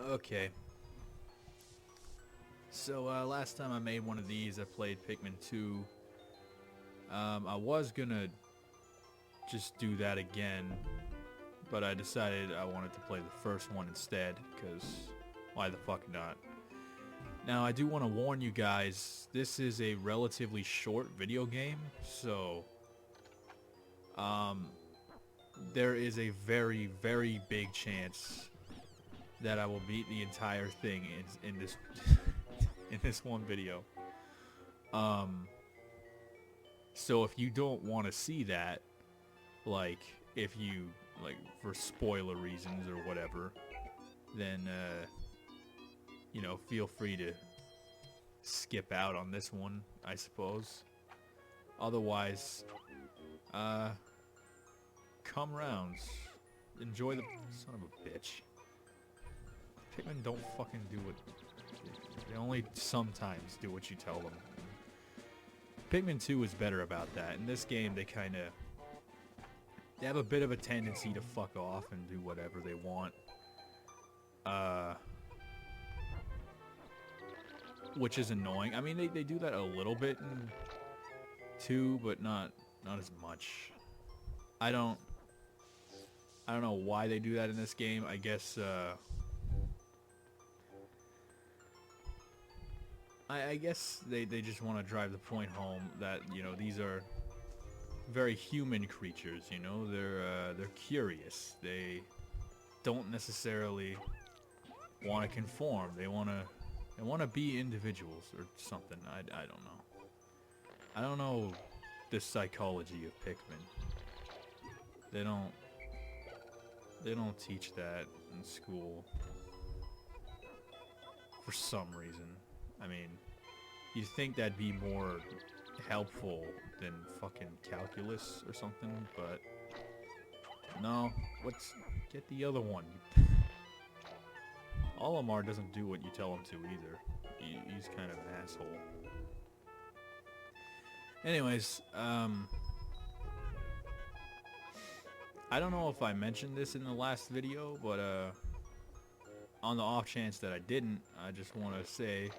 Okay. So last time I made one of these, I played Pikmin 2. I was gonna just do that again, but I decided I wanted to play the first one instead, because why the fuck not? Now, I do want to warn you guys, this is a relatively short video game, so um, there is a very, very big chance that I will beat the entire thing in this in this one video. Um, so if you don't want to see that, like if you like for spoiler reasons or whatever, then feel free to skip out on this one, I suppose. Otherwise, come rounds. Enjoy the son of a bitch. Pikmin don't fucking do what... They only sometimes do what you tell them. Pikmin 2 is better about that. In this game, they kind of... They have a bit of a tendency to fuck off and do whatever they want. Which is annoying. I mean, they do that a little bit in 2, but not as much. I don't know why they do that in this game. I guess, I guess they just want to drive the point home that, these are very human creatures, they're curious. They don't necessarily want to conform. They want to be individuals or something. I don't know. I don't know the psychology of Pikmin. They don't teach that in school for some reason. I mean, you'd think that'd be more helpful than fucking calculus or something, but no. Get the other one. Olimar doesn't do what you tell him to either. He's kind of an asshole. Anyways, I don't know if I mentioned this in the last video, but on the off chance that I didn't, I just want to say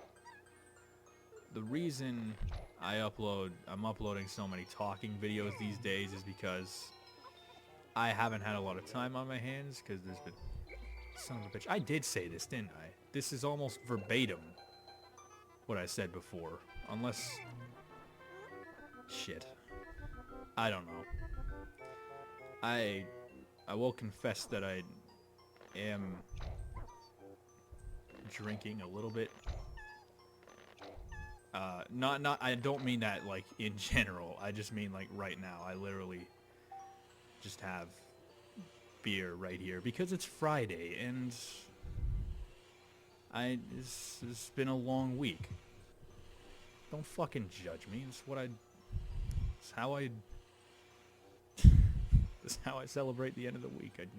the reason I'm uploading so many talking videos these days is because I haven't had a lot of time on my hands, because there's been... Son of a bitch. I did say this, didn't I? This is almost verbatim what I said before. Unless... Shit. I don't know. I will confess that I am drinking a little bit. I don't mean that like in general. I just mean like right now. I literally just have beer right here because it's Friday and it's been a long week. Don't fucking judge me. It's how I celebrate the end of the week. It's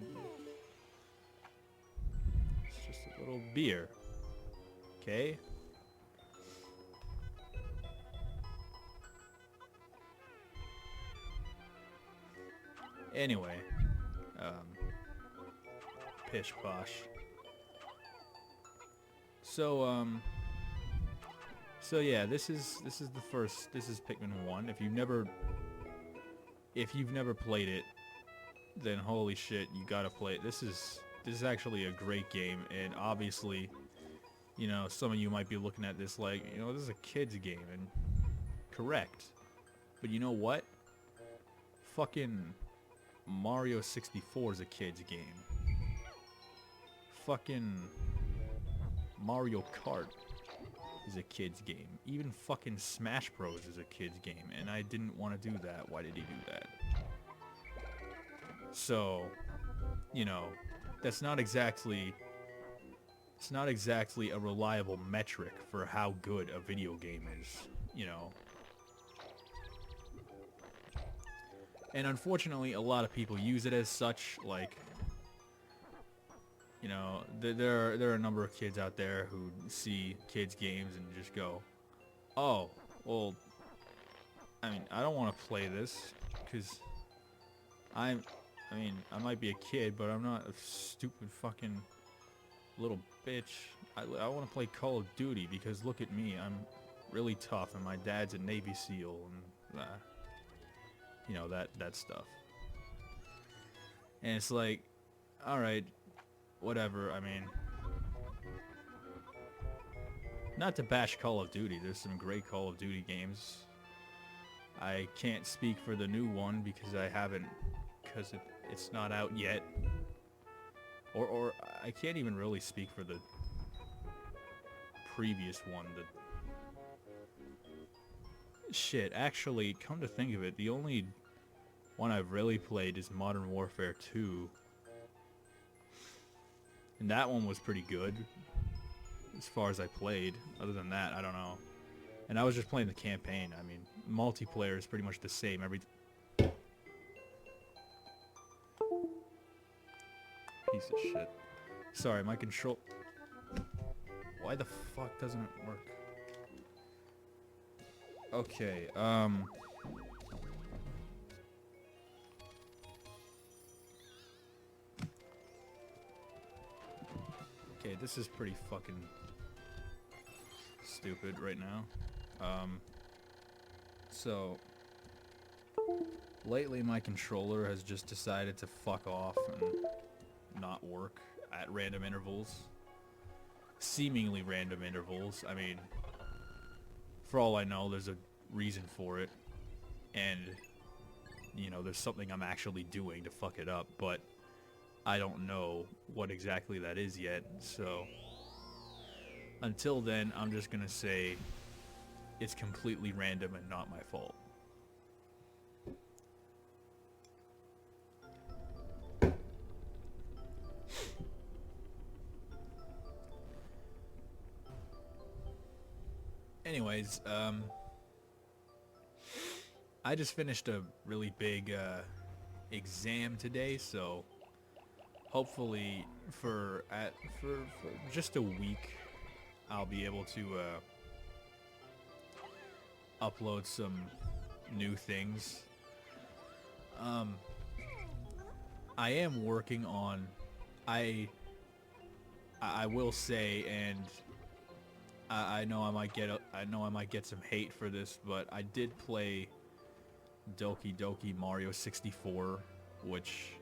just a little beer. Okay? Anyway, pish posh. So yeah, this is Pikmin 1. If you've never played it, then holy shit, you gotta play it. This is actually a great game, and obviously, some of you might be looking at this like, this is a kid's game, and correct. But you know what? Fucking Mario 64 is a kid's game. Fucking Mario Kart is a kid's game. Even fucking Smash Bros is a kid's game, and I didn't want to do that. Why did he do that? So, that's not exactly a reliable metric for how good a video game is, And unfortunately, a lot of people use it as such, like, there are a number of kids out there who see kids' games and just go, oh, well, I mean, I don't want to play this, because I might be a kid, but I'm not a stupid fucking little bitch. I want to play Call of Duty because look at me. I'm really tough, and my dad's a Navy SEAL, and you know that stuff. And it's like, all right, whatever. I mean, not to bash Call of Duty. There's some great Call of Duty games. I can't speak for the new one because I haven't, because it's not out yet. Or I can't even really speak for the previous one. Shit, actually, come to think of it, the only one I've really played is Modern Warfare 2. And that one was pretty good, as far as I played. Other than that, I don't know. And I was just playing the campaign. I mean, multiplayer is pretty much the same every... Piece of shit. Sorry, my control... Why the fuck doesn't it work? Okay, okay, this is pretty fucking stupid right now. So... Lately my controller has just decided to fuck off and not work at random intervals. Seemingly random intervals. I mean, for all I know, there's a reason for it. And, you know, there's something I'm actually doing to fuck it up, but I don't know what exactly that is yet, so... Until then, I'm just gonna say it's completely random and not my fault. Anyways, I just finished a really big exam today, so hopefully for just a week I'll be able to upload some new things. I am working on, I will say, and I know I might get some hate for this, but I did play Doki Doki Mario 64, which,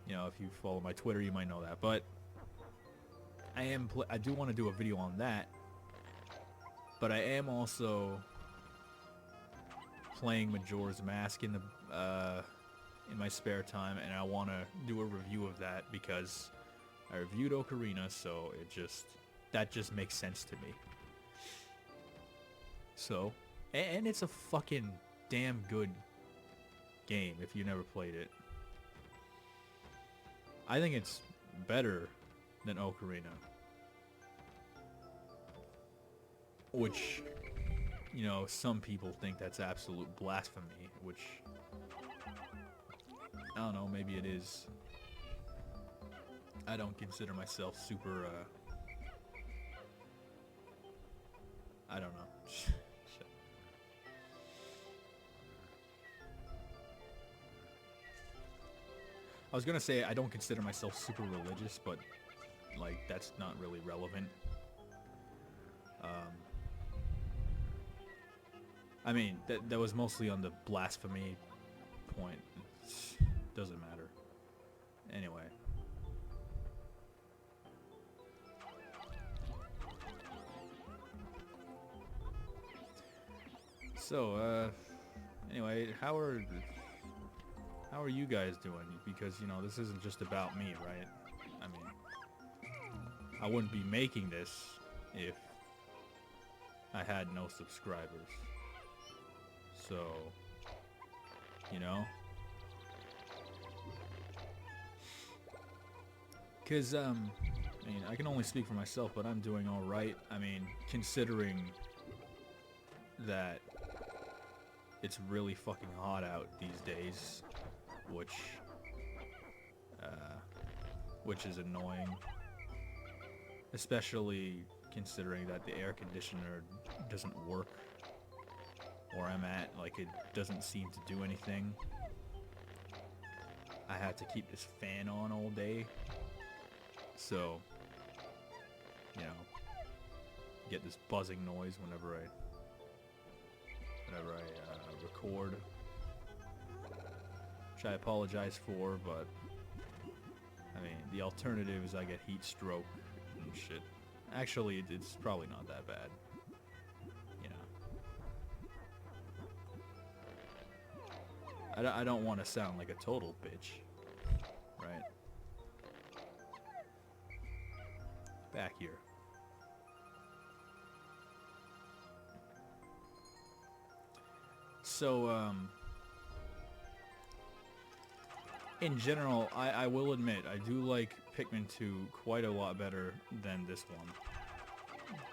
you know, if you follow my Twitter, you might know that. But I do want to do a video on that. But I am also playing Majora's Mask in my spare time, and I want to do a review of that because I reviewed Ocarina, so that just makes sense to me. So, and it's a fucking damn good game if you never played it. I think it's better than Ocarina. Which, you know, some people think that's absolute blasphemy, which, I don't know, maybe it is. I don't consider myself super, I don't know. Shit. I was gonna say I don't consider myself super religious, but, like, that's not really relevant. I mean, that was mostly on the blasphemy point. It doesn't matter. Anyway. So, anyway, how are you guys doing? Because, you know, this isn't just about me, right? I mean, I wouldn't be making this if I had no subscribers. So, you know? Because, I mean, I can only speak for myself, but I'm doing alright. I mean, considering that it's really fucking hot out these days, which is annoying. Especially considering that the air conditioner doesn't work where I'm at, like it doesn't seem to do anything. I had to keep this fan on all day So, you know, get this buzzing noise whenever I record, which I apologize for, but I mean, the alternative is I get heat stroke and shit. Actually, it's probably not that bad, you know. I don't want to sound like a total bitch, right? Back here. So, in general, I will admit, I do like Pikmin 2 quite a lot better than this one.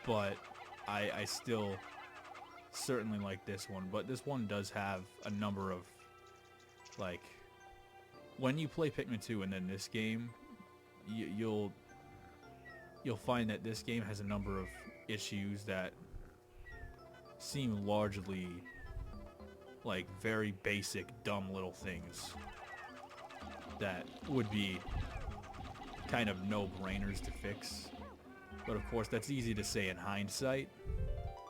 But I still certainly like this one. But this one does have a number of, like, when you play Pikmin 2 and then this game, you'll find that this game has a number of issues that seem largely like very basic, dumb little things that would be kind of no-brainers to fix. But of course, that's easy to say in hindsight.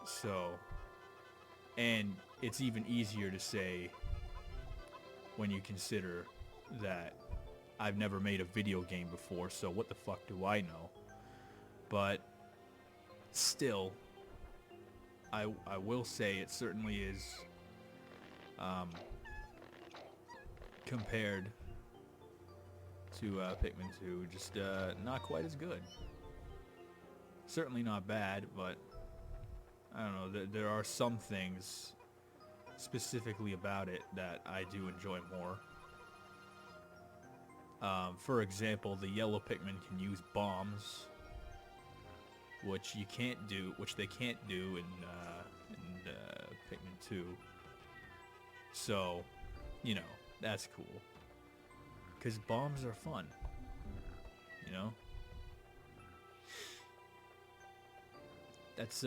So, and it's even easier to say when you consider that I've never made a video game before, so what the fuck do I know? But still, I will say it certainly is, compared to Pikmin 2, just not quite as good. Certainly not bad, but I don't know, there are some things specifically about it that I do enjoy more. For example, the yellow Pikmin can use bombs, which they can't do in Pikmin 2. So, you know, that's cool. Because bombs are fun, you know? That's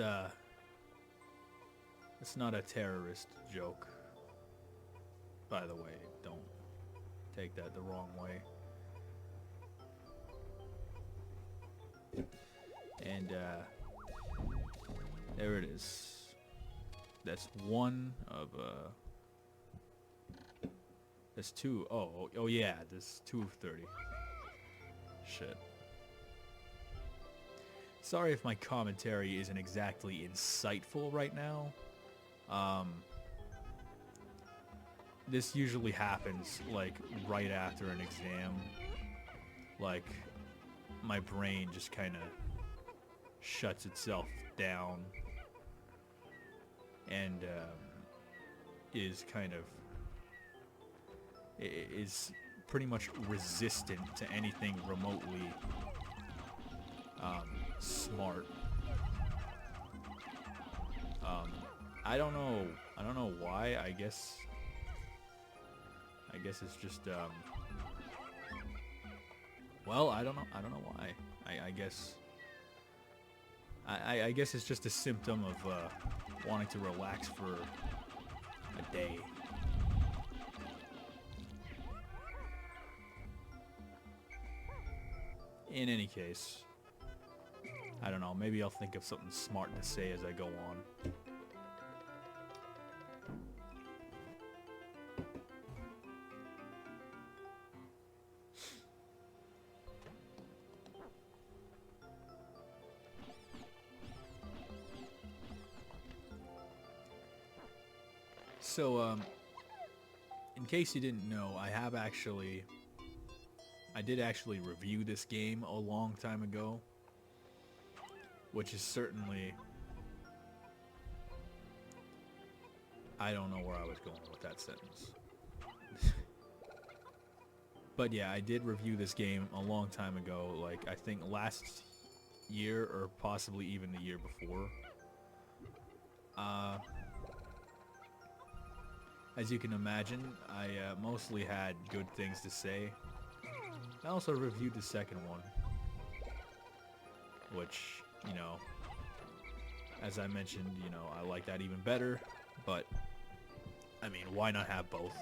not a terrorist joke, by the way. Don't take that the wrong way. And, there it is. That's one of, that's two. Oh yeah, this 2 of 30. Shit. Sorry if my commentary isn't exactly insightful right now. This usually happens, like, right after an exam. Like, my brain just kind of shuts itself down and is kind of is pretty much resistant to anything remotely smart. I don't know why. I guess it's just well, I don't know why. I guess I guess it's just a symptom of wanting to relax for a day. In any case, I don't know, maybe I'll think of something smart to say as I go on. So, in case you didn't know, I did actually review this game a long time ago, which is certainly, I don't know where I was going with that sentence. But yeah, I did review this game a long time ago, like I think last year or possibly even the year before. As you can imagine, I mostly had good things to say. I also reviewed the second one, which, you know, as I mentioned, you know, I like that even better, but, I mean, why not have both?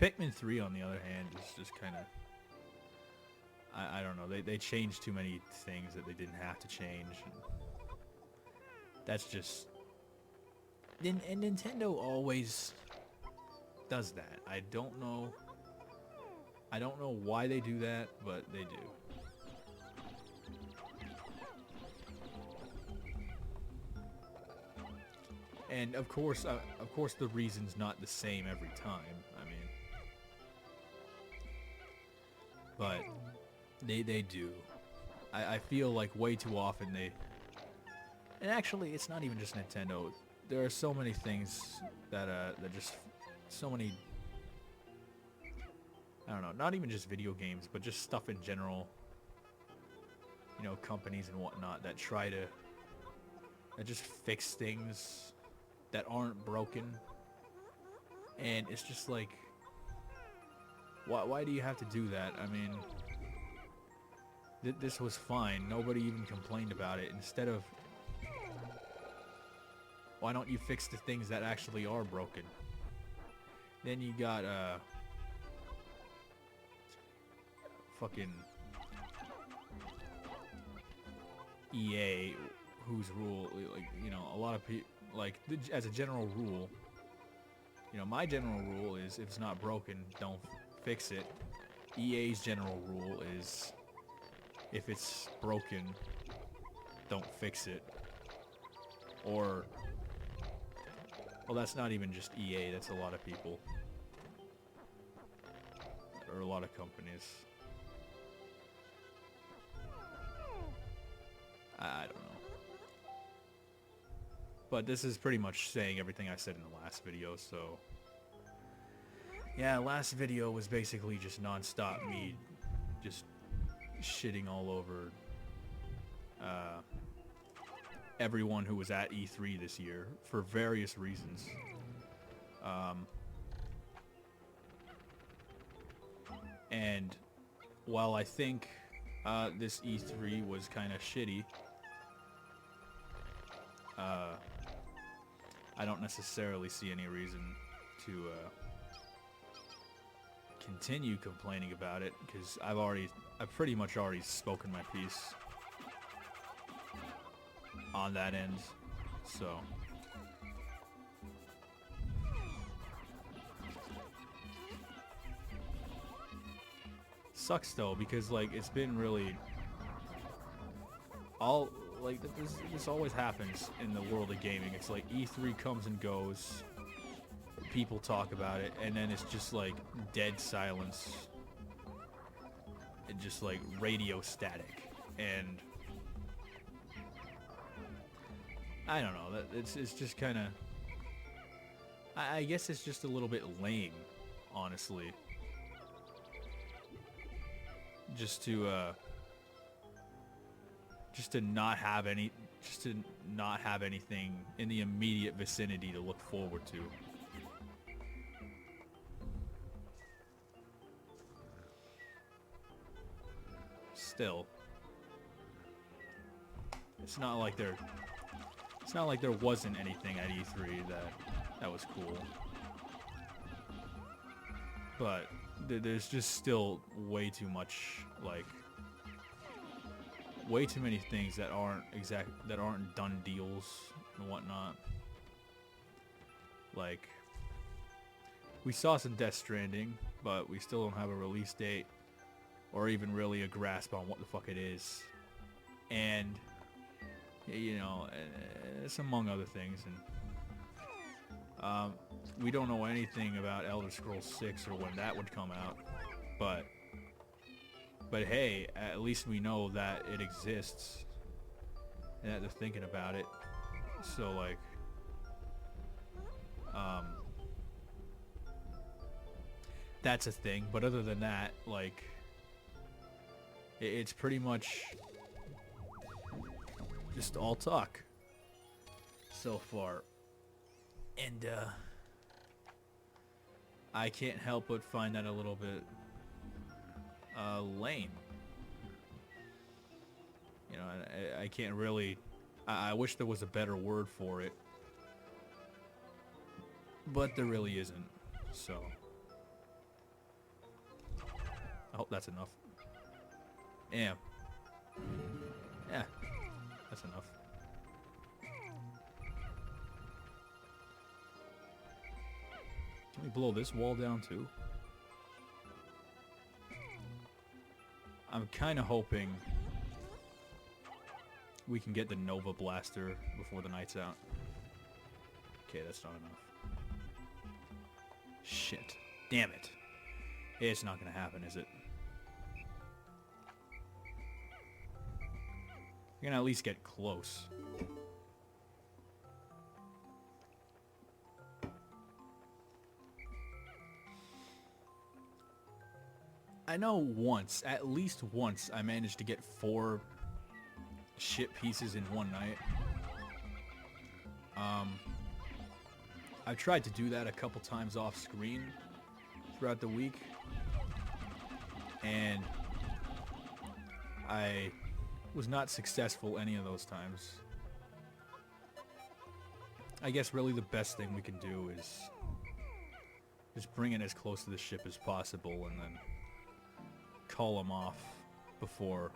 Pikmin 3, on the other hand, is just kind of... I don't know. They changed too many things that they didn't have to change. And that's just... And Nintendo always does that. I don't know why they do that, but they do. And of course the reason's not the same every time. I mean, but they do. I feel like way too often they... And actually, it's not even just Nintendo. There are so many things that just so many... I don't know, not even just video games, but just stuff in general. You know, companies and whatnot that try to just fix things that aren't broken. And it's just like, why do you have to do that? I mean, this was fine. Nobody even complained about it. Instead of, why don't you fix the things that actually are broken? Then you got fucking EA, whose rule, like, you know, a lot of people, like, as a general rule, you know, my general rule is if it's not broken, don't fix it. EA's general rule is if it's broken, don't fix it. Or, well, that's not even just EA, that's a lot of people. Or a lot of companies. I don't know. But this is pretty much saying everything I said in the last video, so... Yeah, last video was basically just non-stop me just shitting all over everyone who was at E3 this year for various reasons. And while I think this E3 was kind of shitty, I don't necessarily see any reason to continue complaining about it, because I've pretty much already spoken my piece on that end, so. Sucks though, because like it's been really all like this always happens in the world of gaming. It's like E3 comes and goes, people talk about it, and then it's just like dead silence and just like radio static. And I don't know, it's just kind of, I guess it's just a little bit lame, honestly. Just to not have anything in the immediate vicinity to look forward to. Still, it's not like there wasn't anything at E3 that was cool. But there's just still way too much, like, way too many things that aren't done deals and whatnot. Like, we saw some Death Stranding, but we still don't have a release date or even really a grasp on what the fuck it is. And, you know, it's among other things. And we don't know anything about Elder Scrolls 6 or when that would come out, but hey, at least we know that it exists and that they're thinking about it. So like, that's a thing. But other than that, like, it's pretty much just all talk so far. And I can't help but find that a little bit lame. You know, I can't really... I wish there was a better word for it. But there really isn't. So... That's enough. Yeah. Yeah. That's enough. Can we blow this wall down too? I'm kind of hoping we can get the Nova Blaster before the night's out. Okay, that's not enough. Shit. Damn it. It's not gonna happen, is it? We're gonna at least get close. I know once, at least once, I managed to get 4 ship pieces in one night. I've tried to do that a couple times off screen throughout the week, and I was not successful any of those times. I guess really the best thing we can do is just bring it as close to the ship as possible and then call them off before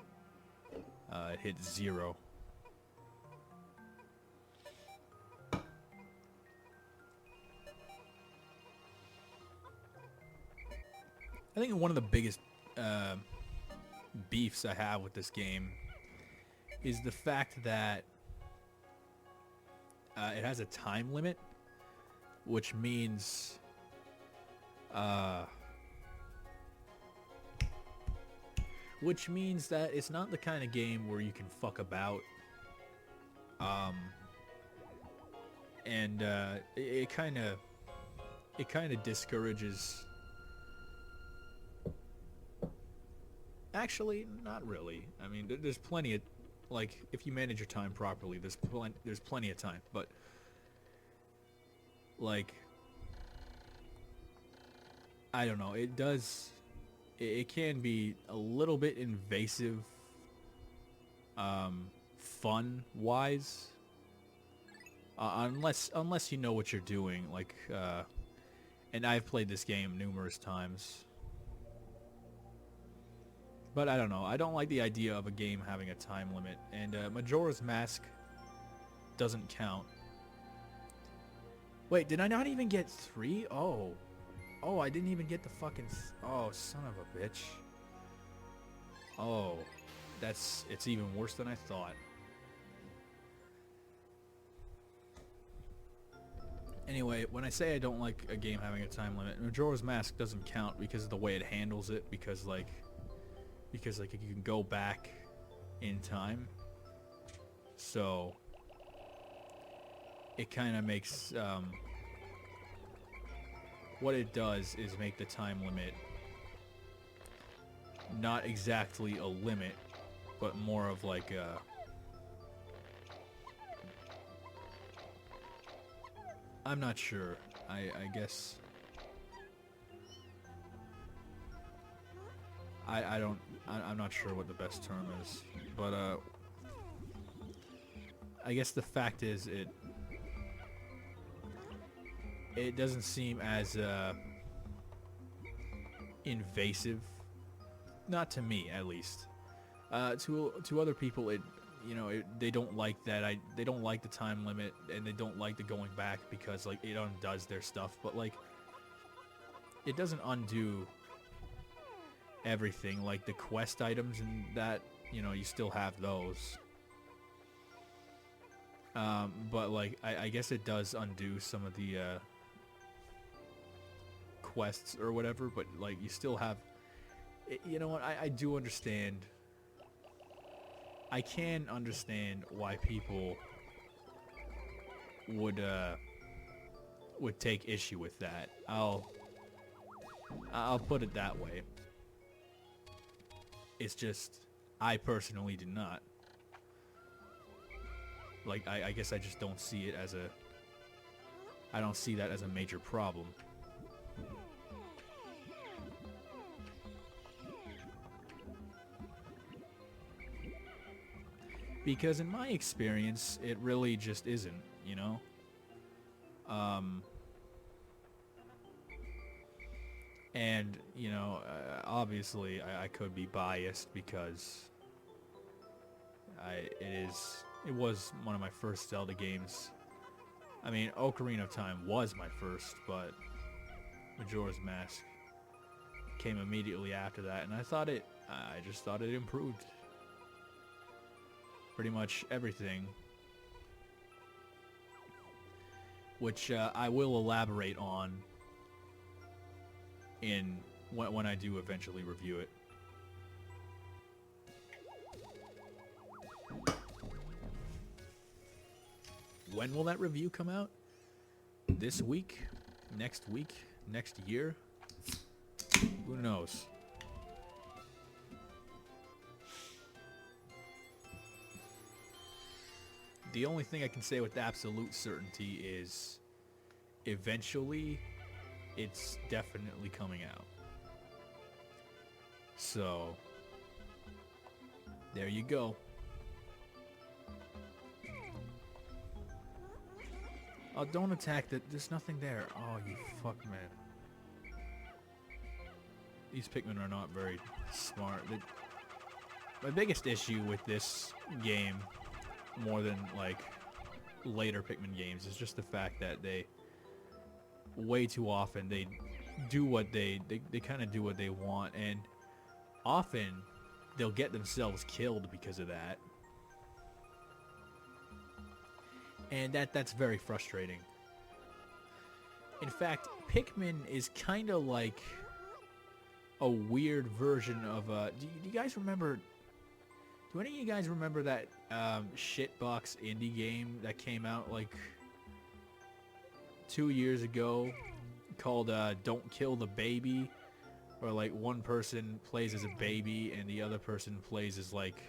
it hits 0. I think one of the biggest beefs I have with this game is the fact that it has a time limit, which means that it's not the kind of game where you can fuck about, and it kind of discourages. Actually, not really. I mean, there's plenty of, like, if you manage your time properly, there's plenty of time. But, like, I don't know. It can be a little bit invasive, fun-wise, unless you know what you're doing. Like, and I've played this game numerous times. But I don't know. I don't like the idea of a game having a time limit. And Majora's Mask doesn't count. Wait, did I not even get 3? Oh. Oh, I didn't even get the fucking... Oh, son of a bitch. Oh. It's even worse than I thought. Anyway, when I say I don't like a game having a time limit, Majora's Mask doesn't count because of the way it handles it. Because you can go back in time, so it kind of makes what it does is make the time limit not exactly a limit, but more of like a I'm not sure. I guess I'm not sure what the best term is, but I guess the fact is it doesn't seem as invasive, not to me at least. To other people, they don't like that. They don't like the time limit, and they don't like the going back because like it undoes their stuff, but like it doesn't undo everything. Like the quest items and that, you still have those, but like I guess it does undo some of the quests or whatever, but like you still have you know what, I do understand. I can understand why people would take issue with that. I'll put it that way. It's just, I personally did not. Like, I guess I just don't see it as I don't see that as a major problem. Because in my experience, it really just isn't, And, obviously I could be biased because it was one of my first Zelda games. I mean, Ocarina of Time was my first, but Majora's Mask came immediately after that, and I just thought it improved pretty much everything, which I will elaborate on when I do eventually review it. When will that review come out? This week? Next week? Next year? Who knows? The only thing I can say with absolute certainty is eventually it's definitely coming out. So there you go. Oh, don't attack that. There's nothing there. Oh, you fuck, man. These Pikmin are not very smart. My biggest issue with this game, more than, like, later Pikmin games, is just the fact that they, way too often, they do what they kind of do what they want, and often they'll get themselves killed because of that. And that's very frustrating. In fact, Pikmin is kind of like a weird version of do you guys remember? Do any of you guys remember that shitbox indie game that came out like 2 years ago called Don't Kill the Baby? Where like one person plays as a baby and the other person plays as like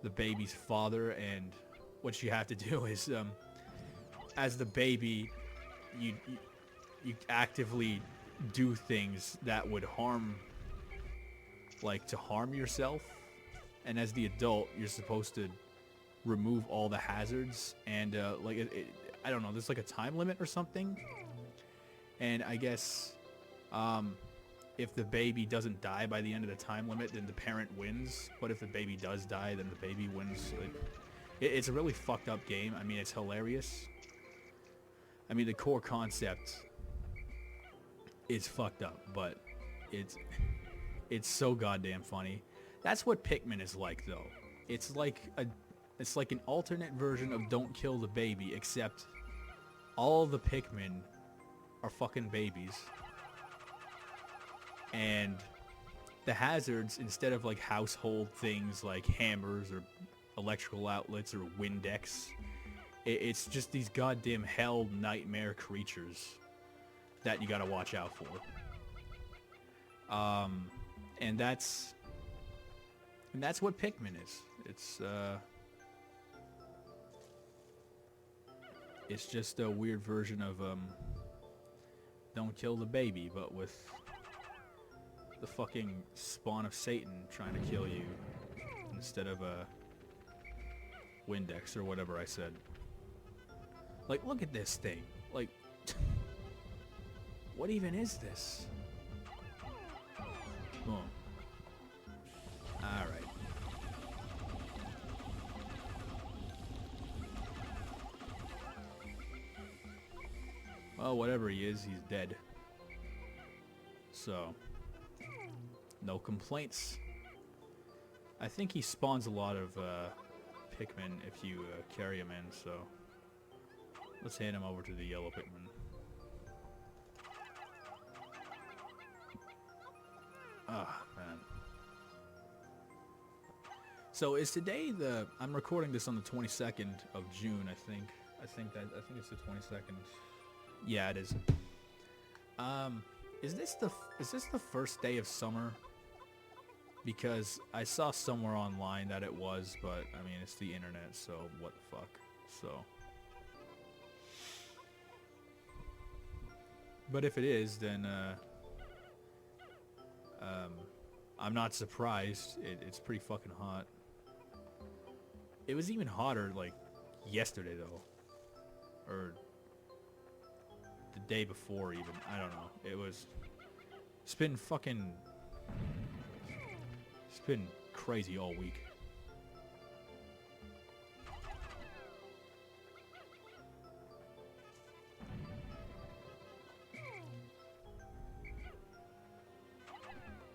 the baby's father, and what you have to do is as the baby you actively do things that would harm yourself, and as the adult you're supposed to remove all the hazards, and I don't know, there's like a time limit or something, and I guess if the baby doesn't die by the end of the time limit, then the parent wins, but if the baby does die, then the baby wins. It's a really fucked up game. I mean, it's hilarious. I mean, the core concept is fucked up, but it's so goddamn funny. That's what Pikmin is like, though. It's like an alternate version of Don't Kill the Baby, except all the Pikmin are fucking babies. And the hazards, instead of like household things like hammers or electrical outlets or Windex, it's just these goddamn hell nightmare creatures that you gotta watch out for. And that's what Pikmin is. It's just a weird version of Don't Kill the Baby, but with the fucking spawn of Satan trying to kill you instead of a Windex or whatever I said. Like, look at this thing. Like, what even is this? Boom. Alright. Well, whatever he is, he's dead. So, no complaints. I think he spawns a lot of Pikmin if you carry him in, so let's hand him over to the yellow Pikmin. Ah, man. So is today I'm recording this on the 22nd of June, I think. I think it's the 22nd. Yeah, it is. Is this the first day of summer? Because I saw somewhere online that it was, but I mean, it's the internet, so what the fuck. So, but if it is, then I'm not surprised. It's pretty fucking hot. It was even hotter like yesterday though, or the day before even. I don't know. It's been fucking been crazy all week.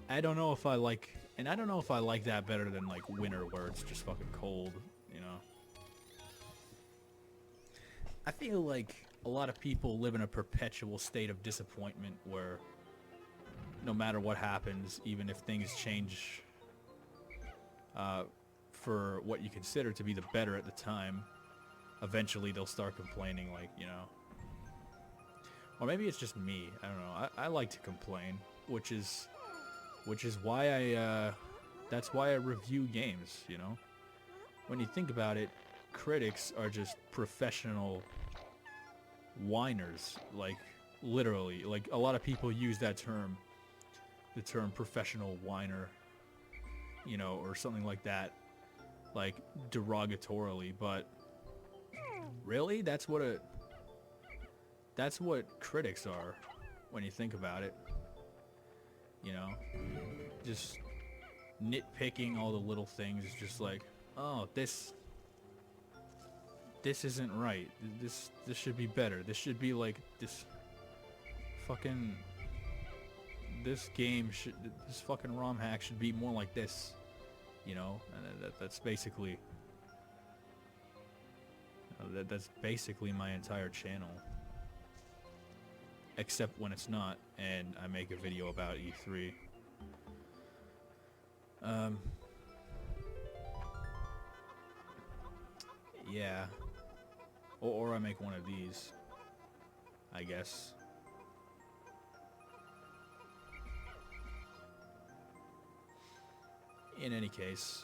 I don't know if I like, and I don't know if I like that better than like winter where it's just fucking cold, you know. I feel like a lot of people live in a perpetual state of disappointment where no matter what happens, even if things change for what you consider to be the better at the time, eventually they'll start complaining, like, you know. Or maybe it's just me, I don't know. I like to complain, which is why that's why I review games, you know. When you think about it, critics are just professional whiners, like, literally. Like, a lot of people use that term, the term professional whiner, you know, or something like that, like, derogatorily, but really, that's what critics are, when you think about it. You know, just nitpicking all the little things, just like, oh, this isn't right. This should be better. This should be like this. Fucking this fucking ROM hack should be more like this. You know, and that's basically my entire channel. Except when it's not, and I make a video about E3. Yeah. Or I make one of these, I guess. In any case,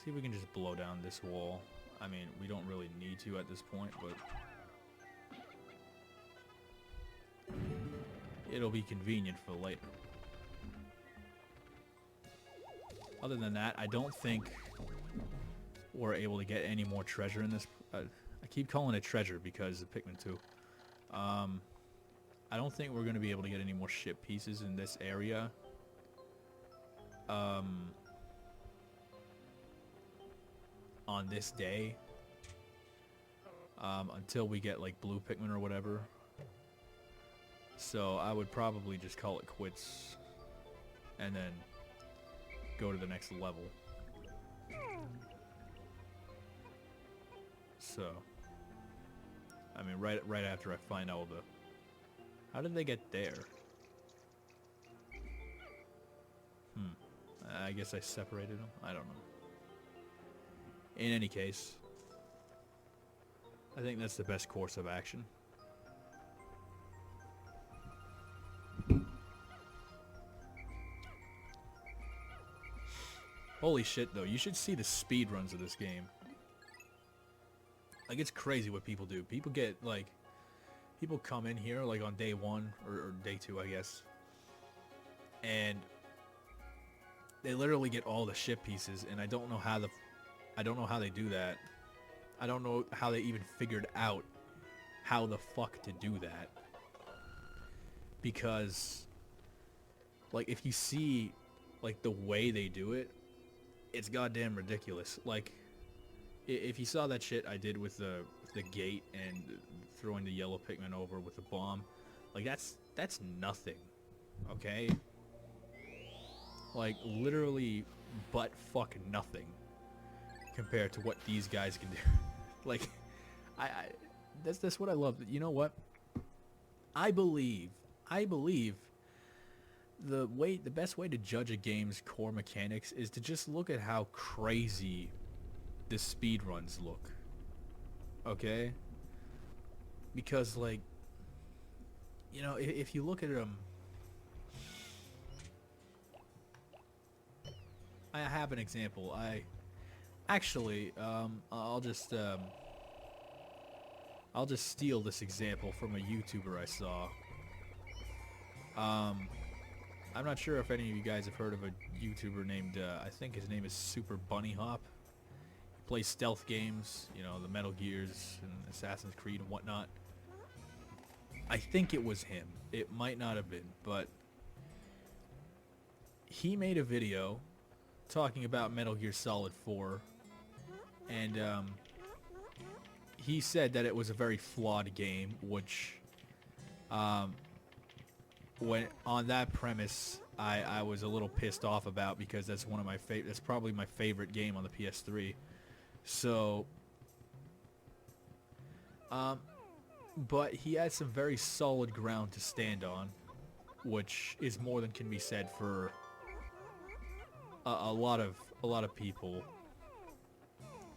see if we can just blow down this wall. I mean, we don't really need to at this point, but it'll be convenient for later. Other than that, I don't think we're able to get any more treasure in this. I keep calling it treasure because of Pikmin 2. I don't think we're going to be able to get any more ship pieces in this area. On this day, until we get like blue Pikmin or whatever. So I would probably just call it quits and then go to the next level. So I mean, right after I find all the, how did they get there? I guess I separated them. I don't know. In any case, I think that's the best course of action. Holy shit, though. You should see the speed runs of this game. Like, it's crazy what people do. People get, like, people come in here, like, on day 1, or day 2, I guess. And they literally get all the ship pieces, and I don't know how they do that. I don't know how they even figured out how the fuck to do that. Because, like, if you see, like, the way they do it, it's goddamn ridiculous. Like, if you saw that shit I did with the gate and throwing the yellow Pikmin over with the bomb, like, that's nothing, okay? Like, literally butt fuck nothing compared to what these guys can do. Like, that's what I love. You know what? I believe the best way to judge a game's core mechanics is to just look at how crazy the speed runs look. Okay? Because, like, you know, if you look at them, I have an example. I'll just steal this example from a YouTuber I saw. I'm not sure if any of you guys have heard of a YouTuber named, I think his name is Super Bunny Hop. He plays stealth games, you know, the Metal Gears and Assassin's Creed and whatnot. I think it was him. It might not have been, but he made a video talking about Metal Gear Solid 4, and he said that it was a very flawed game, which, when on that premise, I was a little pissed off about, because that's one of my that's probably my favorite game on the PS3. So, but he had some very solid ground to stand on, which is more than can be said for a lot of people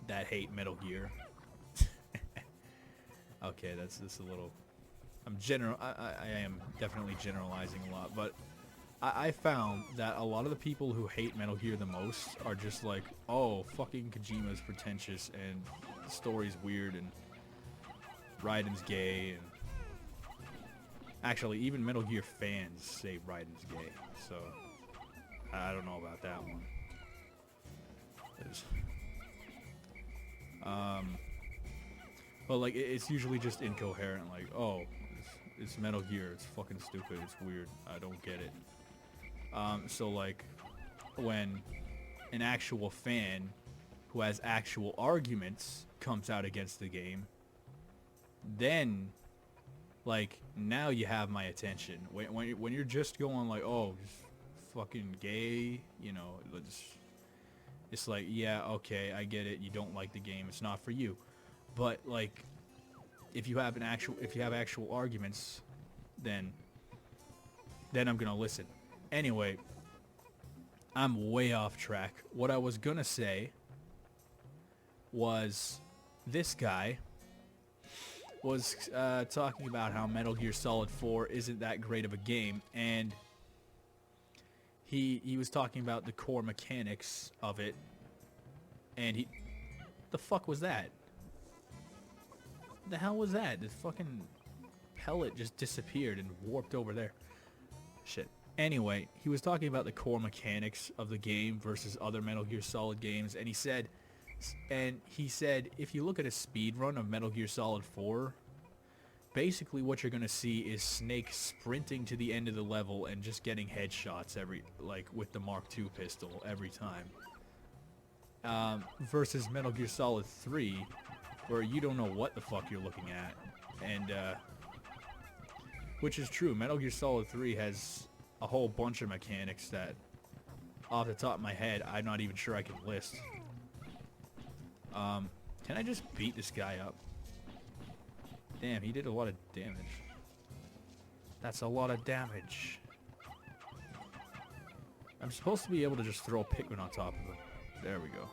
that hate Metal Gear. Okay, that's just a little. I am definitely generalizing a lot, but I found that a lot of the people who hate Metal Gear the most are just like, oh, fucking Kojima's pretentious and the story's weird and Raiden's gay, and actually even Metal Gear fans say Raiden's gay, so I don't know about that one. But like it's usually just incoherent, like, oh, it's Metal Gear, it's fucking stupid, it's weird, I don't get it. So like when an actual fan who has actual arguments comes out against the game, then like now you have my attention. When you're just going like, oh, just fucking gay, you know, it's like, yeah, okay, I get it, you don't like the game, it's not for you. But like if you have actual arguments, then I'm gonna listen. Anyway, I'm way off track. What I was gonna say was this guy was talking about how Metal Gear Solid 4 isn't that great of a game, and he was talking about the core mechanics of it, and the fuck was that? The hell was that? This fucking pellet just disappeared and warped over there. Shit. Anyway, he was talking about the core mechanics of the game versus other Metal Gear Solid games, and he said if you look at a speed run of Metal Gear Solid 4, basically what you're gonna see is Snake sprinting to the end of the level and just getting headshots with the Mark II pistol every time. Versus Metal Gear Solid 3, where you don't know what the fuck you're looking at, and which is true. Metal Gear Solid 3 has a whole bunch of mechanics that, off the top of my head, I'm not even sure I can list. Can I just beat this guy up? Damn, he did a lot of damage. That's a lot of damage. I'm supposed to be able to just throw a Pikmin on top of him. There we go.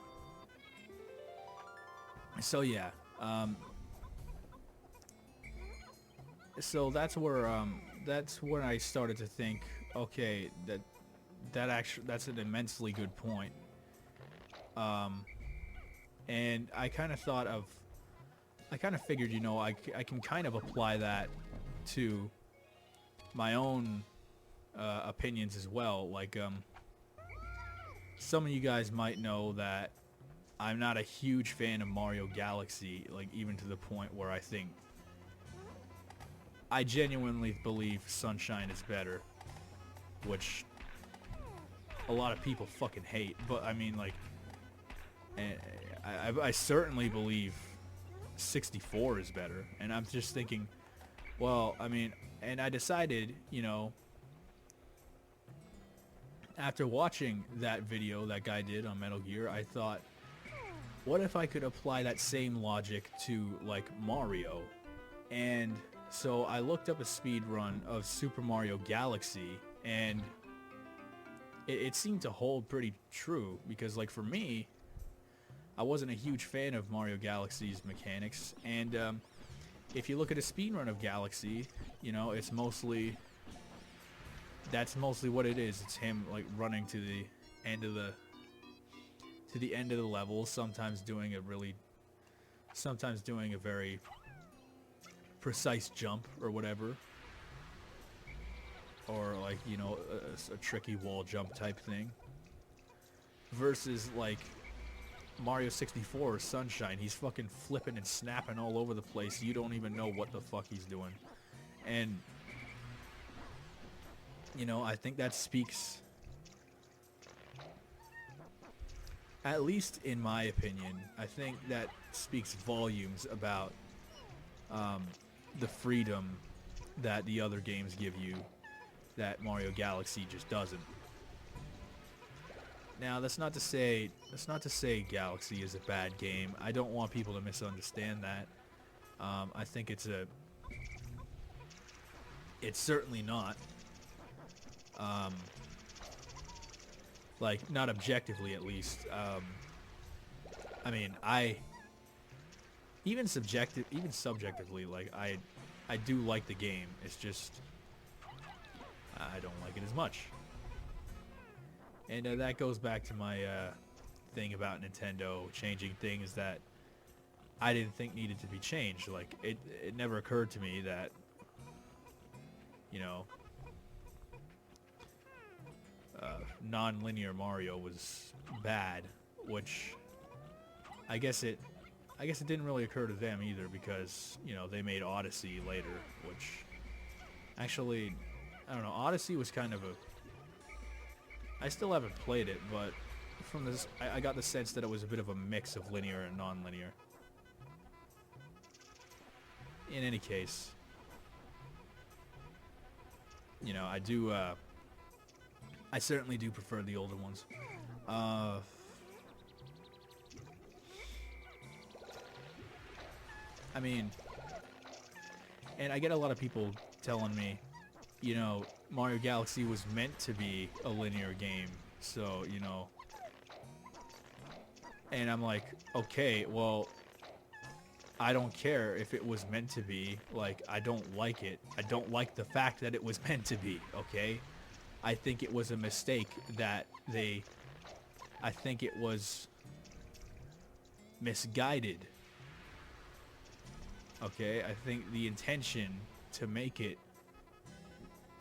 So yeah, so that's when I started to think, okay, that's an immensely good point. And I kind of figured, you know, I can kind of apply that to my own opinions as well. Like, some of you guys might know that I'm not a huge fan of Mario Galaxy, like even to the point where I genuinely believe Sunshine is better, which a lot of people fucking hate. But I mean, like, I certainly believe 64 is better, and I'm just thinking, well, I mean, and I decided, you know, after watching that video that guy did on Metal Gear, I thought, what if I could apply that same logic to, like, Mario? And so I looked up a speed run of Super Mario Galaxy, and it seemed to hold pretty true, because, like, for me, I wasn't a huge fan of Mario Galaxy's mechanics, and if you look at a speed run of Galaxy, you know, that's mostly what it is. It's him, like, running to the end of the level, sometimes doing a very precise jump or whatever, or, like, you know, a tricky wall jump type thing, versus, like, Mario 64 or Sunshine. He's fucking flipping and snapping all over the place. You don't even know what the fuck he's doing. And, you know, I think that speaks, at least in my opinion, I think that speaks volumes about the freedom that the other games give you that Mario Galaxy just doesn't. Now, that's not to say Galaxy is a bad game. I don't want people to misunderstand that. I think it's certainly not. Like, not objectively at least. I mean, even subjectively, like, I do like the game. It's just I don't like it as much. And that goes back to my thing about Nintendo changing things that I didn't think needed to be changed. Like, it never occurred to me that, you know, non-linear Mario was bad, which I guess it didn't really occur to them either, because, you know, they made Odyssey later, which actually, I don't know, Odyssey was kind of I still haven't played it, but from this, I got the sense that it was a bit of a mix of linear and non-linear. In any case, you know, I certainly do prefer the older ones. I mean, and I get a lot of people telling me, you know, Mario Galaxy was meant to be a linear game, so, you know. And I'm like, okay, well, I don't care if it was meant to be. Like, I don't like it. I don't like the fact that it was meant to be, okay? I think it was a mistake that I think it was misguided. Okay, I think the intention to make it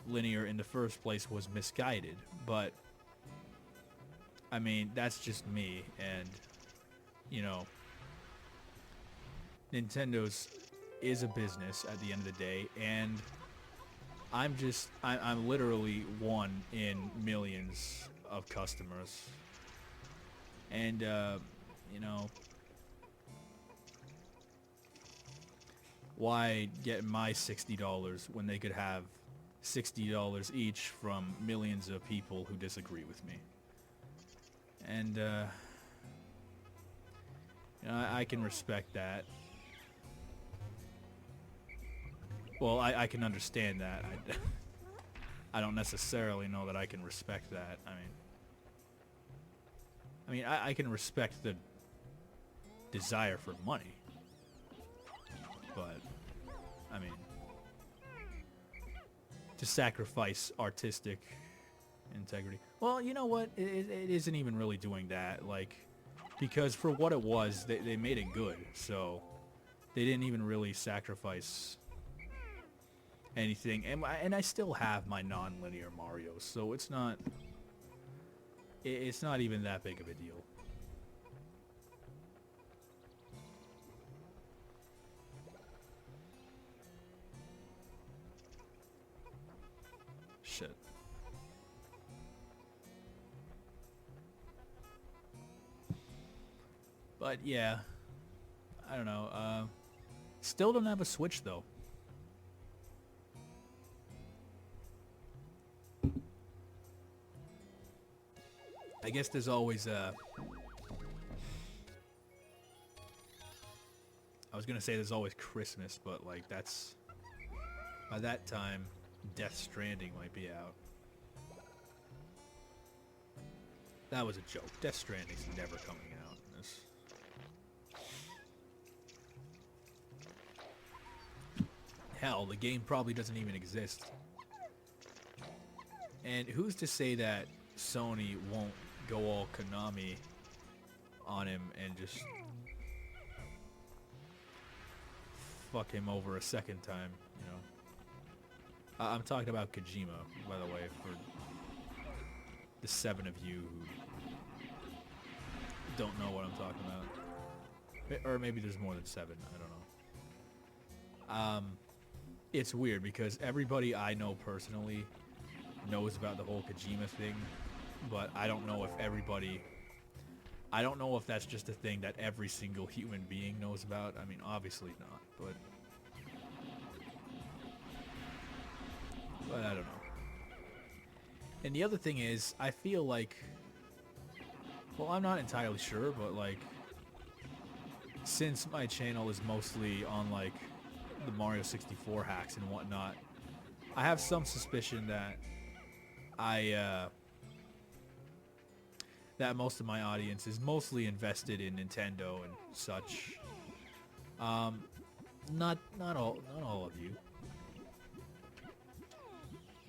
linear in the first place was misguided, but I mean, that's just me, and, you know, Nintendo's is a business at the end of the day, and I'm literally one in millions of customers, and you know, why get my $60 when they could have $60 each from millions of people who disagree with me? And you know, I can respect that. Well, I can understand that. I don't necessarily know that I can respect that. I mean, I can respect the desire for money, but I mean, to sacrifice artistic integrity. Well, you know what? It isn't even really doing that. Like, because for what it was, they made it good. So they didn't even really sacrifice anything. And I still have my non-linear Marios, so it's not even that big of a deal. Shit. But yeah, I don't know. Still don't have a Switch though. I guess there's always I was gonna say there's always Christmas, but like that's by that time Death Stranding might be out. That was a joke. Death Stranding's never coming out. Hell, the game probably doesn't even exist. And who's to say that Sony won't go all Konami on him and just fuck him over a second time, you know? I'm talking about Kojima, by the way, for the 7 of you who don't know what I'm talking about. Or maybe there's more than 7, I don't know. it's weird because everybody I know personally knows about the whole Kojima thing, but I don't know if everybody. I don't know if that's just a thing that every single human being knows about. I mean, obviously not, but I don't know. And the other thing is, I feel like, well, I'm not entirely sure, but like, since my channel is mostly on like the Mario 64 hacks and whatnot, I have some suspicion that that most of my audience is mostly invested in Nintendo and such. Not all of you,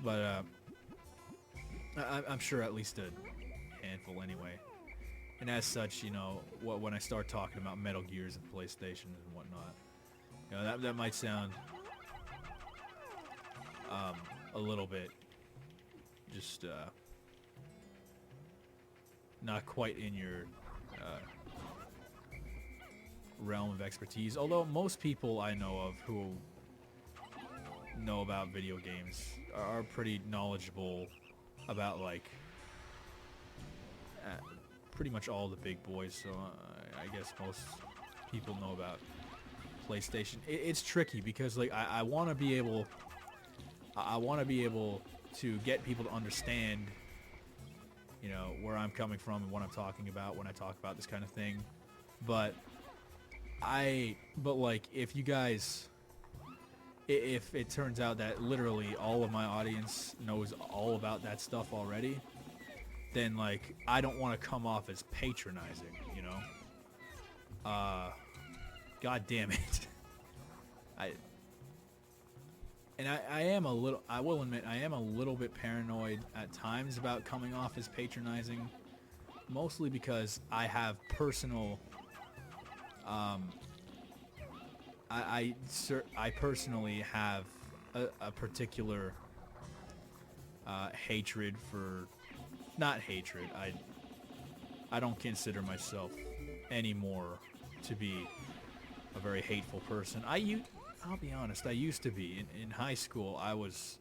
but I'm sure at least a handful anyway. And as such, you know, when I start talking about Metal Gears and PlayStation and whatnot, you know, that might sound a little bit just not quite in your realm of expertise. Although most people I know of who know about video games are pretty knowledgeable about like pretty much all the big boys. So I guess most people know about PlayStation. It's tricky because like I want to be able to get people to understand, you know, where I'm coming from and what I'm talking about when I talk about this kind of thing. But like if you guys, if it turns out that literally all of my audience knows all about that stuff already, then like I don't want to come off as patronizing, you know. God damn it. I am a little, I will admit, I am a little bit paranoid at times about coming off as patronizing, mostly because I have personal, I personally have a particular hatred for, not hatred, I don't consider myself anymore to be a very hateful person. I'll be honest, I used to be. In high school, I was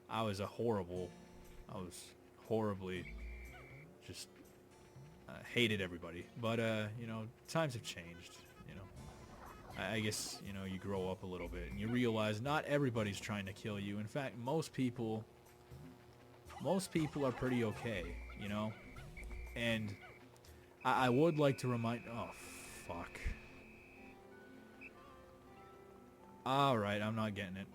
horribly just hated everybody. But, you know, times have changed, you know. I guess, you know, you grow up a little bit and you realize not everybody's trying to kill you. In fact, most people are pretty okay, you know. And I would like to remind, oh, fuck. Alright, I'm not getting it.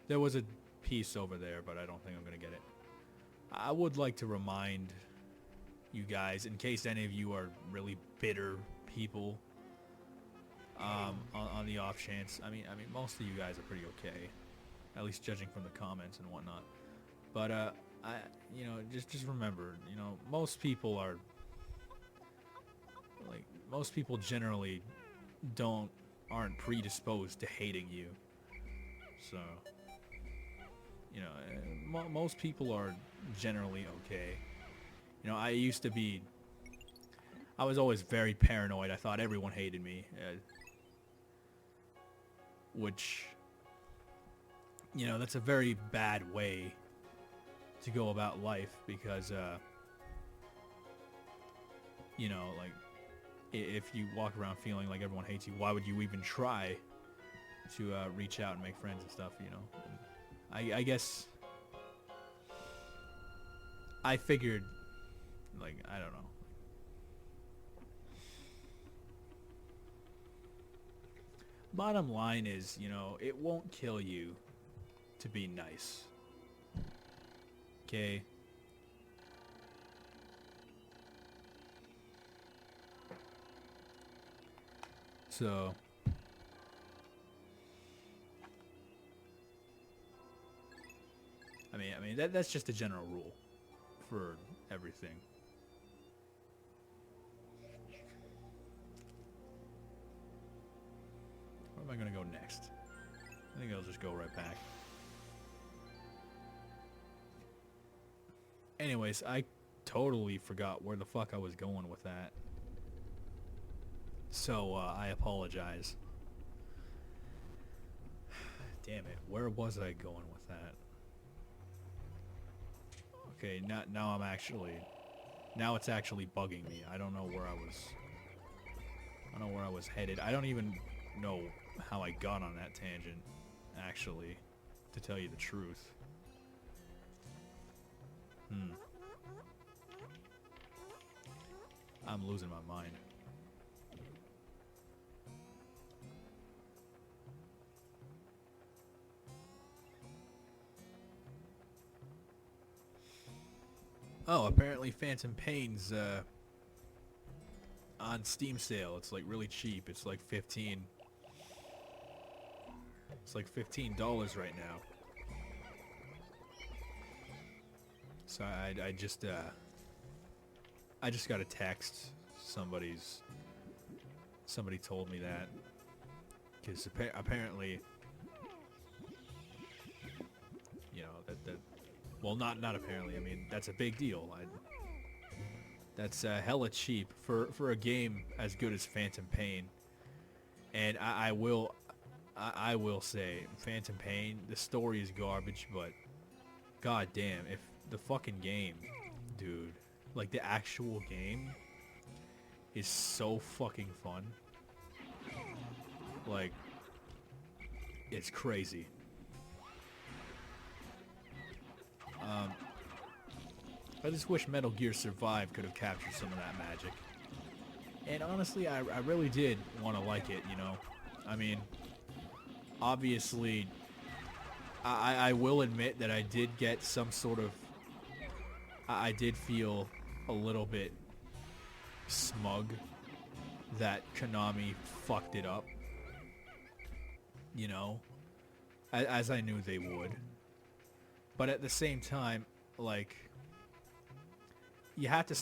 There was a piece over there, but I don't think I'm going to get it. I would like to remind you guys, in case any of you are really bitter people, on the off chance. I mean, most of you guys are pretty okay, at least judging from the comments and whatnot. But you know, just remember, you know, most people generally aren't predisposed to hating you. So, you know, most people are generally okay. You know, I was always very paranoid. I thought everyone hated me, which, you know, that's a very bad way to go about life because, you know, like, if you walk around feeling like everyone hates you, why would you even try to reach out and make friends and stuff, you know? I guess I figured, like, I don't know. Bottom line is, you know, it won't kill you to be nice. Okay? So, I mean that's just a general rule for everything. Where am I gonna go next? I think I'll just go right back. Anyways, I totally forgot where the fuck I was going with that. So, I apologize. Where was I going with that? Okay, now I'm actually... Now it's actually bugging me. I don't know where I was... I don't know where I was headed. I don't even know how I got on that tangent, actually, to tell you the truth. I'm losing my mind. Oh, apparently Phantom Pain's on Steam sale. It's like really cheap. It's like 15. It's like $15 right now. So I just got a text. Somebody told me that, because apparently, you know, that well, not apparently. I mean, that's a big deal. That's hella cheap for a game as good as Phantom Pain. And I will say, Phantom Pain, the story is garbage, but god damn, if the fucking game, dude, like the actual game is so fucking fun. Like, it's crazy. I just wish Metal Gear Survive could have captured some of that magic. And honestly, I really did want to like it, you know. I mean, obviously, I will admit that I did get some sort of... I did feel a little bit smug that Konami fucked it up, you know, as I knew they would. But at the same time, like, you have to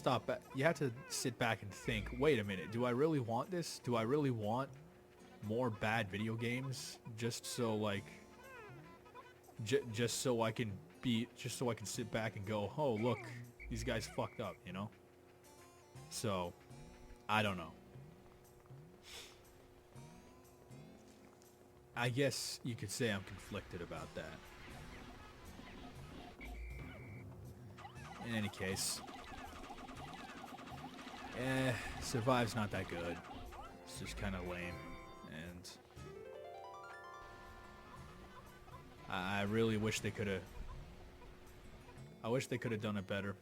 sit back and think, wait a minute, do I really want this? Do I really want more bad video games just so, like, just so I can sit back and go, oh, look, these guys fucked up, you know? So, I don't know. I guess you could say I'm conflicted about that. In any case, Survive's not that good. It's just kind of lame, and I really wish they could have. I wish they could have done it better.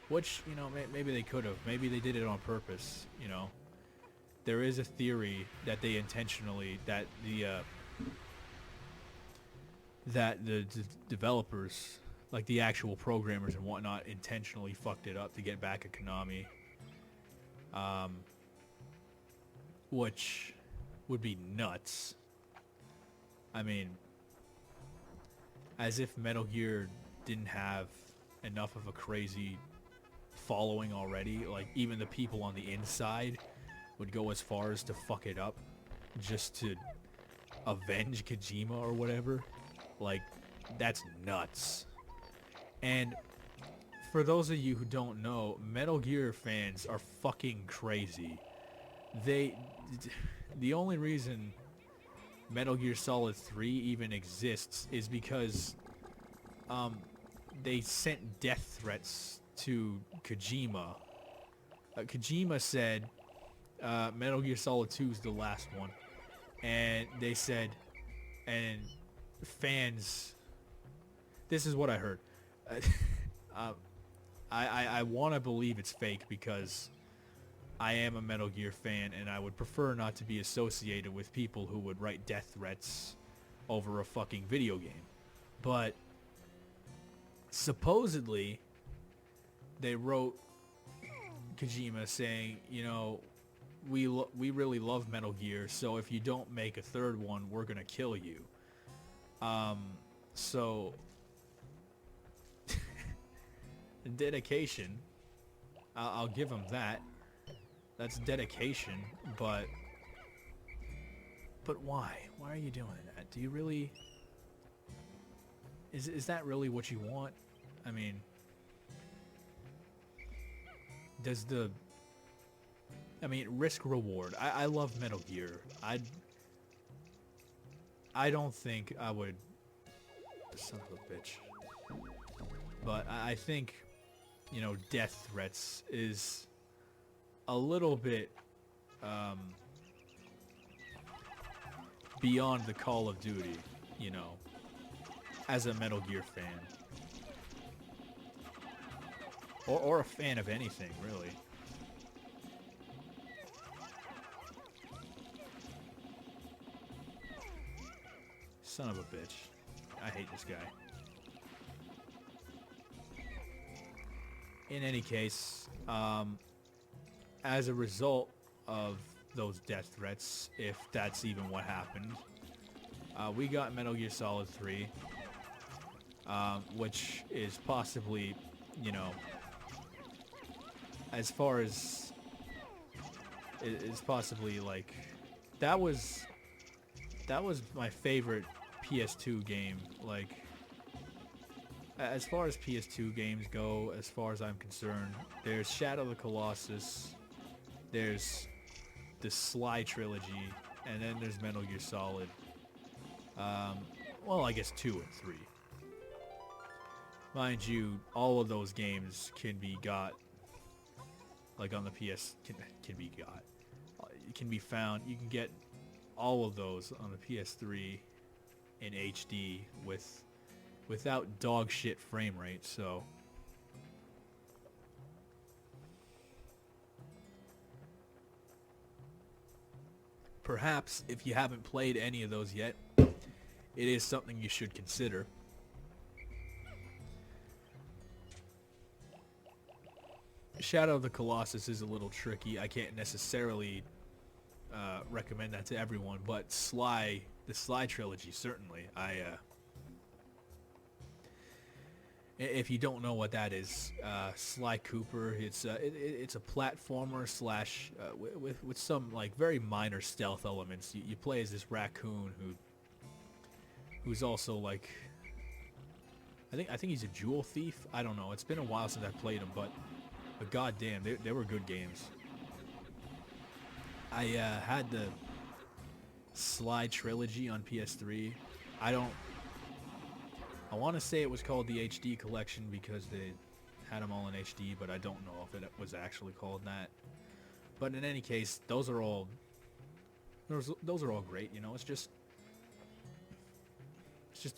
Which, you know, maybe they could have. Maybe they did it on purpose. You know, there is a theory that they intentionally, that the developers, like the actual programmers and whatnot, intentionally fucked it up to get back at Konami. Which would be nuts. I mean, as if Metal Gear didn't have enough of a crazy following already. Like, even the people on the inside would go as far as to fuck it up just to avenge Kojima or whatever. Like, that's nuts. And for those of you who don't know, Metal Gear fans are fucking crazy. The only reason Metal Gear Solid 3 even exists is because they sent death threats to Kojima. Kojima said Metal Gear Solid 2 is the last one, and they said, and fans, this is what I heard. I want to believe it's fake because I am a Metal Gear fan, and I would prefer not to be associated with people who would write death threats over a fucking video game. But supposedly, they wrote Kojima saying, you know, we really love Metal Gear, so if you don't make a third one, we're gonna kill you. So dedication, I'll give him that. That's dedication, but why? Why are you doing that? Do you really... Is that really what you want? I mean, does the... I mean, risk reward. I love Metal Gear. I don't think I would. Son of a bitch. But I think, you know, death threats is a little bit beyond the Call of Duty, you know, as a Metal Gear fan. Or a fan of anything, really. Son of a bitch. I hate this guy. In any case, as a result of those death threats, if that's even what happened, we got Metal Gear Solid 3, which is possibly, you know, as far as is possibly like that was my favorite PS2 game. Like, as far as PS2 games go, as far as I'm concerned, there's Shadow of the Colossus, there's the Sly trilogy, and then there's Metal Gear Solid. Well, I guess 2 and 3. Mind you, all of those games can be got, like on the PS, can be got. It can be found. You can get all of those on the PS3 in HD without dog shit frame rate. So perhaps if you haven't played any of those yet, it is something you should consider. Shadow of the Colossus is a little tricky. I can't necessarily recommend that to everyone, but the Sly trilogy, certainly. If you don't know what that is, Sly Cooper, it's a platformer slash with some like very minor stealth elements. You play as this raccoon who's also like, I think he's a jewel thief. I don't know. It's been a while since I played him, but goddamn, they were good games. I had the Sly trilogy on PS3. I want to say it was called the HD collection because they had them all in HD, but I don't know if it was actually called that. But in any case, those are all great. You know, it's just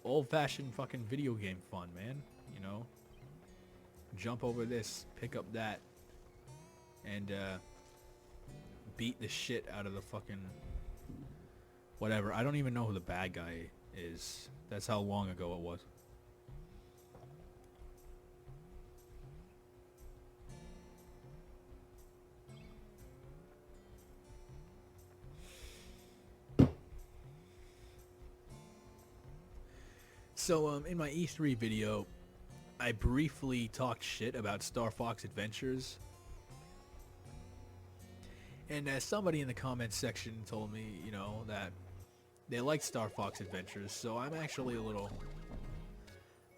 old-fashioned fucking video game fun, man. You know, jump over this, pick up that, and beat the shit out of the fucking whatever. I don't even know who the bad guy is. That's how long ago it was. So in my E3 video, I briefly talked shit about Star Fox Adventures. And somebody in the comments section told me, you know, that they liked Star Fox Adventures, so I'm actually a little...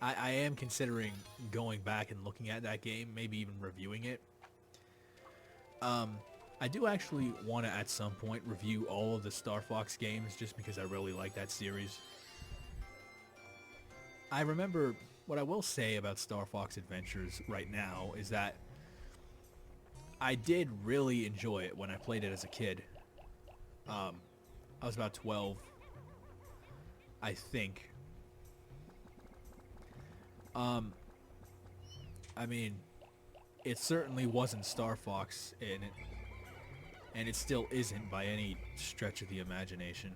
I am considering going back and looking at that game, maybe even reviewing it. I do actually want to, at some point, review all of the Star Fox games, just because I really like that series. I remember, what I will say about Star Fox Adventures right now is that I did really enjoy it when I played it as a kid. I was about 12, I think. I mean, it certainly wasn't Star Fox, and it still isn't by any stretch of the imagination.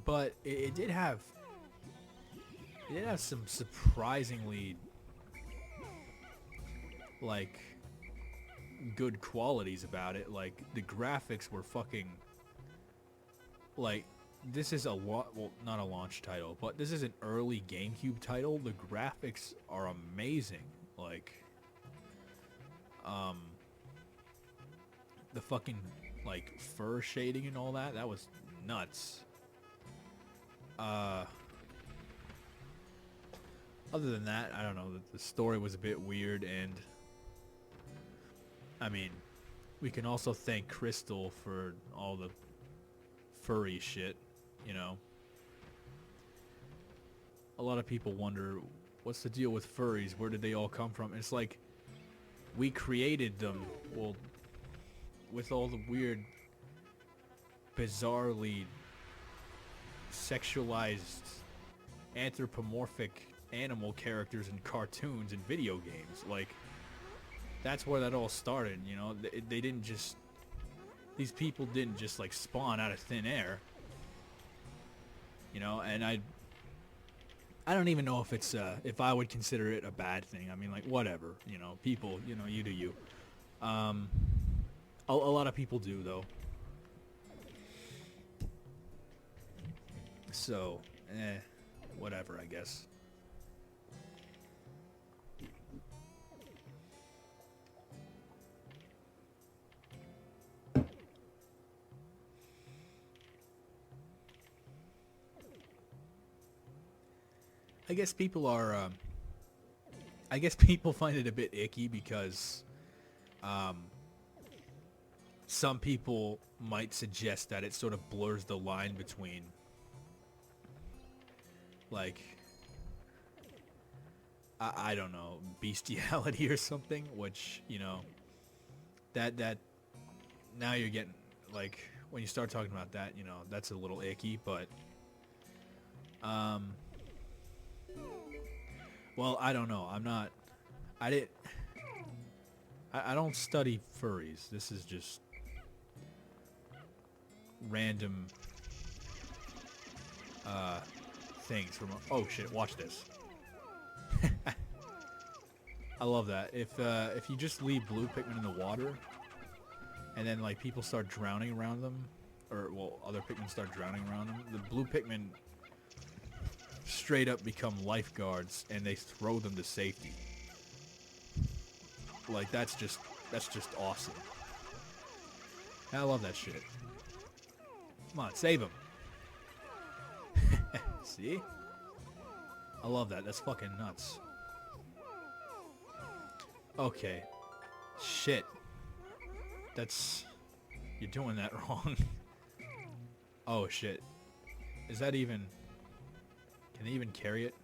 But it did have some surprisingly like good qualities about it. Like, the graphics were fucking, like, this is well, not a launch title, but this is an early GameCube title. The graphics are amazing. Like, the fucking like fur shading and all that was nuts. Other than that, I don't know, the story was a bit weird, and I mean, we can also thank Crystal for all the furry shit, you know. A lot of people wonder, what's the deal with furries? Where did they all come from? And it's like, we created them, well, with all the weird, bizarrely sexualized, anthropomorphic animal characters in cartoons and video games. Like, that's where that all started, you know. They didn't just, these people didn't just like spawn out of thin air, you know. And I don't even know if it's if I would consider it a bad thing. I mean, like, whatever, you know, people, you know, you do you. A lot of people do, though. So, whatever, I guess. I guess people are, I guess people find it a bit icky because, some people might suggest that it sort of blurs the line between, like, I don't know, bestiality or something, which, you know, that now you're getting, like, when you start talking about that, you know, that's a little icky, but, well, I don't know. I don't study furries. This is just random things from. Oh shit! Watch this. I love that. If you just leave blue Pikmin in the water, and then like people start drowning around them, or well, other Pikmin start drowning around them, the blue Pikmin straight up become lifeguards and they throw them to safety. Like, that's just awesome. I love that shit. Come on, save him. See? I love that. That's fucking nuts. Okay. Shit. You're doing that wrong. Oh shit. Is that even... Can they even carry it?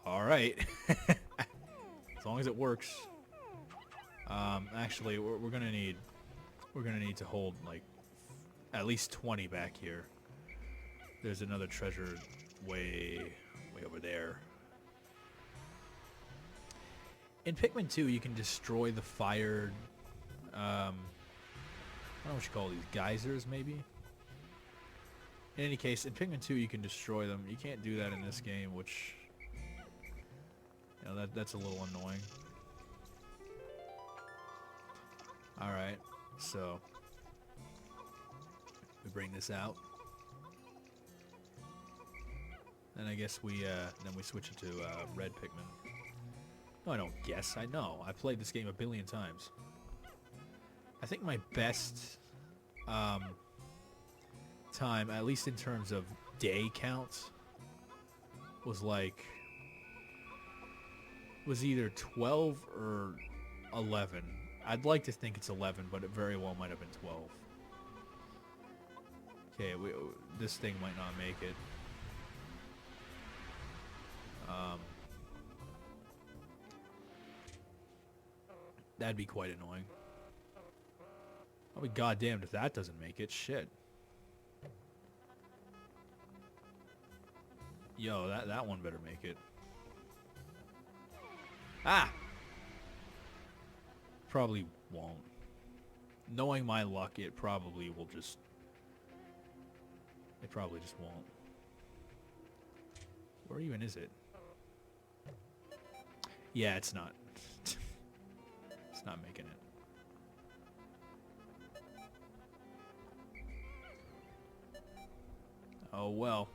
Alright. As long as it works. Actually, we're gonna need to hold like at least 20 back here. There's another treasure way over there. In Pikmin 2, you can destroy the fired, I don't know what you call these, geysers maybe? In any case, in Pikmin 2 you can destroy them. You can't do that in this game, which, you know, that's a little annoying. Alright, so we bring this out. Then I guess we switch it to red Pikmin. No, I don't guess. I know. I played this game a billion times. I think my best time, at least in terms of day counts, was either 12 or 11. I'd like to think it's 11, but it very well might have been 12. Okay, this thing might not make it. That'd be quite annoying. I'll be goddamned if that doesn't make it. Shit. Yo, that one better make it. Ah! Probably won't. Knowing my luck, it probably will just... It probably just won't. Where even is it? Yeah, it's not. It's not making it. Oh well.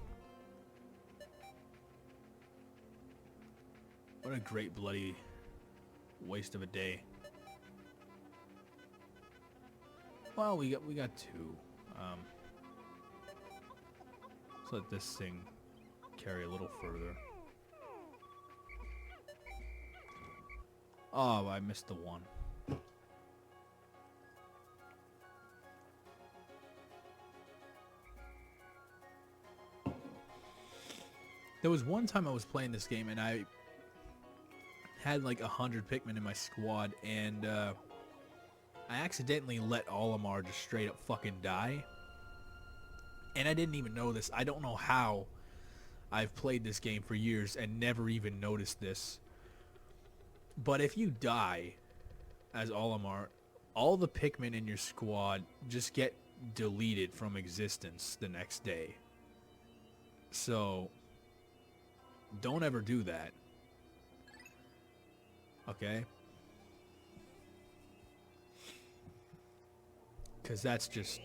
What a great bloody waste of a day. Well, we got two. Let's let this thing carry a little further. Oh, I missed the one. There was one time I was playing this game and I had like 100 Pikmin in my squad, and I accidentally let Olimar just straight up fucking die. And I didn't even know this. I don't know how I've played this game for years and never even noticed this. But if you die as Olimar, all the Pikmin in your squad just get deleted from existence the next day. So don't ever do that. Okay? Because that's just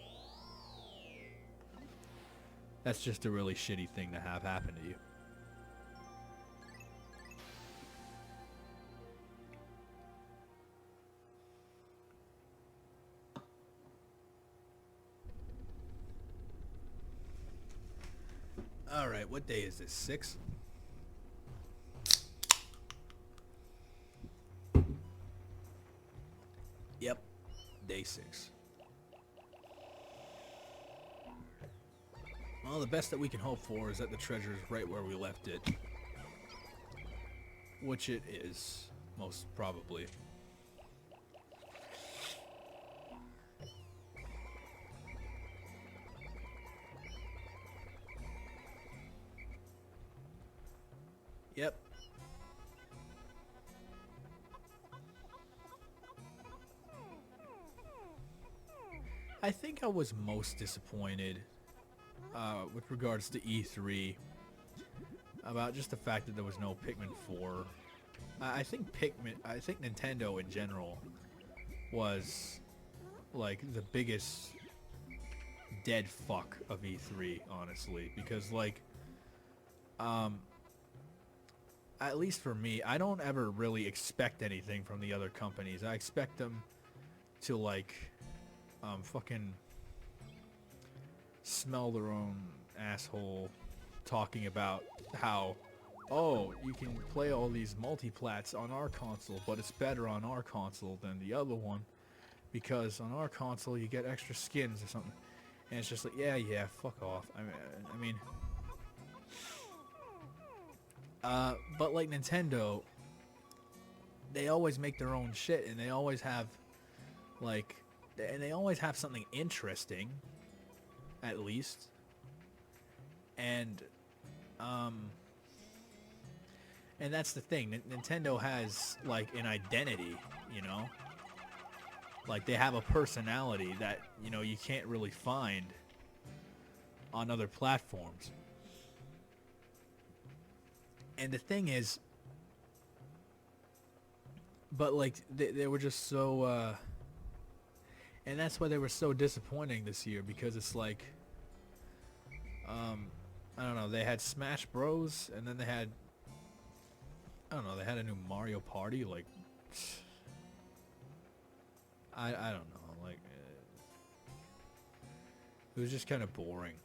a really shitty thing to have happen to you. Alright, what day is this? 6? Yep, day 6. Well, the best that we can hope for is that the treasure is right where we left it. Which it is, most probably. Yep. I think I was most disappointed with regards to E3 about just the fact that there was no Pikmin 4. I think Nintendo in general was like the biggest dead fuck of E3, honestly, because like at least for me, I don't ever really expect anything from the other companies. I expect them to like fucking smell their own asshole talking about how, oh, you can play all these multiplats on our console, but it's better on our console than the other one because on our console you get extra skins or something. And it's just like, yeah, fuck off. I mean, but like Nintendo, they always make their own shit, and they always have like, and they always have something interesting, at least. And that's the thing. Nintendo has like an identity, you know? Like they have a personality that, you know, you can't really find on other platforms. And the thing is, but like they were just so and that's why they were so disappointing this year, because it's like I don't know, they had Smash Bros, and then they had, I don't know, they had a new Mario Party. Like I don't know, like it was just kind of boring,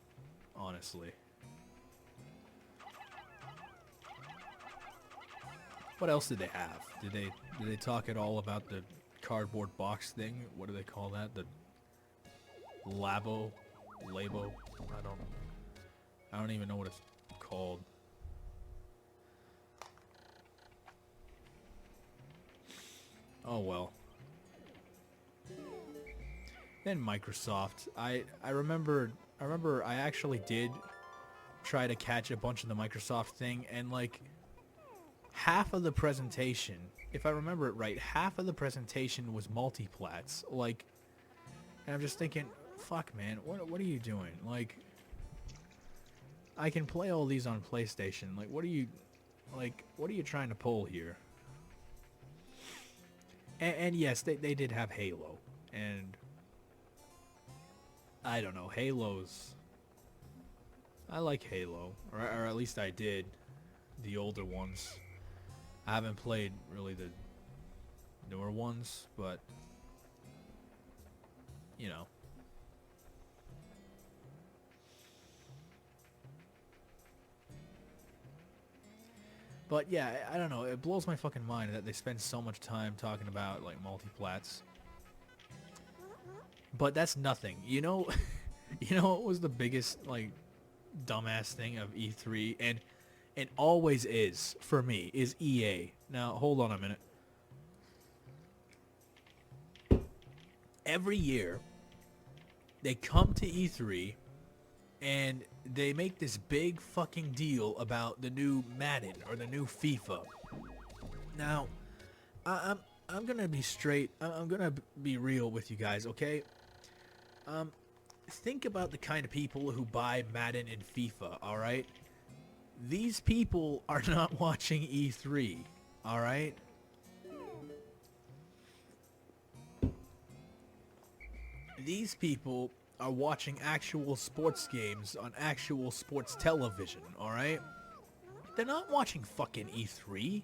honestly. What else did they have? Did they talk at all about the cardboard box thing? What do they call that? The labo? I don't even know what it's called. Oh well. Then Microsoft. I remember I actually did try to catch a bunch of the Microsoft thing, and like half of the presentation, if I remember it right, half of the presentation was multiplats. Like, and I'm just thinking, fuck, man, what are you doing? Like, I can play all these on PlayStation. Like, what are you trying to pull here? And yes, they did have Halo, and I don't know, Halo's, I like Halo, or at least I did, the older ones. I haven't played really the newer ones, but you know. But yeah, I don't know, it blows my fucking mind that they spend so much time talking about like multiplats. But that's nothing. You know, you know what was the biggest like dumbass thing of E3, and and always is for me, is EA. Now, hold on a minute. Every year, they come to E3 and they make this big fucking deal about the new Madden or the new FIFA. Now, I'm gonna be straight. I'm gonna be real with you guys, okay? Think about the kind of people who buy Madden and FIFA, all right? These people are not watching E3, all right? These people are watching actual sports games on actual sports television, alright? They're not watching fucking E3.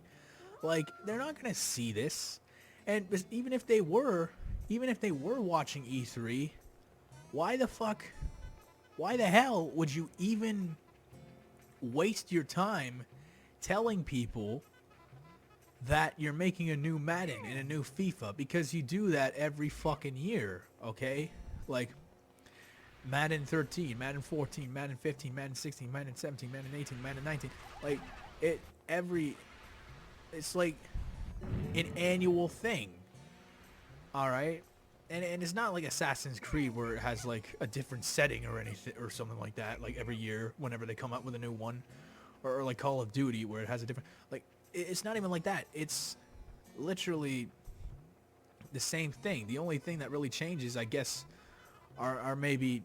Like, they're not gonna see this. And even if they were watching E3, why the hell would you even waste your time telling people that you're making a new Madden and a new FIFA? Because you do that every fucking year, okay? Like, Madden 13, Madden 14, Madden 15, Madden 16, Madden 17, Madden 18, Madden 19. Like, it's like an annual thing, alright? And it's not like Assassin's Creed where it has like a different setting or anything or something like that, like every year whenever they come up with a new one. Or like Call of Duty where it has a different, like, it's not even like that. It's literally the same thing. The only thing that really changes, I guess, are maybe,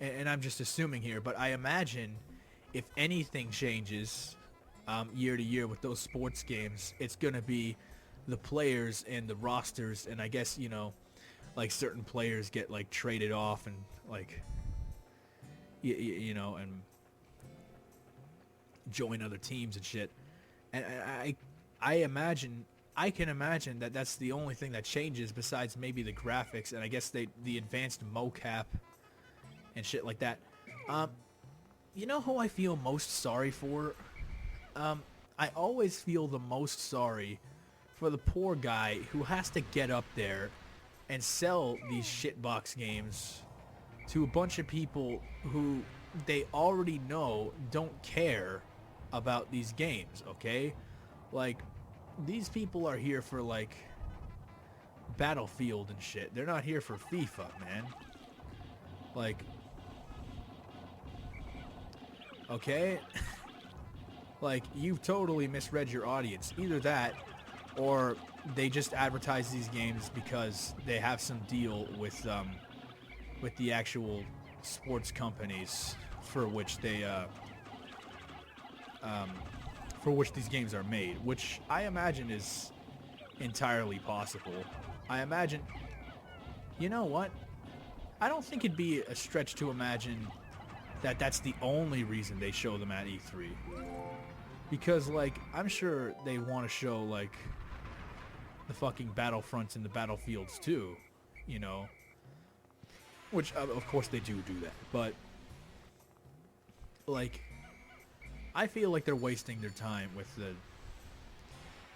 and I'm just assuming here, but I imagine if anything changes year to year with those sports games, it's going to be the players and the rosters, and I guess, you know, like certain players get like traded off and like, you know, and join other teams and shit. And I can imagine that that's the only thing that changes besides maybe the graphics and I guess the advanced mocap and shit like that. You know who I feel most sorry for? I always feel the most sorry for the poor guy who has to get up there and sell these shitbox games to a bunch of people who they already know don't care about these games, okay? Like, these people are here for, like, Battlefield and shit. They're not here for FIFA, man. Like, okay? Like, you've totally misread your audience. Either that, or they just advertise these games because they have some deal with the actual sports companies for which they for which these games are made, which I imagine is entirely possible. I imagine, you know what? I don't think it'd be a stretch to imagine that that's the only reason they show them at E3. Because, like, I'm sure they want to show, like, the fucking Battlefronts and the Battlefields too, you know? Which, of course they do that, but, like, I feel like they're wasting their time with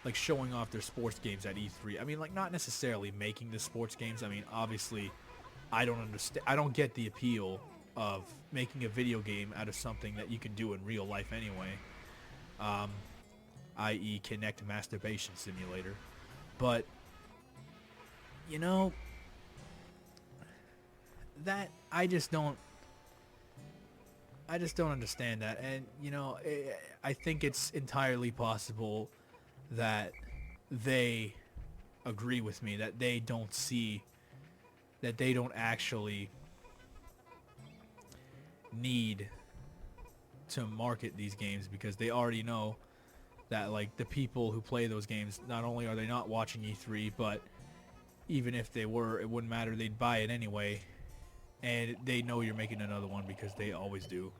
like, showing off their sports games at E3. I mean, like, not necessarily making the sports games. I mean, obviously, I don't get the appeal of making a video game out of something that you can do in real life anyway. I.e. Kinect Masturbation Simulator. But, you know, that, I just don't understand that. And, you know, I think it's entirely possible that they agree with me, that they don't actually need to market these games because they already know that, like, the people who play those games, not only are they not watching E3, but even if they were, it wouldn't matter. They'd buy it anyway. And they know you're making another one because they always do.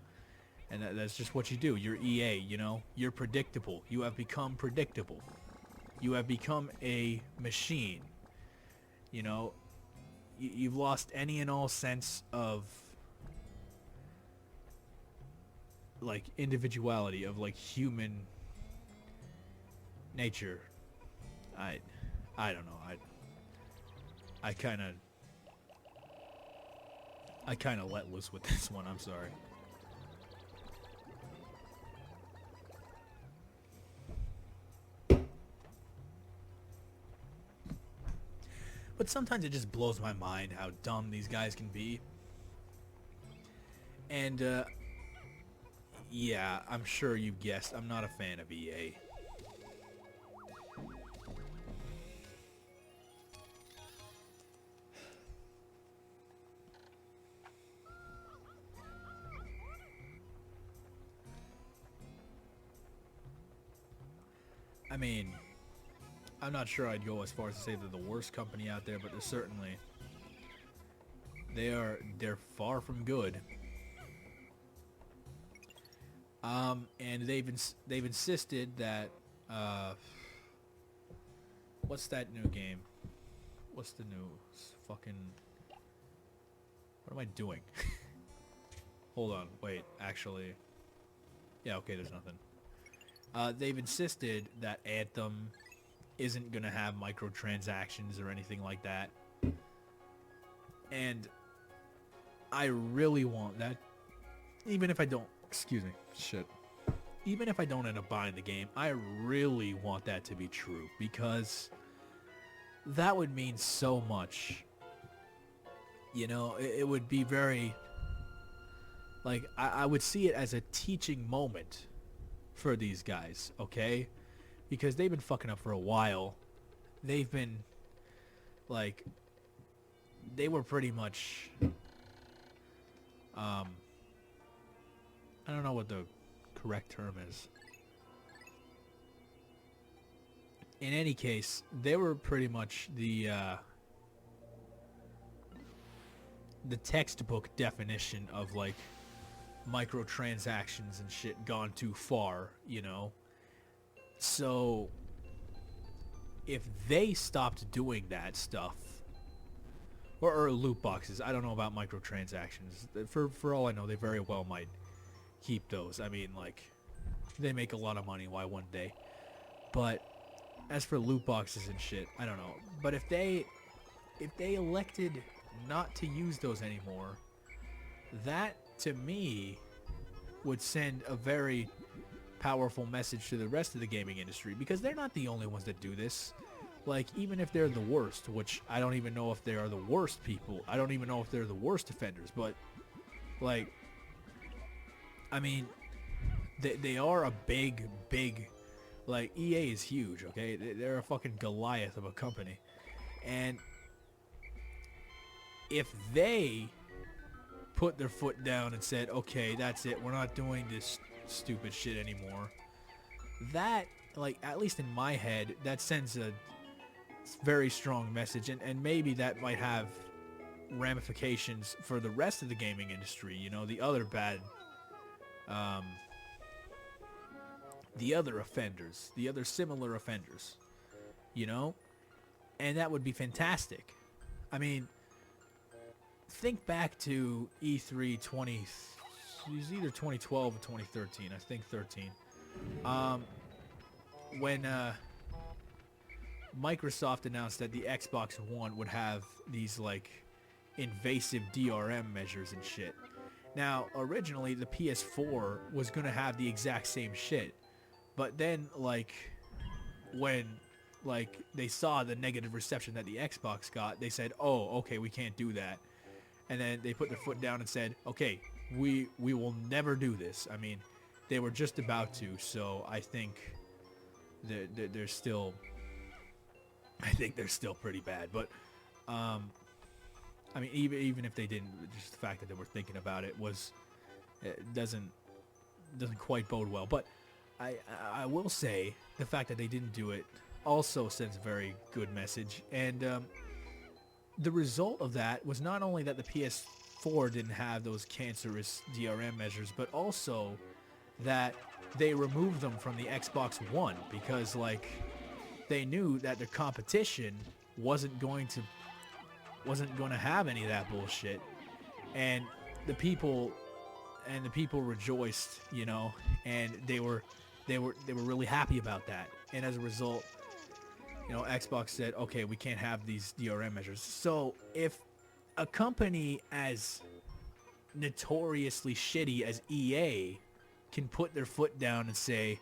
And that's just what you do. You're EA, you know? You're predictable. You have become predictable. You have become a machine. You know? You've lost any and all sense of, like, individuality, of, like, human nature. I don't know. I kind of let loose with this one. I'm sorry. But sometimes it just blows my mind how dumb these guys can be. And, yeah, I'm sure you guessed, I'm not a fan of EA. I mean, I'm not sure I'd go as far as to say they're the worst company out there, but they're certainly, they're far from good. And they've insisted that, what's that new game? What's the new fucking, what am I doing? Hold on, wait, actually, yeah, okay, there's nothing. They've insisted that Anthem isn't gonna have microtransactions or anything like that. And I really want that. Even if I don't, excuse me, shit. Even if I don't end up buying the game, I really want that to be true, because that would mean so much. You know, it would be very, like, I would see it as a teaching moment for these guys, okay? Because they've been fucking up for a while. They've been, like, they were pretty much, I don't know what the correct term is. In any case, they were pretty much the textbook definition of, like, microtransactions and shit gone too far, you know? So, if they stopped doing that stuff, or loot boxes, I don't know about microtransactions. For all I know, they very well might keep those. I mean, like, they make a lot of money, why wouldn't they? But as for loot boxes and shit, I don't know. But if they elected not to use those anymore, that to me would send a very powerful message to the rest of the gaming industry, because they're not the only ones that do this. Like, even if they're the worst, which I don't even know if they are the worst people, I don't even know if they're the worst offenders, but, like, I mean, they are a big, like, EA is huge, okay? They're a fucking Goliath of a company. And if they put their foot down and said, okay, that's it, we're not doing this stupid shit anymore, that, like, at least in my head, that sends a very strong message, and maybe that might have ramifications for the rest of the gaming industry, you know, the other bad, the other offenders, the other similar offenders, you know, and that would be fantastic. I mean, think back to E3 20, it was either 2012 or 2013, I think 13, when Microsoft announced that the Xbox One would have these, like, invasive DRM measures and shit. Now, originally, the PS4 was going to have the exact same shit, but then, like, when, like, they saw the negative reception that the Xbox got, they said, oh, okay, we can't do that. And then they put their foot down and said, okay, we will never do this. I mean, they were just about to, so I think they're still, I think they're still pretty bad. But, I mean, even if they didn't, just the fact that they were thinking about it was, it doesn't quite bode well. But I will say the fact that they didn't do it also sends a very good message. And the result of that was not only that the PS4 didn't have those cancerous DRM measures, but also that they removed them from the Xbox One, because, like, they knew that their competition wasn't going to have any of that bullshit, and the people rejoiced, you know, and they were really happy about that. And as a result, you know, Xbox said, okay, we can't have these DRM measures. So if a company as notoriously shitty as EA can put their foot down and say,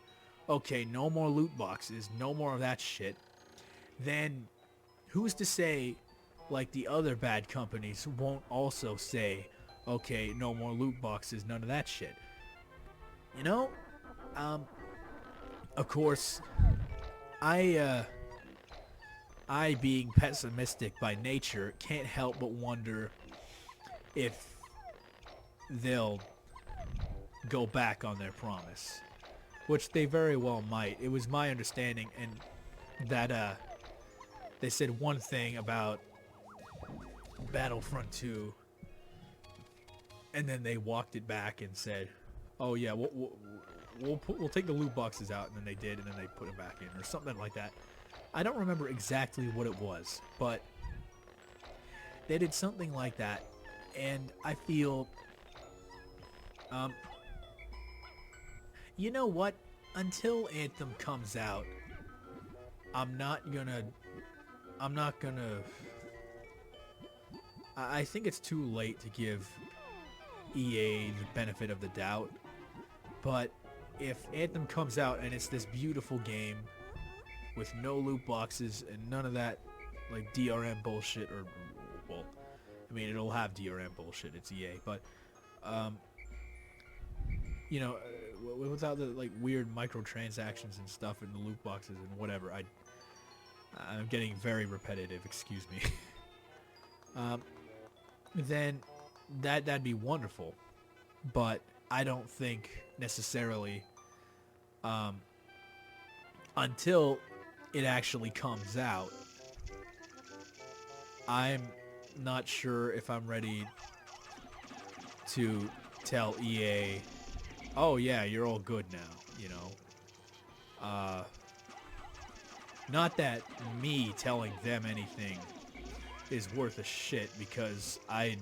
okay, no more loot boxes, no more of that shit, then who's to say like the other bad companies, won't also say, okay, no more loot boxes, none of that shit. You know, um, of course, I I being pessimistic by nature can't help but wonder if they'll go back on their promise, which they very well might. It was my understanding, and that they said one thing about Battlefront 2, and then they walked it back and said, "Oh yeah, we'll take the loot boxes out," and then they did, and then they put them back in, or something like that. I don't remember exactly what it was, but they did something like that, and I feel, you know what? Until Anthem comes out, I'm not gonna. I think it's too late to give EA the benefit of the doubt. But if Anthem comes out and it's this beautiful game with no loot boxes and none of that like DRM bullshit, or well, I mean it'll have DRM bullshit. It's EA, but you know, without the like weird microtransactions and stuff in the loot boxes and whatever, I'm getting very repetitive. Excuse me. Then that'd be wonderful, but I don't think necessarily until it actually comes out, I'm not sure if I'm ready to tell EA, oh yeah, you're all good now, you know. Not that me telling them anything is worth a shit, because I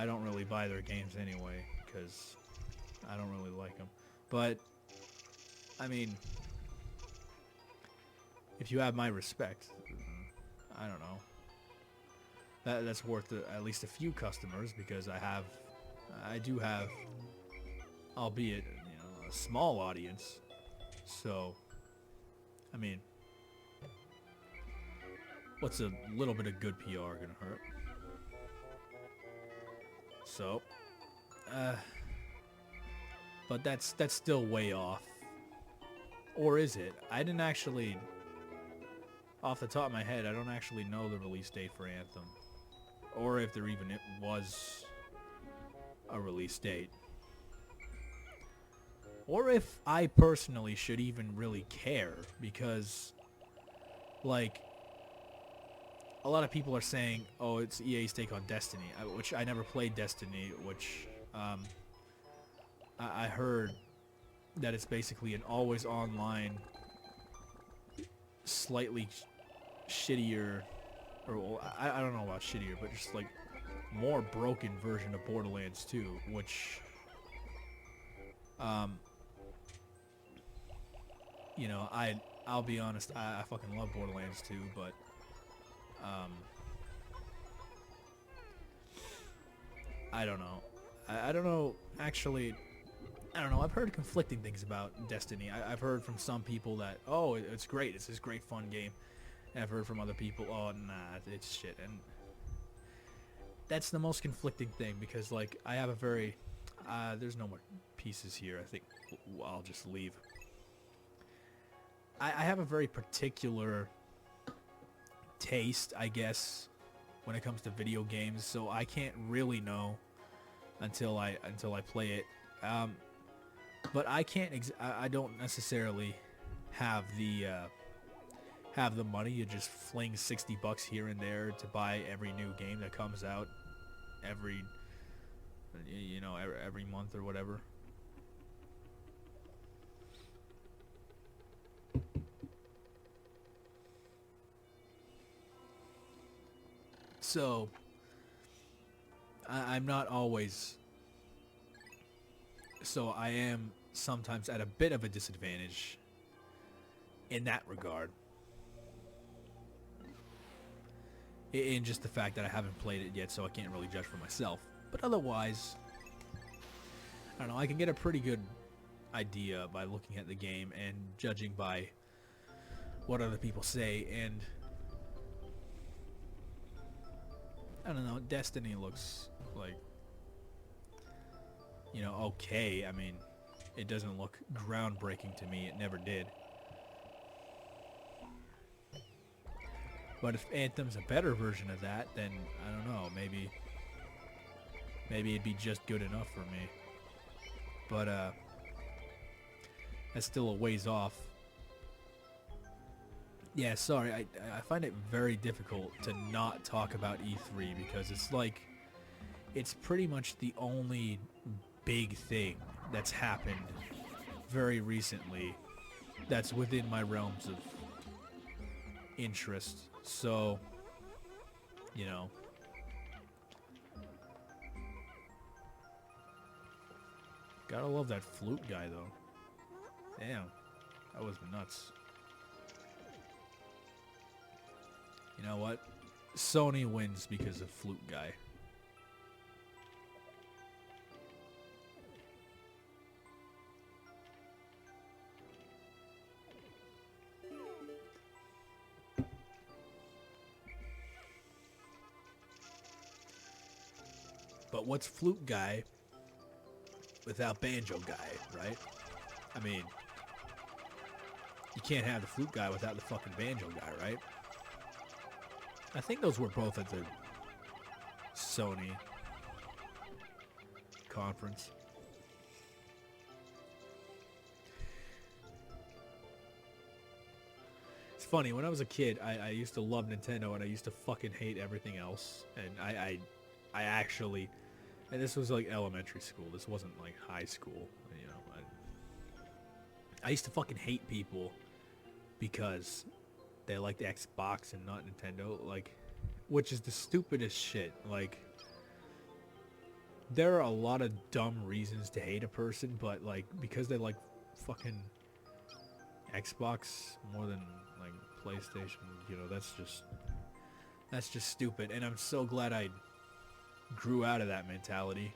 don't really buy their games anyway, because I don't really like them. But I mean, if you have my respect, I don't know. That's worth at least a few customers, because I do have, albeit a small audience. So, I mean, what's a little bit of good PR gonna hurt? So, but that's still way off. Or is it? I didn't actually, off the top of my head, I don't actually know the release date for Anthem, or if there even was a release date, or if I personally should even really care, because like a lot of people are saying, oh, it's EA's take on Destiny, which I never played Destiny, which I heard that it's basically an always online, slightly shittier, or well, I don't know about shittier, but just like more broken version of Borderlands 2, which you know, I'll be honest, I fucking love Borderlands 2, but I don't know. I don't know, actually. I don't know. I've heard conflicting things about Destiny. I've heard from some people that, oh, it's great. It's this great fun game. And I've heard from other people, oh, nah, it's shit. And that's the most conflicting thing, because, like, I have a very... there's no more pieces here. I think I'll just leave. I have a very particular taste, I guess, when it comes to video games, so I can't really know until I play it. But I can't. I don't necessarily have the money to just fling $60 here and there to buy every new game that comes out every month or whatever. So I'm not always. So I am sometimes at a bit of a disadvantage in that regard. In just the fact that I haven't played it yet, so I can't really judge for myself. But otherwise, I don't know, I can get a pretty good idea by looking at the game and judging by what other people say. And I don't know, Destiny looks like, you know, okay. I mean, it doesn't look groundbreaking to me. It never did. But if Anthem's a better version of that, then I don't know, maybe it'd be just good enough for me. But that's still a ways off. Yeah, sorry, I find it very difficult to not talk about E3 because it's like, it's pretty much the only big thing that's happened very recently that's within my realms of interest. So, you know, gotta love that flute guy though. Damn, that was nuts. You know what? Sony wins because of flute guy. But what's flute guy without banjo guy, right? I mean, you can't have the flute guy without the fucking banjo guy, right? I think those were both at the Sony conference. It's funny, when I was a kid, I used to love Nintendo and I used to fucking hate everything else. And I actually, and this was like elementary school, this wasn't like high school, you know. I used to fucking hate people because they liked Xbox and not Nintendo, like, which is the stupidest shit. Like, there are a lot of dumb reasons to hate a person, but like, because they like fucking Xbox more than like PlayStation, you know, that's just stupid. And I'm so glad I grew out of that mentality.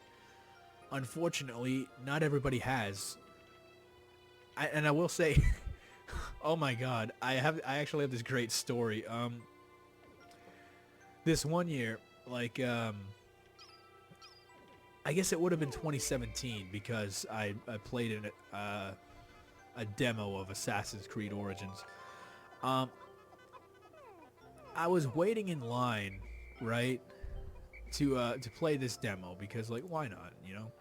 Unfortunately, not everybody has. And I will say, oh my god, I actually have this great story. This one year, like, I guess it would have been 2017 because I played in a demo of Assassin's Creed Origins. I was waiting in line, right, to play this demo because, like, why not, you know?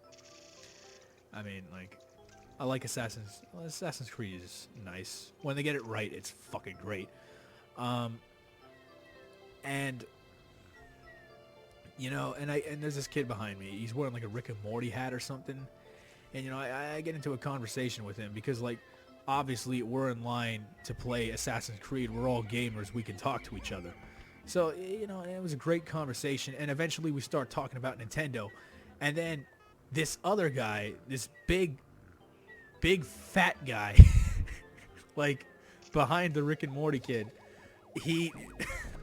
I mean, like, I like Assassin's Creed is nice. When they get it right, it's fucking great. And you know, and there's this kid behind me. He's wearing like a Rick and Morty hat or something. And you know, I get into a conversation with him because, like, obviously we're in line to play Assassin's Creed. We're all gamers. We can talk to each other. So, you know, it was a great conversation. And eventually we start talking about Nintendo. And then this other guy, this big fat guy, like, behind the Rick and Morty kid,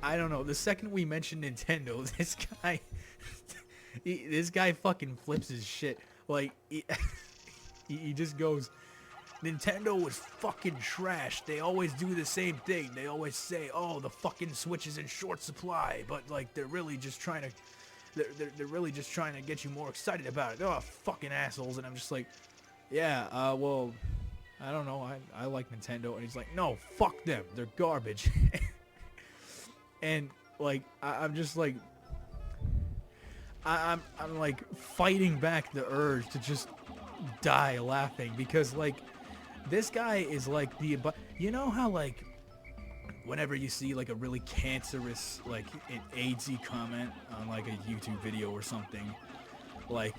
I don't know, the second we mentioned Nintendo, this guy fucking flips his shit. Like, he just goes, Nintendo was fucking trash. They always do the same thing. They always say, oh, the fucking Switch is in short supply, but like, they're really just trying to get you more excited about it. They're all fucking assholes. And I'm just like, yeah, well, I don't know. I like Nintendo. And he's like, no, fuck them. They're garbage. And like, I'm just like, I'm like fighting back the urge to just die laughing because, like, this guy is like you know how, like, whenever you see like a really cancerous, like, an AIDS-y comment on like a YouTube video or something, like,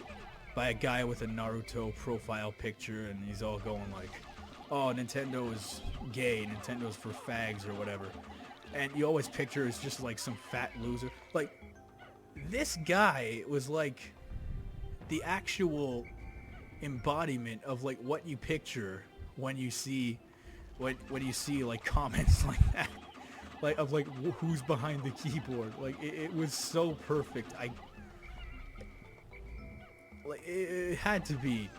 by a guy with a Naruto profile picture, and he's all going like, oh, Nintendo is gay, Nintendo's for fags or whatever. And you always picture as just like some fat loser. Like, this guy was like the actual embodiment of like what you picture when you see when you see like comments like that, like, of like who's behind the keyboard. Like, it was so perfect. It had to be.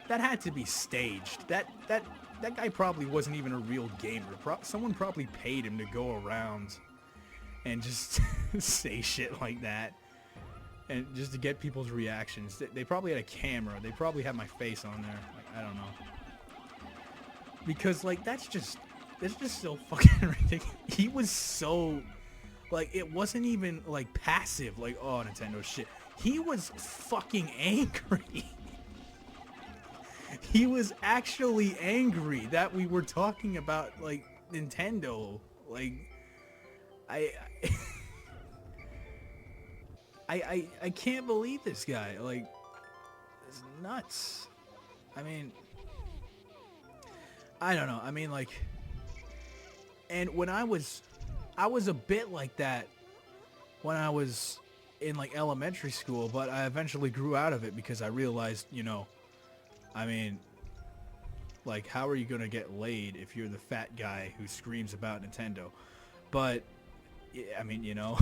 That had to be staged. That guy probably wasn't even a real gamer. Someone probably paid him to go around and just say shit like that, and just to get people's reactions. They probably had a camera. They probably had my face on there. Like, I don't know. Because like that's just so fucking ridiculous. He was so like, it wasn't even like passive, like, oh, Nintendo shit. He was fucking angry. He was actually angry that we were talking about like Nintendo. Like, I can't believe this guy. Like, it's nuts. I mean, I don't know. I mean, like, and when I was a bit like that when I was in like elementary school, but I eventually grew out of it because I realized, you know, I mean, like, how are you gonna get laid if you're the fat guy who screams about Nintendo? But, I mean, you know.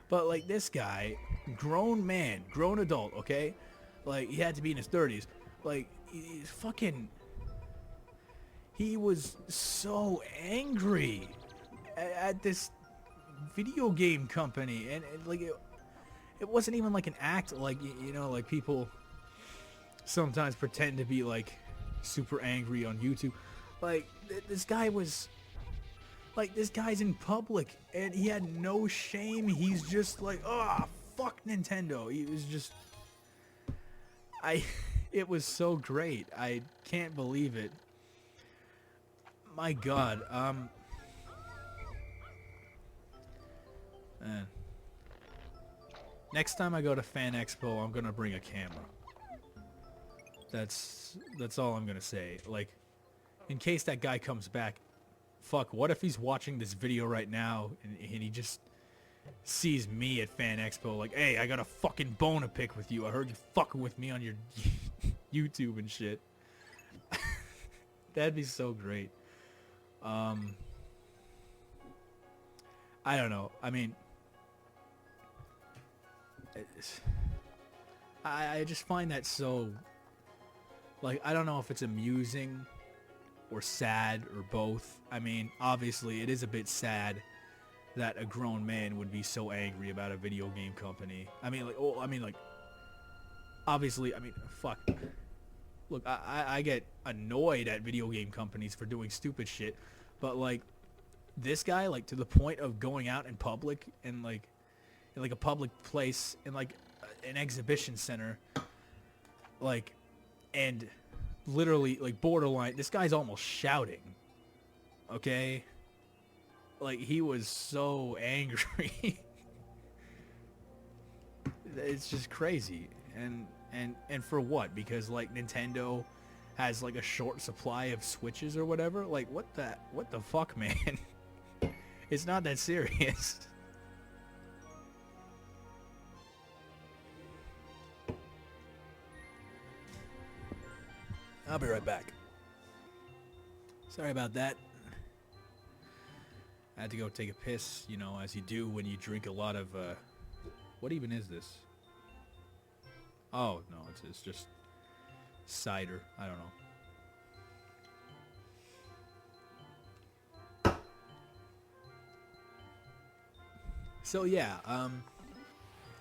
But like this guy, grown man, grown adult, okay? Like, he had to be in his 30s. Like, he's fucking... He was so angry at this video game company, and like it wasn't even like an act, like, you know, like people sometimes pretend to be like super angry on YouTube. Like, this guy was like, this guy's in public and he had no shame. He's just like, oh, fuck Nintendo. He was just, it was so great. I can't believe it. My God, man. Next time I go to Fan Expo, I'm gonna bring a camera. That's all I'm gonna say. Like, in case that guy comes back, fuck, what if he's watching this video right now and he just sees me at Fan Expo, like, hey, I got a fucking bone to pick with you. I heard you fucking with me on your YouTube and shit. That'd be so great. I don't know. I mean, I just find that so, like, I don't know if it's amusing or sad or both. I mean, obviously it is a bit sad that a grown man would be so angry about a video game company. I mean, like, oh, I mean, like, obviously, I mean, fuck. Look, I get annoyed at video game companies for doing stupid shit, but like, this guy, like, to the point of going out in public and like, in like a public place, in like an exhibition center, like, and literally, like, borderline, this guy's almost shouting, okay? Like, he was so angry. It's just crazy. And for what? Because, like, Nintendo has like a short supply of Switches or whatever? Like, what the fuck, man? It's not that serious. I'll be right back. Sorry about that. I had to go take a piss, you know, as you do when you drink a lot of, what even is this? Oh, no, it's just cider. I don't know. So, yeah,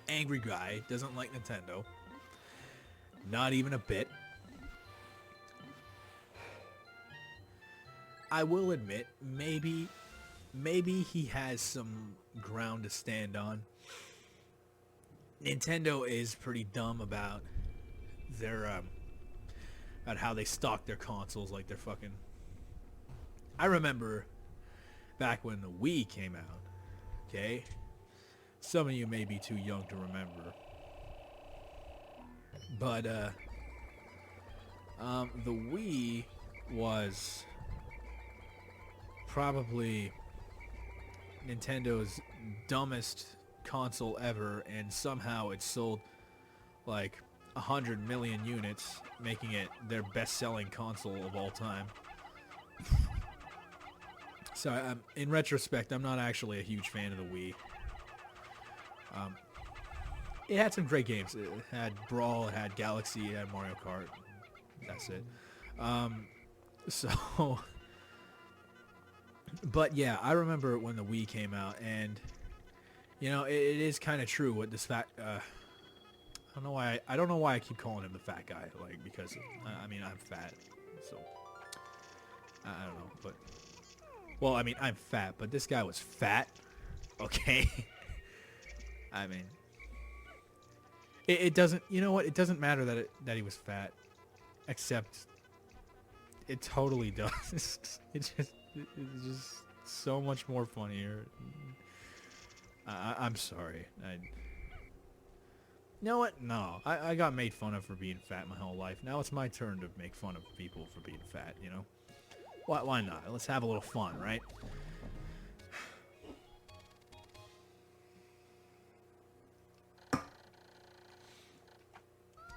angry guy, doesn't like Nintendo. Not even a bit. I will admit, maybe he has some ground to stand on. Nintendo is pretty dumb about their about how they stock their consoles, like they're fucking. I remember back when the Wii came out. Okay, some of you may be too young to remember, but the Wii was probably Nintendo's dumbest console ever, and somehow it sold like 100 million units, making it their best-selling console of all time. So in retrospect, I'm not actually a huge fan of the Wii. It had some great games. It had Brawl, it had Galaxy, it had Mario Kart. That's it. So But yeah, I remember when the Wii came out, and you know, it is kind of true what this fat. I don't know why I keep calling him the fat guy, like because I mean I'm fat, so I don't know, but well, I mean I'm fat, but this guy was fat, okay. I mean, it doesn't. You know what? It doesn't matter that he was fat, except it totally does. It's just so much more funnier. I'm sorry. You know what? No, I got made fun of for being fat my whole life. Now it's my turn to make fun of people for being fat. You know, why not? Let's have a little fun, right?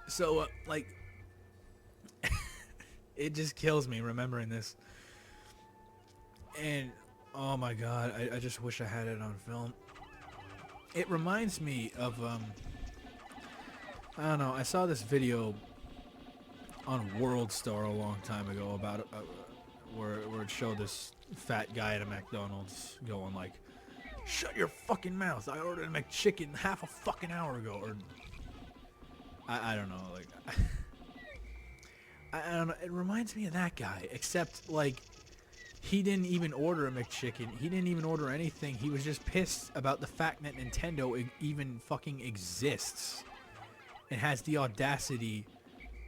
So, like, it just kills me remembering this. And, oh my god, I just wish I had it on film. It reminds me of, I don't know, I saw this video on World Star a long time ago about, where it showed this fat guy at a McDonald's going like, "Shut your fucking mouth, I ordered a McChicken half a fucking hour ago," or I don't know, like, I don't know, it reminds me of that guy, except, like, he didn't even order a McChicken, he didn't even order anything, he was just pissed about the fact that Nintendo even fucking exists, and has the audacity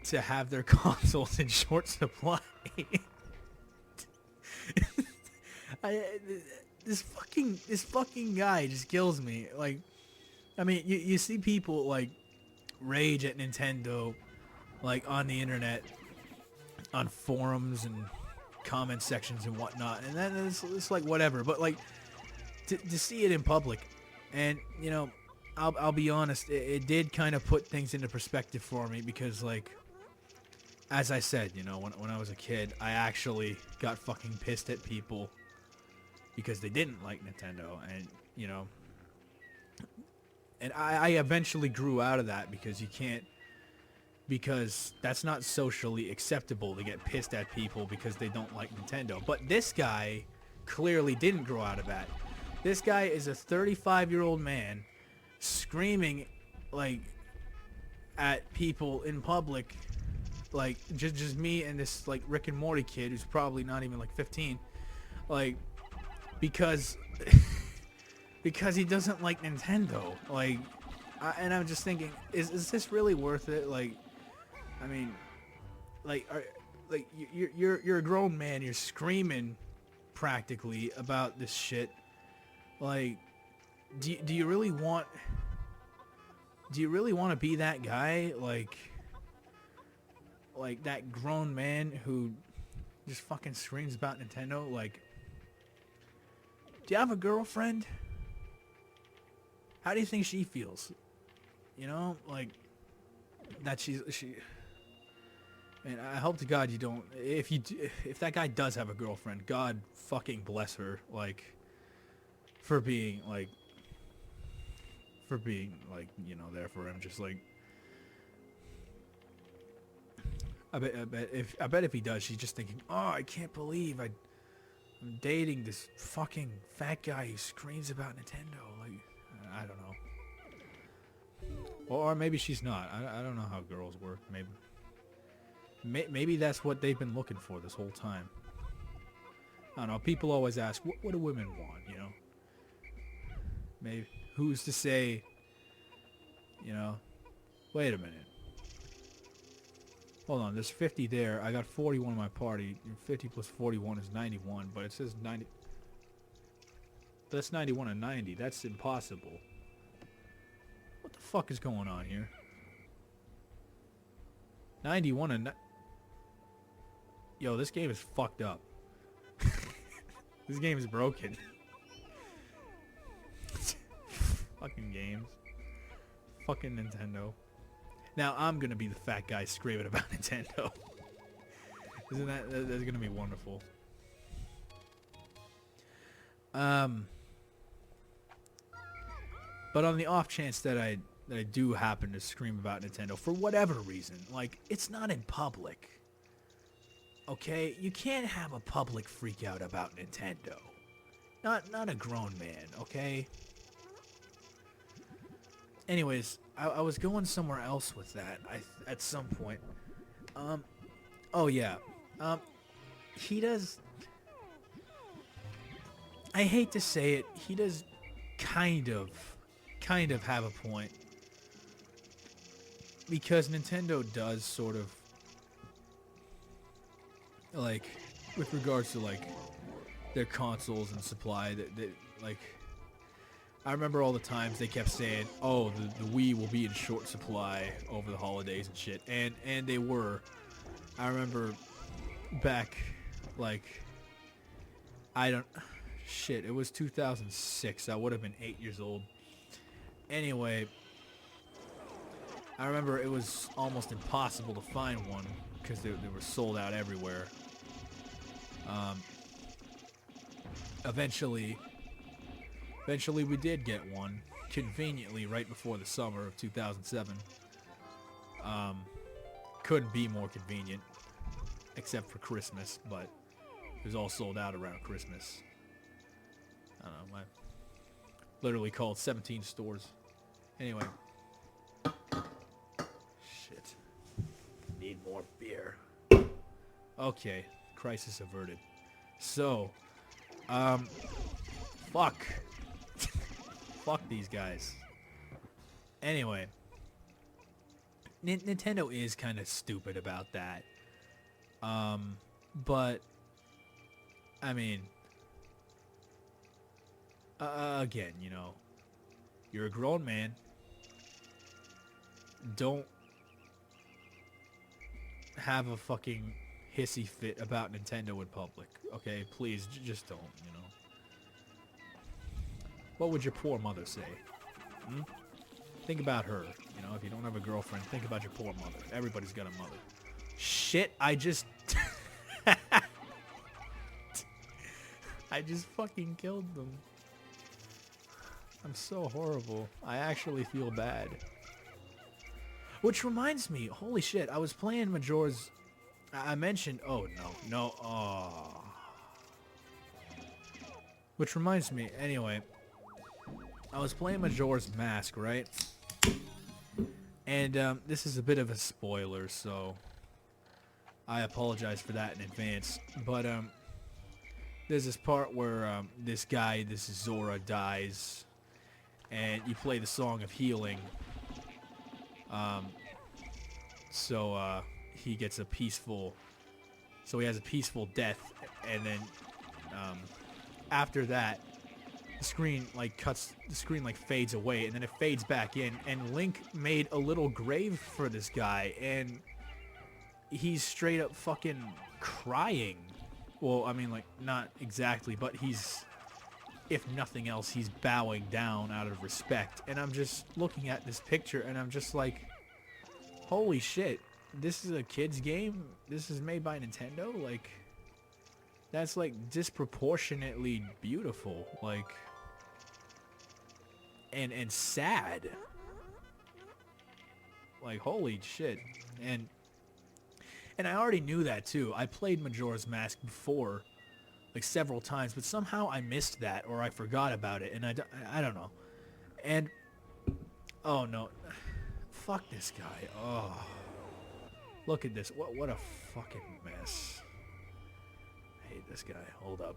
to have their consoles in short supply. This fucking guy just kills me, like, I mean, you see people, like, rage at Nintendo, like, on the internet, on forums and comment sections and whatnot, and then it's like whatever, but like to see it in public, and you know, I'll be honest, it did kind of put things into perspective for me, because like, as I said, you know, when I was a kid, I actually got fucking pissed at people because they didn't like Nintendo, and you know, and I eventually grew out of that, because that's not socially acceptable to get pissed at people because they don't like Nintendo. But this guy clearly didn't grow out of that. This guy is a 35-year-old man screaming, like, at people in public, like, just me and this, like, Rick and Morty kid who's probably not even, like, 15, like, because because he doesn't like Nintendo, like, and I'm just thinking, is this really worth it? Like, I mean, like, you're a grown man, you're screaming practically about this shit. Like, do you really want to be that guy? Like that grown man who just fucking screams about Nintendo? Like, do you have a girlfriend? How do you think she feels? You know, like, that she. And I hope to God you don't. If that guy does have a girlfriend, God fucking bless her. Like, for being like, you know, there for him. Just like, I bet if he does, she's just thinking, oh, I can't believe I'm dating this fucking fat guy who screams about Nintendo. Like, I don't know. Or maybe she's not. I don't know how girls work. Maybe that's what they've been looking for this whole time. I don't know. People always ask, what do women want, you know? Maybe. Who's to say, you know? Wait a minute. Hold on. There's 50 there. I got 41 in my party. 50 plus 41 is 91, but it says 90. That's 91 and 90. That's impossible. What the fuck is going on here? 91 and... Yo, this game is fucked up. This game is broken. Fucking games. Fucking Nintendo. Now I'm gonna be the fat guy screaming about Nintendo. Isn't that's gonna be wonderful. But on the off chance that I do happen to scream about Nintendo for whatever reason, like, it's not in public. Okay? You can't have a public freak out about Nintendo. Not a grown man, okay? Anyways, I was going somewhere else with that. At some point. Oh yeah. He does. I hate to say it, he does kind of have a point. Because Nintendo does sort of, like, with regards to, like, their consoles and supply, that like, I remember all the times they kept saying, oh, the Wii will be in short supply over the holidays and shit. And they were. I remember back, like, shit, it was 2006. I would have been 8 years old. Anyway, I remember it was almost impossible to find one because they were sold out everywhere. Eventually we did get one, conveniently right before the summer of 2007. Couldn't be more convenient, except for Christmas, but it was all sold out around Christmas. I don't know, I literally called 17 stores. Anyway. Shit. Need more beer. Okay, crisis averted. So, fuck. Fuck these guys. Anyway. Nintendo is kind of stupid about that. But, I mean, again, you know, you're a grown man. Don't have a fucking hissy fit about Nintendo in public, okay? Please, just don't, you know. What would your poor mother say? Think about her. You know, if you don't have a girlfriend, think about your poor mother. Everybody's got a mother. Shit, I just fucking killed them. I'm so horrible. I actually feel bad. Which reminds me, holy shit, I was playing Majora's... I mentioned... Oh, no. Oh. Which reminds me, anyway, I was playing Majora's Mask, right? And this is a bit of a spoiler, so I apologize for that in advance. But there's this part where this guy, this Zora, dies, and you play the Song of Healing. So he gets a peaceful... So he has a peaceful death, and then after that, the screen fades away, and then it fades back in, and Link made a little grave for this guy, and he's straight up fucking crying. Well, I mean, like, not exactly, but he's, if nothing else, he's bowing down out of respect. And I'm just looking at this picture, and I'm just like, holy shit, this is a kid's game? This is made by Nintendo? Like, that's, like, disproportionately beautiful. Like, and sad. Like, holy shit. And I already knew that too. I played Majora's Mask before, like, several times, but somehow I missed that, or I forgot about it, and I don't know. And oh no, fuck this guy. Oh, look at this. What a fucking mess. I hate this guy. Hold up.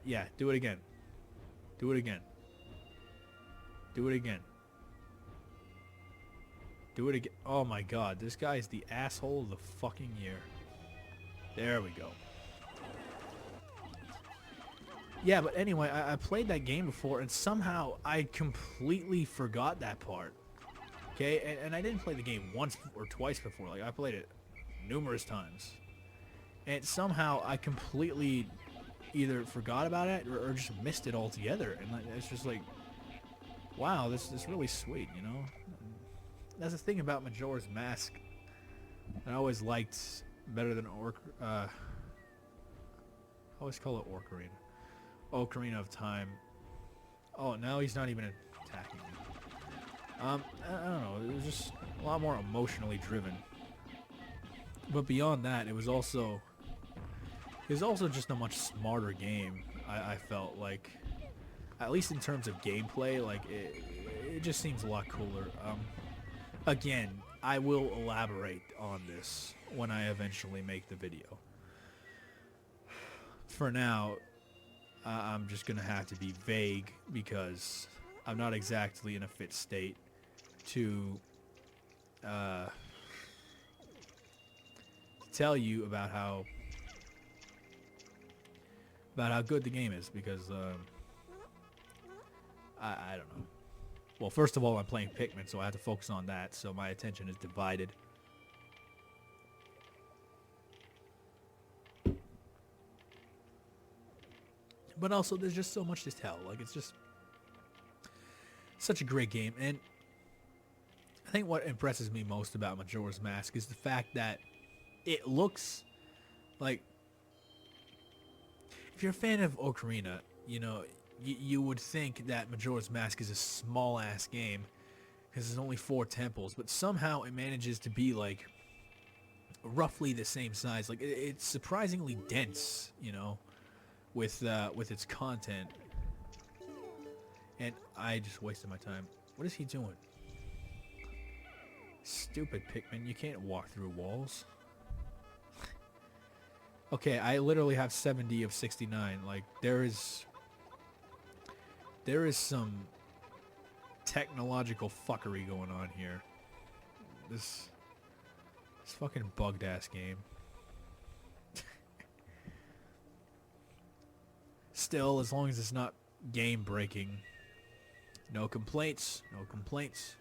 Yeah, do it again. Do it again. Do it again. Do it again. Oh my god, this guy is the asshole of the fucking year. There we go. Yeah, but anyway, I played that game before, and somehow I completely forgot that part. Okay, and I didn't play the game once or twice before. Like, I played it numerous times. And somehow I completely either forgot about it or just missed it altogether. And it's just like, wow, this is really sweet, you know? That's the thing about Majora's Mask that I always liked better than I always call it Ocarina of Time. Oh, now he's not even attacking me. I don't know, it was just a lot more emotionally driven. But beyond that, it was also It's also just a much smarter game. I felt like, at least in terms of gameplay, like it just seems a lot cooler. Again, I will elaborate on this when I eventually make the video. For now, I'm just gonna have to be vague because I'm not exactly in a fit state to tell you about how good the game is, because I don't know. Well, first of all, I'm playing Pikmin, so I have to focus on that, so my attention is divided. But also, there's just so much to tell. Like, it's just such a great game. And I think what impresses me most about Majora's Mask is the fact that it looks like, if you're a fan of Ocarina, you know, you would think that Majora's Mask is a small-ass game because there's only 4 temples, but somehow it manages to be, like, roughly the same size. Like, it's surprisingly dense, you know, with its content. And I just wasted my time. What is he doing? Stupid Pikmin, you can't walk through walls. Okay, I literally have 70 of 69. Like, there is some technological fuckery going on here. This fucking bugged ass game. Still, as long as it's not game breaking, no complaints. No complaints.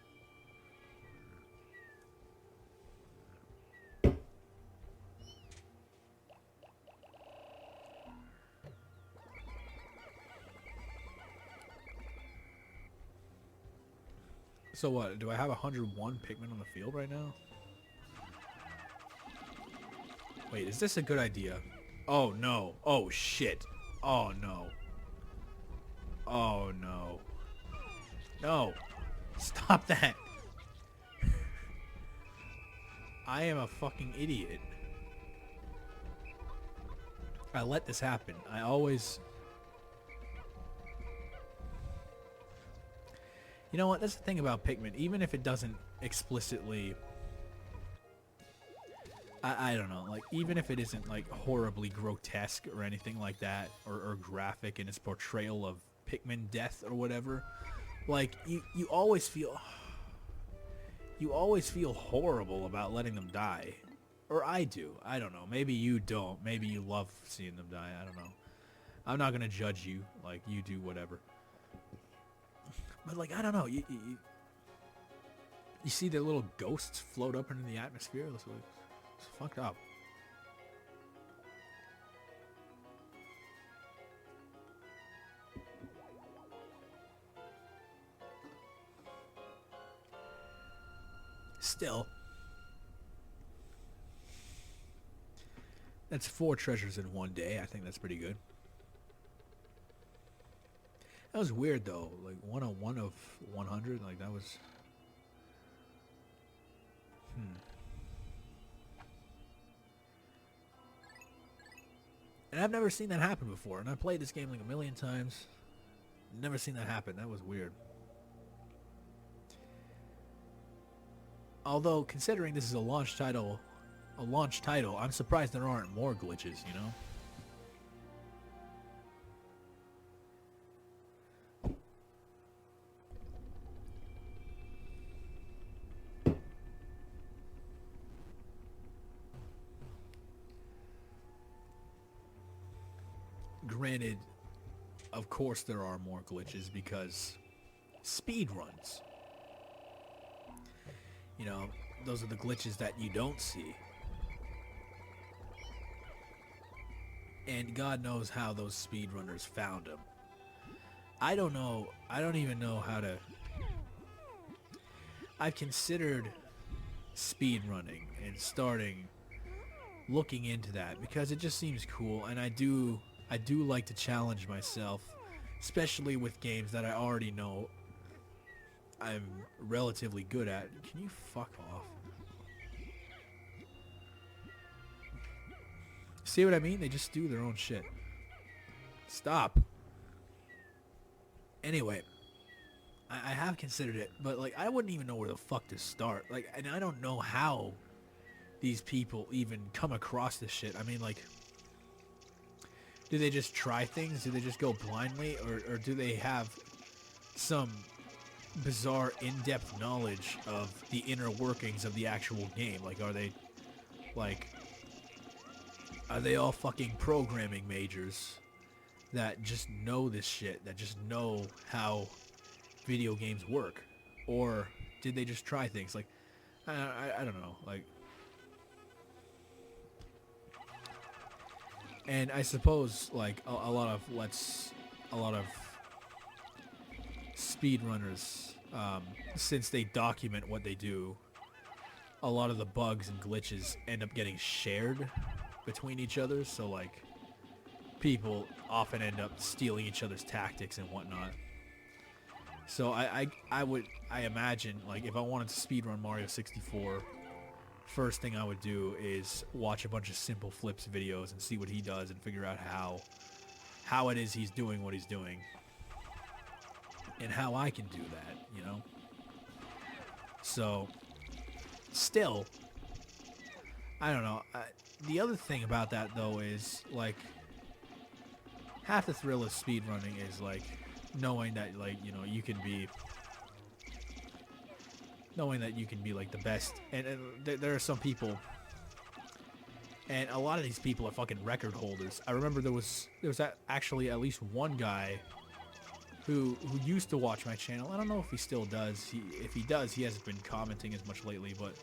So what, do I have 101 Pikmin on the field right now? Wait, is this a good idea? Oh no. Oh shit. Oh no. Oh no. No. Stop that. I am a fucking idiot. I let this happen. I always... You know what? That's the thing about Pikmin. Even if it doesn't explicitly... I don't know. Like, even if it isn't, like, horribly grotesque or anything like that, or graphic in its portrayal of Pikmin death or whatever, like, you always feel... You always feel horrible about letting them die. Or I do. I don't know. Maybe you don't. Maybe you love seeing them die. I don't know. I'm not gonna judge you. Like, you do whatever. But, like, I don't know. You see their little ghosts float up into the atmosphere? It's fucked up. Still, that's 4 treasures in one day. I think that's pretty good. That was weird though. Like 101 of 100. Like that was. And I've never seen that happen before. And I played this game like a million times. Never seen that happen. That was weird. Although, considering this is a launch title, I'm surprised there aren't more glitches, you know? Granted, of course there are more glitches because speed runs. You know, those are the glitches that you don't see. And God knows how those speedrunners found them. I don't know. I don't even know how to... I've considered speedrunning and starting looking into that because it just seems cool, and I do like to challenge myself, especially with games that I already know I'm relatively good at. Can you fuck off? See what I mean? They just do their own shit. Stop. Anyway, I have considered it, but like I wouldn't even know where the fuck to start. Like, and I don't know how these people even come across this shit. I mean, like, do they just try things? Do they just go blindly, or do they have some bizarre in-depth knowledge of the inner workings of the actual game? Like, are they all fucking programming majors that just know this shit, that just know how video games work? Or did they just try things? Like, I don't know. Like, and I suppose like a lot of speedrunners, since they document what they do, a lot of the bugs and glitches end up getting shared between each other. So like, people often end up stealing each other's tactics and whatnot. So I imagine, like, if I wanted to speedrun Mario 64, first thing I would do is watch a bunch of Simple Flips videos and see what he does and figure out how it is he's doing what he's doing, and how I can do that, you know? So, still, I don't know. The other thing about that, though, is, like, half the thrill of speedrunning is, like, knowing that, like, you know, you can be like the best. And there are some people, and a lot of these people are fucking record holders. I remember there was actually at least one guy who used to watch my channel. I don't know if he still does. If he does, he hasn't been commenting as much lately, but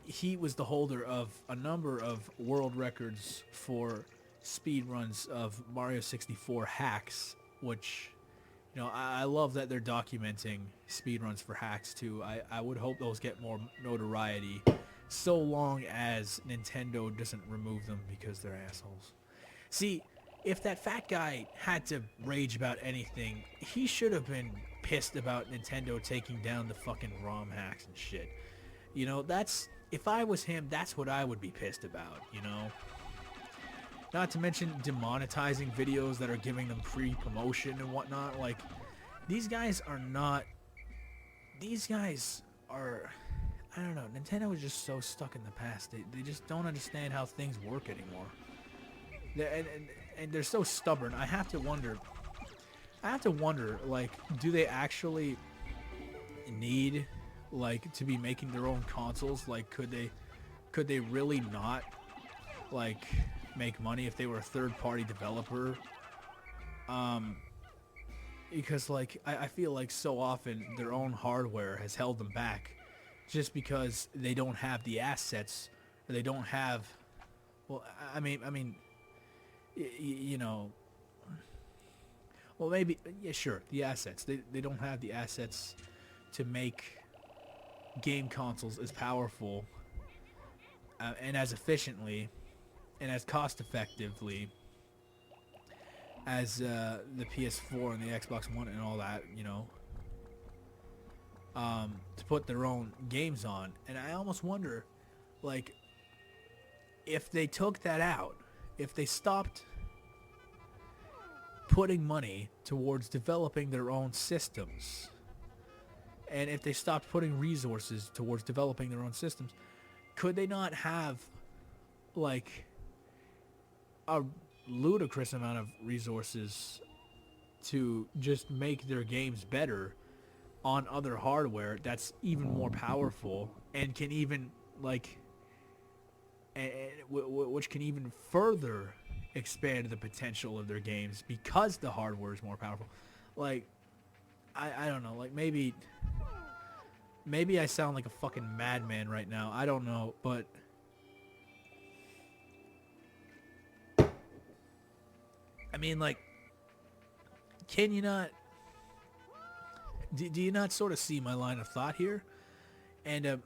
he was the holder of a number of world records for speed runs of Mario 64 hacks, which, you know, I love that they're documenting speedruns for hacks too. I would hope those get more notoriety, so long as Nintendo doesn't remove them because they're assholes. See, if that fat guy had to rage about anything, he should have been pissed about Nintendo taking down the fucking ROM hacks and shit. You know, if I was him, that's what I would be pissed about, you know? Not to mention demonetizing videos that are giving them free promotion and whatnot. Like, these guys are, I don't know, Nintendo is just so stuck in the past. They just don't understand how things work anymore. And they're so stubborn. I have to wonder, like, do they actually need, like, to be making their own consoles? Like, could they really not, like, make money if they were a third-party developer? Because, like, I feel like so often their own hardware has held them back just because they don't have the assets, or they don't have, well, I mean, you know, well, maybe, yeah, sure, the assets. They don't have the assets to make game consoles as powerful and as efficiently and as cost effectively as the PS4 and the Xbox One and all that, you know, to put their own games on. And I almost wonder, like, if they took that out, if they stopped putting money towards developing their own systems, and if they stopped putting resources towards developing their own systems, could they not have, like, a ludicrous amount of resources to just make their games better on other hardware that's even more powerful and can even, like, which can even further expand the potential of their games because the hardware is more powerful? Like, I don't know, like, maybe I sound like a fucking madman right now. I don't know, but I mean, like, can you not, do you not sort of see my line of thought here? And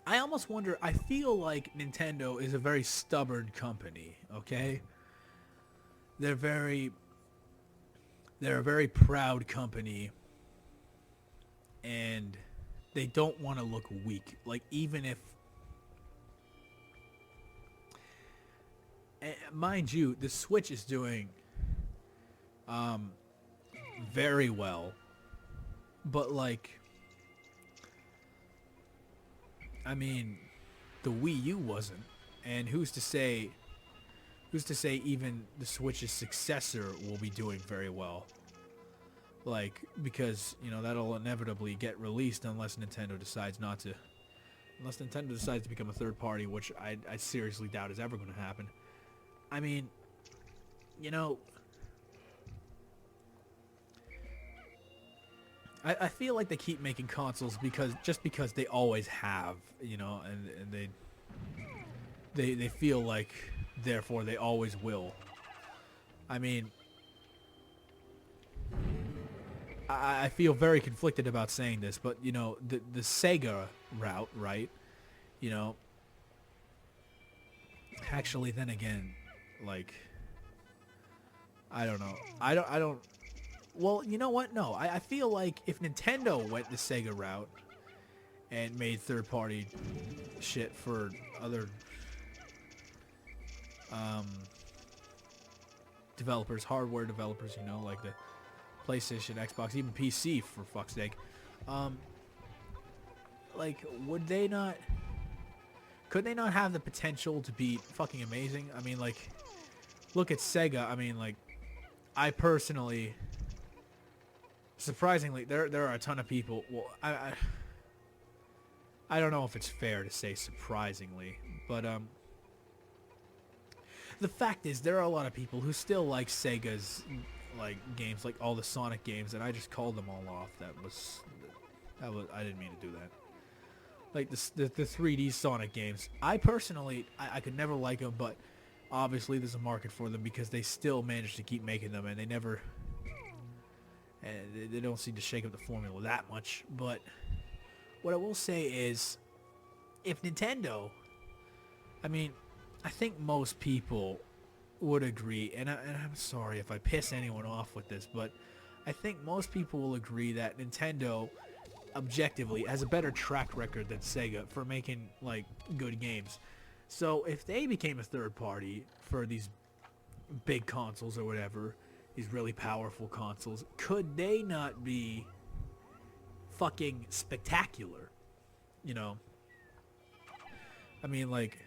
I almost wonder, I feel like Nintendo is a very stubborn company, okay? They're a very proud company, and they don't want to look weak. Like, even if mind you, the Switch is doing very well, but like, I mean, the Wii U wasn't, and who's to say even the Switch's successor will be doing very well? Like, because, you know, that'll inevitably get released unless Nintendo decides to become a third party, which I seriously doubt is ever going to happen. I mean, you know, I feel like they keep making consoles because they always have, you know, and they feel like therefore they always will. I mean, I feel very conflicted about saying this, but you know, the Sega route, right? You know, actually, then again, like, I don't know. I don't. Well, you know what? No, I feel like if Nintendo went the Sega route and made third-party shit for other developers, hardware developers, you know, like the PlayStation, Xbox, even PC, for fuck's sake, like, could they not have the potential to be fucking amazing? I mean, like, look at Sega. I mean, like, I personally, surprisingly, there are a ton of people. Well, I don't know if it's fair to say surprisingly, but the fact is there are a lot of people who still like Sega's like games, like all the Sonic games, and I just called them all off. That was I didn't mean to do that. Like the 3D Sonic games, I personally I could never like them, but obviously there's a market for them because they still manage to keep making them, and they never, and they don't seem to shake up the formula that much. But what I will say is, if Nintendo, I mean, I think most people would agree, and I'm sorry if I piss anyone off with this, but I think most people will agree that Nintendo objectively has a better track record than Sega for making like good games. So if they became a third party for these big consoles or whatever, these really powerful consoles, could they not be fucking spectacular? You know, I mean, like,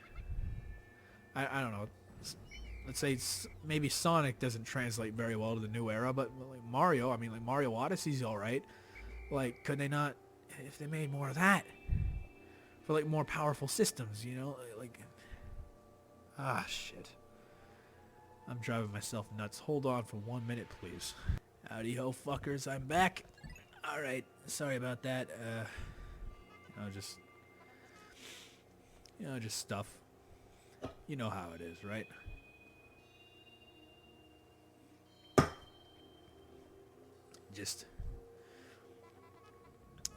I don't know, let's say maybe Sonic doesn't translate very well to the new era, but like Mario, I mean, like Mario Odyssey's alright. Like, could they not, if they made more of that for like more powerful systems, you know, like, shit, I'm driving myself nuts. Hold on for 1 minute, please. Howdy ho, fuckers, I'm back. Alright, sorry about that. Just stuff. You know how it is, right? Just,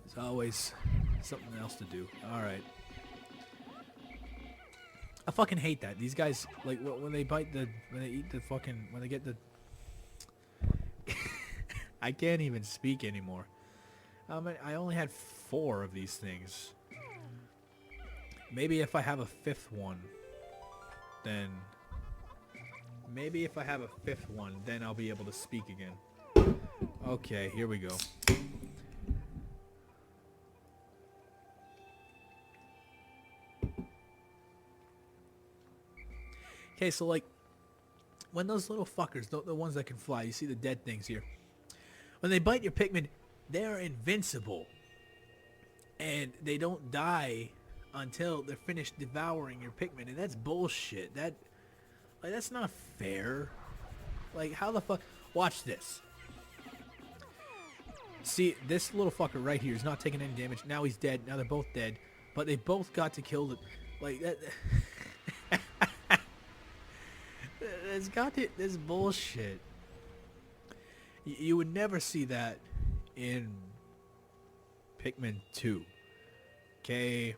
there's always something else to do. Alright. I fucking hate that. These guys, like, when they bite the, when they eat the fucking, when they get the... I can't even speak anymore. I only had 4 of these things. Maybe if I have a 5th one, then... Maybe if I have a 5th one, then I'll be able to speak again. Okay, here we go. Okay, so like, when those little fuckers, the ones that can fly, you see the dead things here. When they bite your Pikmin, they're invincible. And they don't die until they're finished devouring your Pikmin, and that's bullshit. That's not fair. Like, how the fuck? Watch this. See, this little fucker right here is not taking any damage. Now he's dead. Now they're both dead. But they both got to kill the... Like, that... It's got this bullshit. You would never see that in Pikmin 2. Okay.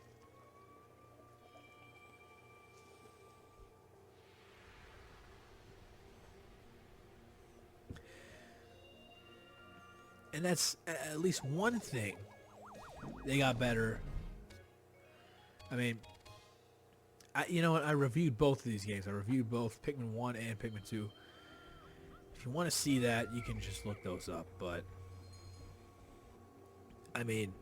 And that's at least one thing they got better. I mean, You know what? I reviewed both of these games. I reviewed both Pikmin 1 and Pikmin 2. If you want to see that, you can just look those up. But, I mean,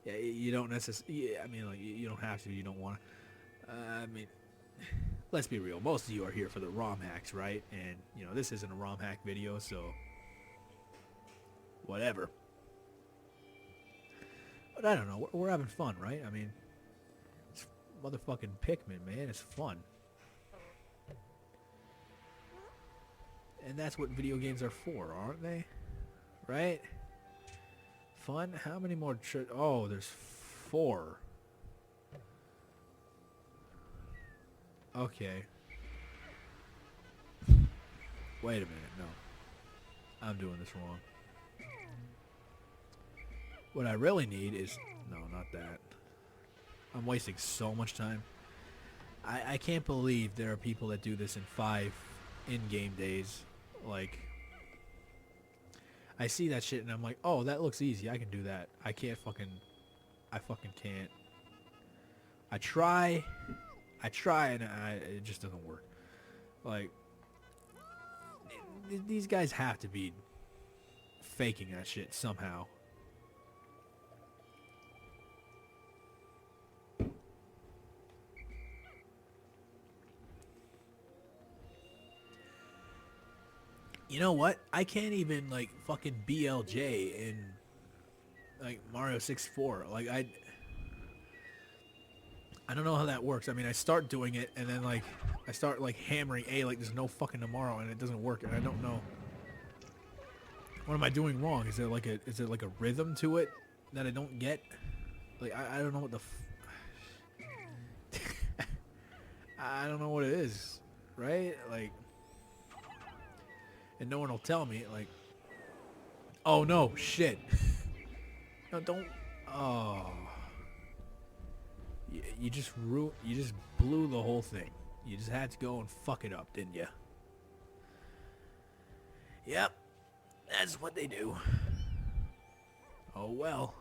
yeah, you don't necessarily. I mean, like, you don't have to. You don't want to. I mean, let's be real. Most of you are here for the ROM hacks, right? And, you know, this isn't a ROM hack video, so whatever. But I don't know. We're having fun, right? I mean, it's motherfucking Pikmin, man. It's fun. And that's what video games are for, aren't they? Right? Fun? How many more? Oh, there's 4. Okay. Wait a minute. No. I'm doing this wrong. What I really need is... No, not that. I'm wasting so much time. I can't believe there are people that do this in 5 in-game days. Like... I see that shit and I'm like, oh, that looks easy. I can do that. I fucking can't. I try and it just doesn't work. Like, these guys have to be faking that shit somehow. You know what? I can't even, like, fucking BLJ in, like, Mario 64. Like, I don't know how that works. I mean, I start doing it, and then, like, I start, like, hammering A like there's no fucking tomorrow, and it doesn't work, and I don't know. What am I doing wrong? Is there, like, a rhythm to it that I don't get? Like, I don't know what the I don't know what it is, right? Like... And no one will tell me, like, oh no, shit. No, don't. Oh, you just blew the whole thing. You just had to go and fuck it up, didn't you? Yep, that's what they do. Oh well.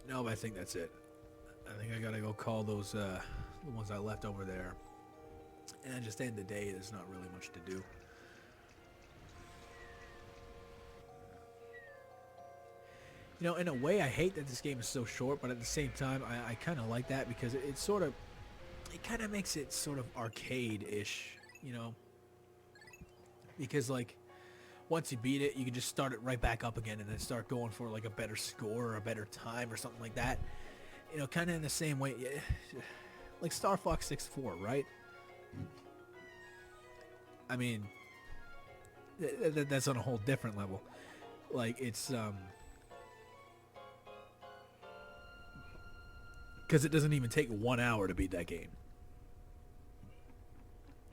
No, I think that's it. I think I gotta go call those, the ones I left over there. And just end the day, there's not really much to do. You know, in a way, I hate that this game is so short, but at the same time, I kind of like that because it kind of makes it sort of arcade-ish, you know? Because, like, once you beat it, you can just start it right back up again and then start going for like a better score or a better time or something like that. You know, kind of in the same way, like Star Fox 64, right? I mean, that's on a whole different level. Like, it's, because it doesn't even take 1 hour to beat that game.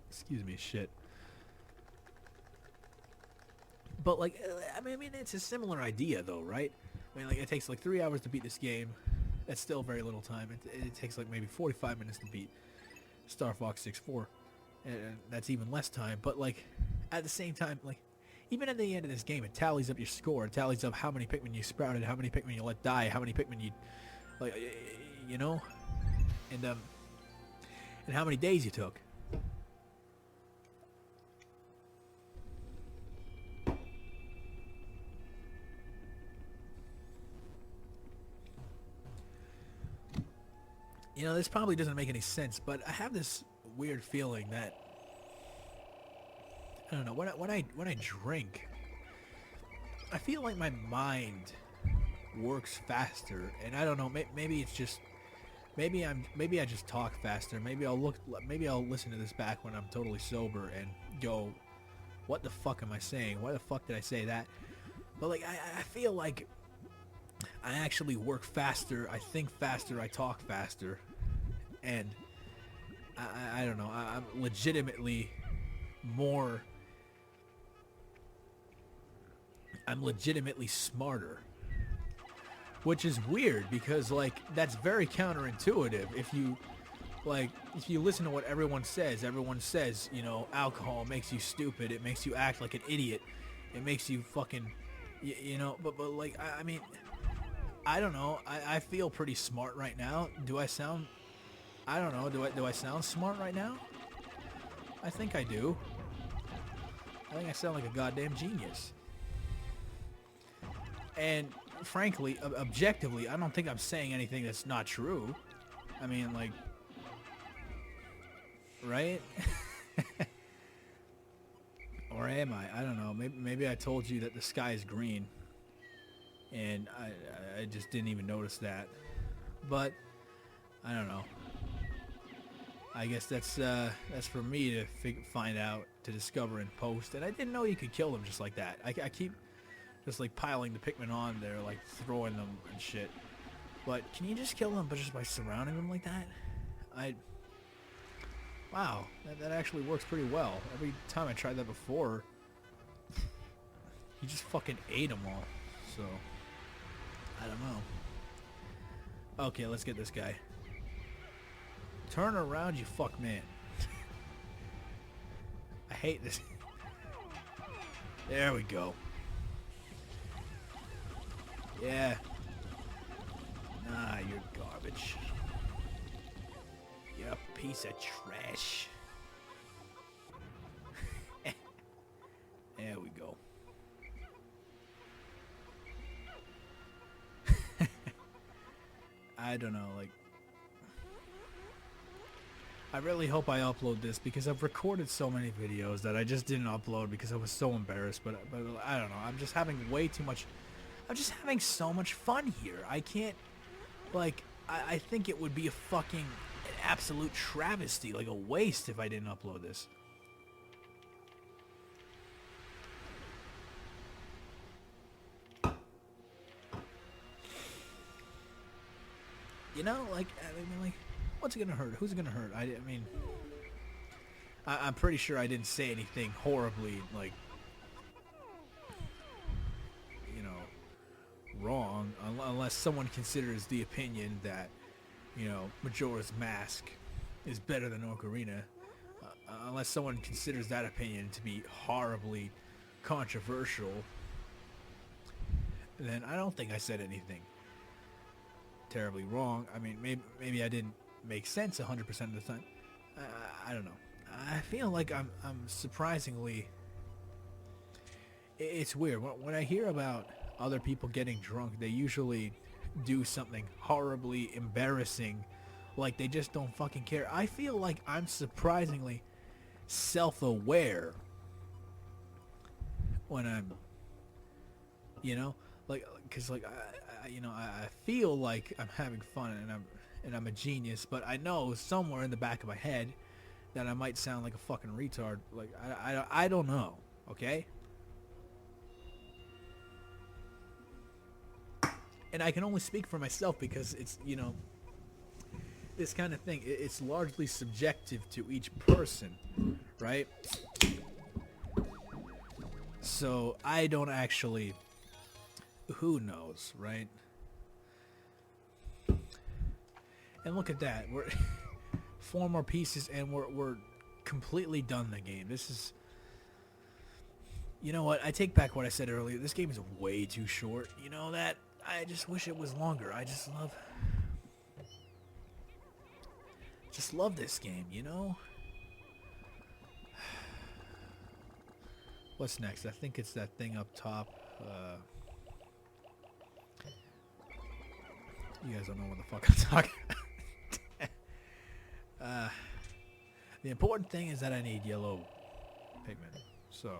Excuse me, shit. But, like, I mean, it's a similar idea, though, right? I mean, like, it takes, like, 3 hours to beat this game. That's still very little time. It takes, like, maybe 45 minutes to beat Star Fox 64. And that's even less time. But, like, at the same time, like, even at the end of this game, it tallies up your score. It tallies up how many Pikmin you sprouted, how many Pikmin you let die, how many Pikmin you, like, you know? And how many days you took. You know, this probably doesn't make any sense, but I have this weird feeling that, I don't know, when I drink, I feel like my mind works faster, and I don't know, maybe it's just, maybe I just talk faster. Maybe I'll listen to this back when I'm totally sober and go, what the fuck am I saying? Why the fuck did I say that? But, like, I feel like I actually work faster, I think faster, I talk faster, and I don't know, I'm legitimately smarter, which is weird because, like, that's very counterintuitive. If you Like, if you listen to what everyone says, you know, alcohol makes you stupid. It makes you act like an idiot. It makes you fucking, you know. But like, I mean, I don't know. I feel pretty smart right now. Do I sound? I don't know. Do I sound smart right now? I think I do. I think I sound like a goddamn genius. And frankly, objectively, I don't think I'm saying anything that's not true. I mean, like, right? Or am I? I don't know. Maybe I told you that the sky is green, and I just didn't even notice that. But I don't know. I guess that's for me to find out, to discover in post. And I didn't know you could kill them just like that. I keep just like piling the Pikmin on there, like throwing them and shit. But can you just kill them just by surrounding them like that? Wow, that actually works pretty well. Every time I tried that before, he just fucking ate them all. So, I don't know. Okay, let's get this guy. Turn around, you fuck man. I hate this. There we go. Yeah. Nah, you're garbage. You're a piece of trash. There we go. I don't know, like, I really hope I upload this because I've recorded so many videos that I just didn't upload because I was so embarrassed, but I don't know. I'm just having way too much. I'm just having so much fun here. I can't, like, I think it would be a fucking absolute travesty, like a waste if I didn't upload this. You know, like, I mean, like, what's it gonna hurt? Who's it gonna hurt? I mean, I'm pretty sure I didn't say anything horribly, like, you know, wrong, unless someone considers the opinion that, you know, Majora's Mask is better than Ocarina. Unless someone considers that opinion to be horribly controversial, then I don't think I said anything terribly wrong. I mean, maybe I didn't make sense 100% of the time. I don't know. I feel like I'm surprisingly. It's weird when I hear about other people getting drunk. They usually do something horribly embarrassing, like they just don't fucking care. I feel like I'm surprisingly self-aware when I'm, you know, like, because like I feel like I'm having fun and I'm a genius, but I know somewhere in the back of my head that I might sound like a fucking retard. Like I don't know. Okay. And I can only speak for myself because it's, you know, this kind of thing, it's largely subjective to each person, right? So I don't actually, who knows, right? And look at that, we're 4 more pieces and we're completely done the game. This is, you know what, I take back what I said earlier. This game is way too short. You know that? I just wish it was longer. I just love this game, you know? What's next? I think it's that thing up top. You guys don't know what the fuck I'm talking about. The important thing is that I need yellow Pikmin. So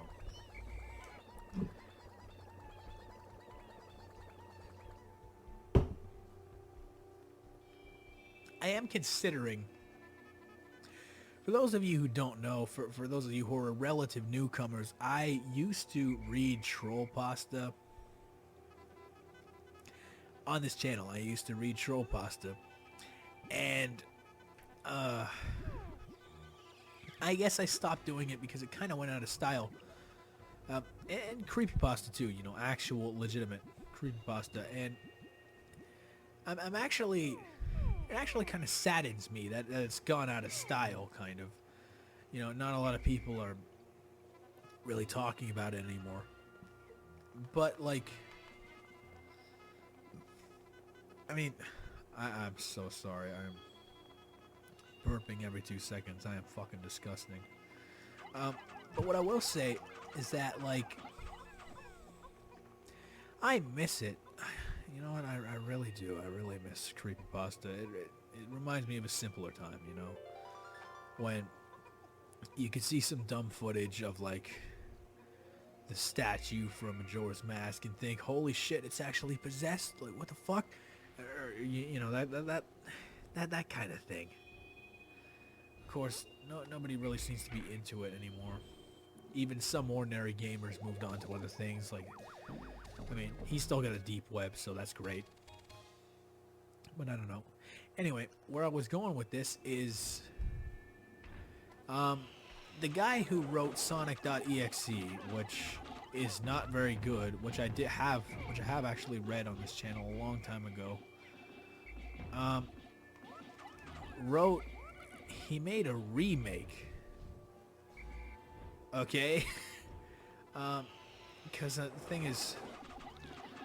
I am considering, for those of you who don't know, for those of you who are relative newcomers, I used to read Troll Pasta on this channel. I used to read Troll Pasta, and I guess I stopped doing it because it kind of went out of style. And creepypasta too, you know, actual legitimate creepypasta. And I'm actually, it actually kind of saddens me that it's gone out of style, kind of. You know, not a lot of people are really talking about it anymore. But, like, I mean, I'm so sorry. I'm burping every 2 seconds. I am fucking disgusting. But what I will say is that, like, I miss it. You know what? I really do. I really miss creepypasta. It reminds me of a simpler time, you know? When you could see some dumb footage of, like, the statue from Majora's Mask and think, holy shit, it's actually possessed. Like, what the fuck? Or, you know, that kind of thing. Of course, nobody really seems to be into it anymore. Even some ordinary gamers moved on to other things. Like, I mean, he's still got a deep web, so that's great. But I don't know. Anyway, where I was going with this is, the guy who wrote Sonic.exe, which is not very good, which I have actually read on this channel a long time ago. He made a remake. Okay? Because the thing is,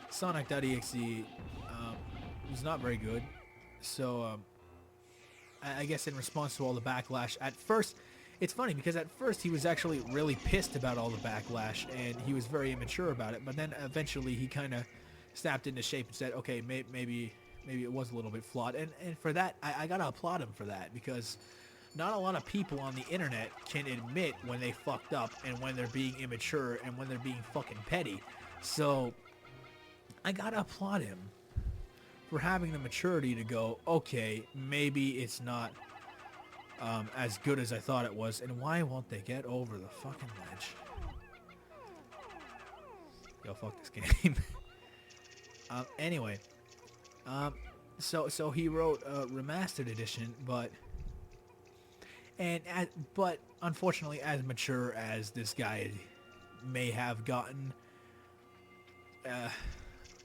Sonic.exe was not very good. So, I guess in response to all the backlash, at first, it's funny because at first he was actually really pissed about all the backlash and he was very immature about it. But then eventually he kind of snapped into shape and said, okay, maybe it was a little bit flawed. And for that, I gotta applaud him for that, because not a lot of people on the internet can admit when they fucked up and when they're being immature and when they're being fucking petty. So I gotta applaud him for having the maturity to go, okay, maybe it's not as good as I thought it was. And why won't they get over the fucking ledge? Yo, fuck this game. Anyway, so he wrote a remastered edition, but unfortunately, as mature as this guy may have gotten,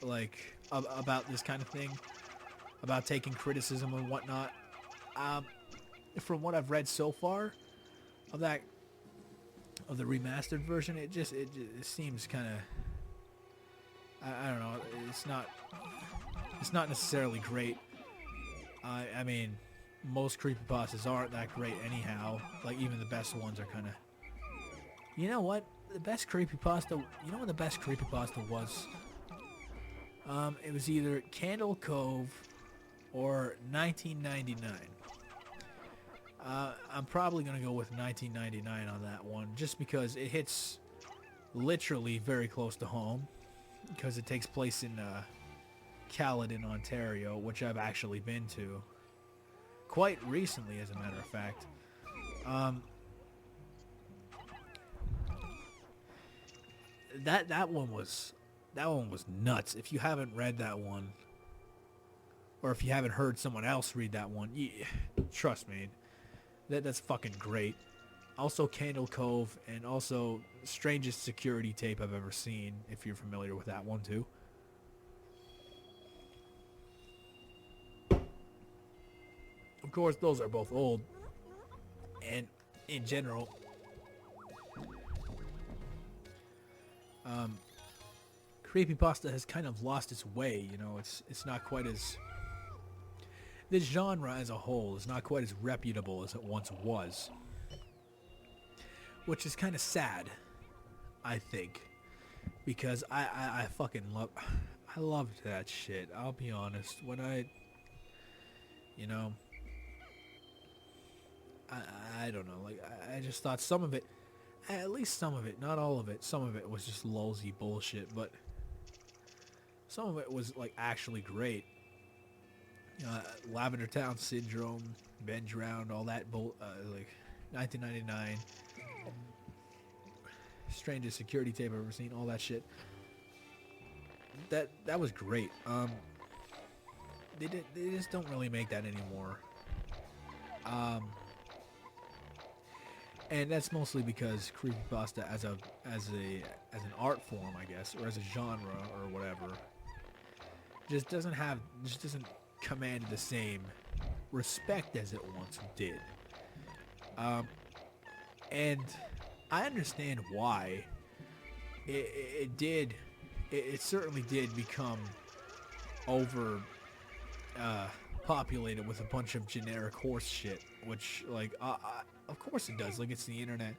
like, about this kind of thing, about taking criticism and whatnot, from what I've read so far of the remastered version, it seems kind of, I don't know, it's not necessarily great. I mean, most creepypastas aren't that great anyhow. Like, even the best ones are kind of... You know what? The best creepypasta... You know what the best creepypasta was? It was either Candle Cove or 1999. I'm probably going to go with 1999 on that one, just because it hits literally very close to home, because it takes place in Caledon, Ontario, which I've actually been to quite recently, as a matter of fact. That one was nuts. If you haven't read that one, or if you haven't heard someone else read that one, trust me, that's fucking great. Also Candle Cove, and also strangest security tape I've ever seen, if you're familiar with that one too. Of course, those are both old, and in general, creepypasta has kind of lost its way. You know, it's not quite as... This genre as a whole is not quite as reputable as it once was, which is kind of sad, I think, because I fucking loved that shit. I'll be honest. When you know, I don't know, like, I just thought some of it, at least some of it, not all of it, some of it was just lulzy bullshit, but some of it was, like, actually great. Lavender Town Syndrome, Ben Drowned, all that like, 1999, strangest security tape I've ever seen, all that shit. That was great. They just don't really make that anymore. And that's mostly because creepypasta as an art form, I guess, or as a genre or whatever, just doesn't command the same respect as it once did. And I understand why it certainly did become over populated with a bunch of generic horse shit, which like of course it does. Like, it's the internet.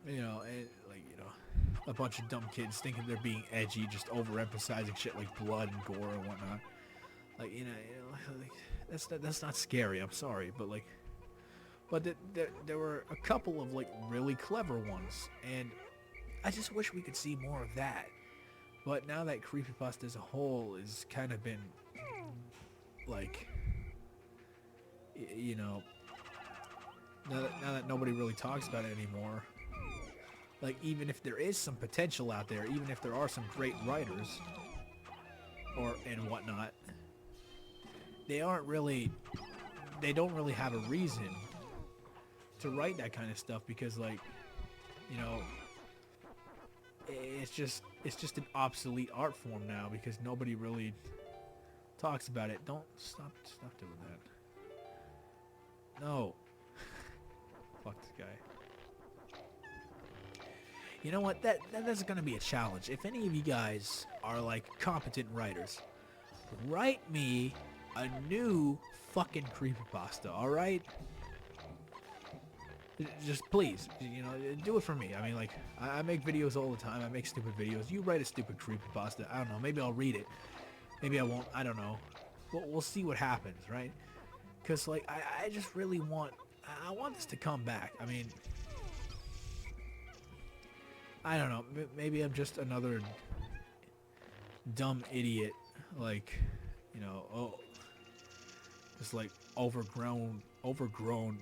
You know, a bunch of dumb kids thinking they're being edgy, just overemphasizing shit like blood and gore and whatnot. Like, like, that's not scary. I'm sorry, but like, there were a couple of like really clever ones, and I just wish we could see more of that. But now that creepypasta as a whole is kind of been like, now that nobody really talks about it anymore, like, even if there is some potential out there, even if there are some great writers and whatnot, they don't really have a reason to write that kind of stuff, because like, it's just an obsolete art form now, because nobody really talks about it. Don't stop doing that. No. Fuck this guy. You know what? That's gonna be a challenge. If any of you guys are like competent writers, write me a new fucking creepypasta, alright? Just please, do it for me. I mean, like, I make videos all the time. I make stupid videos. You write a stupid creepypasta. I don't know. Maybe I'll read it. Maybe I won't. I don't know. We'll see what happens, right? Because, like, I just really want this to come back. I mean, I don't know. Maybe I'm just another dumb idiot, like, just like overgrown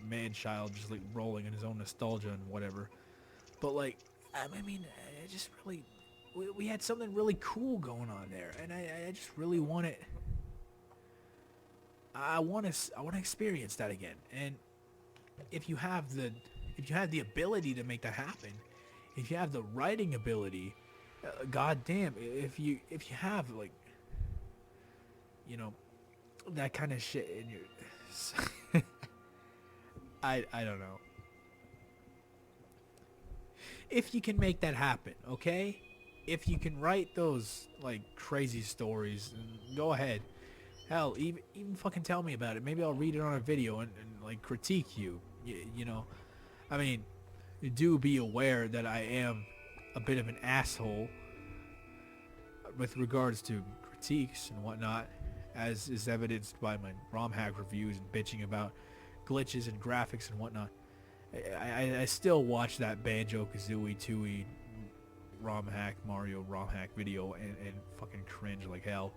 man-child, just like rolling in his own nostalgia and whatever. But like, I mean, I just really, we had something really cool going on there, and I just really want it. I want to experience that again. And if you have the ability to make that happen, if you have the writing ability, goddamn, if you have like, that kind of shit in your, I don't know. If you can make that happen, okay? If you can write those like crazy stories, go ahead. Hell, even fucking tell me about it. Maybe I'll read it on a video and like critique you. I mean, do be aware that I am a bit of an asshole with regards to critiques and whatnot, as is evidenced by my ROM hack reviews and bitching about glitches and graphics and whatnot. I still watch that Banjo-Kazooie 2E Mario ROM hack video and fucking cringe like hell.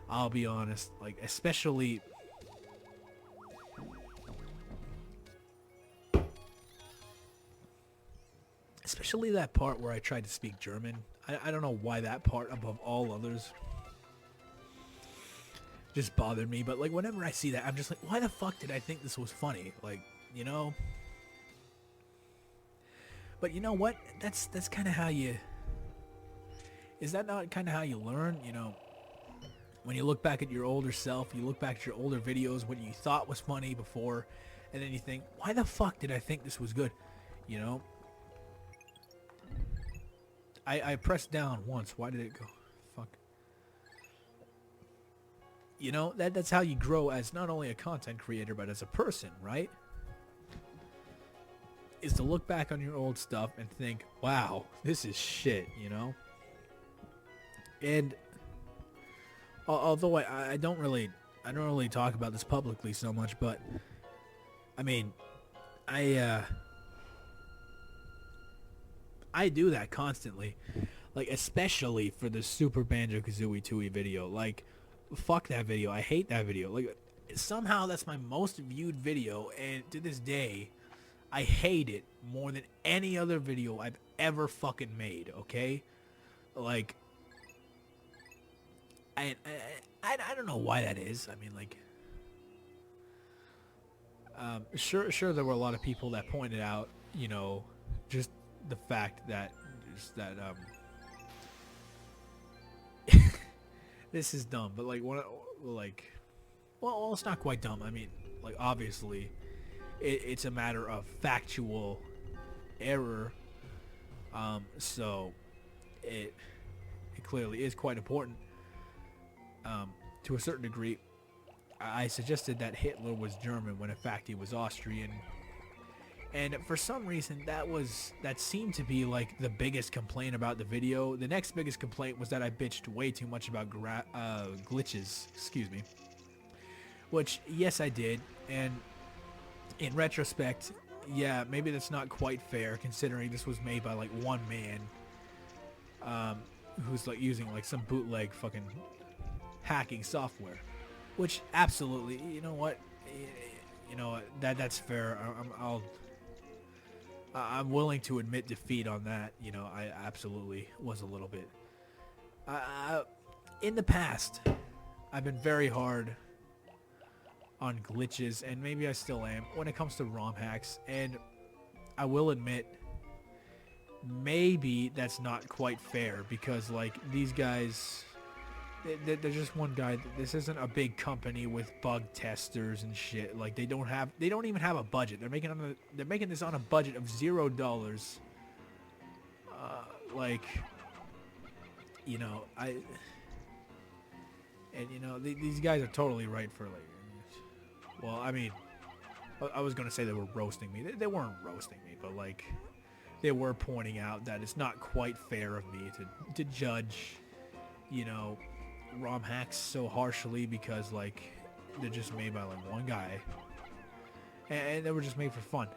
I'll be honest, like, especially that part where I tried to speak German. I don't know why that part above all others just bothered me, but like, whenever I see that, I'm just like, why the fuck did I think this was funny? Like, but you know what? That's kind of how you... Is that not kind of how you learn? When you look back at your older self, you look back at your older videos, what you thought was funny before, and then you think, why the fuck did I think this was good? I pressed down once. Why did it go? Fuck. That's how you grow as not only a content creator, but as a person, right? Is to look back on your old stuff and think, wow, this is shit, And although I don't really talk about this publicly so much, but I mean, I do that constantly, like, especially for the Super Banjo-Kazooie 2E video. Like, fuck that video. I hate that video. Like, somehow that's my most viewed video, and to this day, I hate it more than any other video I've ever fucking made, okay? Like, I don't know why that is. I mean, like, sure there were a lot of people that pointed out, just the fact that this is dumb, but like, well, it's not quite dumb. I mean, like, obviously, it's a matter of factual error. So it clearly is quite important. To a certain degree, I suggested that Hitler was German when in fact he was Austrian. And for some reason, that seemed to be like the biggest complaint about the video. The next biggest complaint was that I bitched way too much about glitches. Excuse me. Which, yes, I did. And in retrospect, yeah, maybe that's not quite fair, considering this was made by like one man, who's like using like some bootleg fucking hacking software. Which absolutely, you know what, that's fair. I'm willing to admit defeat on that. You know, I absolutely was a little bit. In the past, I've been very hard on glitches, and maybe I still am, when it comes to ROM hacks. And I will admit, maybe that's not quite fair, because like these guys, they're just one guy. This isn't a big company with bug testers and shit. Like they don't even have a budget. They're making this on a budget of $0. Like, you know, these guys are totally right for like. Well, I mean, I was gonna say they were roasting me. They weren't roasting me, but like, they were pointing out that it's not quite fair of me to judge, you know, ROM hacks so harshly, because like they're just made by like one guy, and they were just made for fun.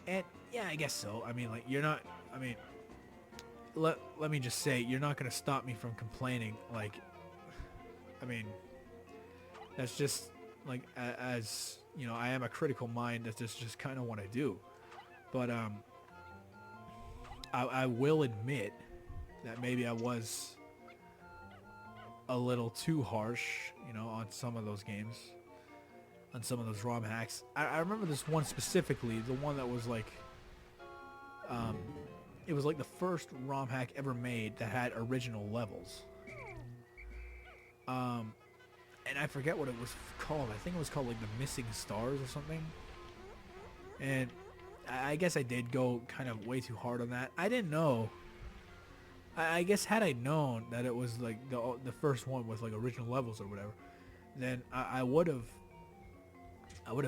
And yeah, I guess so. I mean, like, you're not. I mean, let me just say, you're not gonna stop me from complaining. Like, I mean, that's just like, as you know, I am a critical mind that just kind of what I do. But I will admit that maybe I was a little too harsh, you know, on some of those games, on some of those ROM hacks. I remember this one specifically, the one that was like, it was like the first ROM hack ever made that had original levels. And I forget what it was called. I think it was called like the Missing Stars or something. And I guess I did go kind of way too hard on that. I didn't know. I guess had I known that it was like the first one with like original levels or whatever, then I would have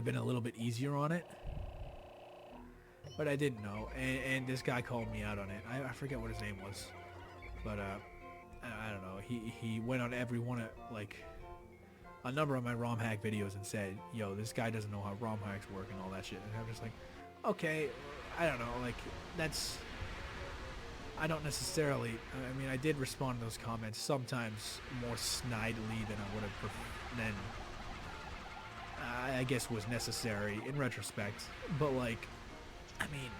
been a little bit easier on it. But I didn't know, and this guy called me out on it. I forget what his name was, but I don't know. He went on every one of like a number of my ROM hack videos and said, "Yo, this guy doesn't know how ROM hacks work and all that shit." And I'm just like, okay, I don't know. Like, that's. I don't necessarily. I mean, I did respond to those comments sometimes more snidely than I would have. I guess was necessary in retrospect. But like, I mean,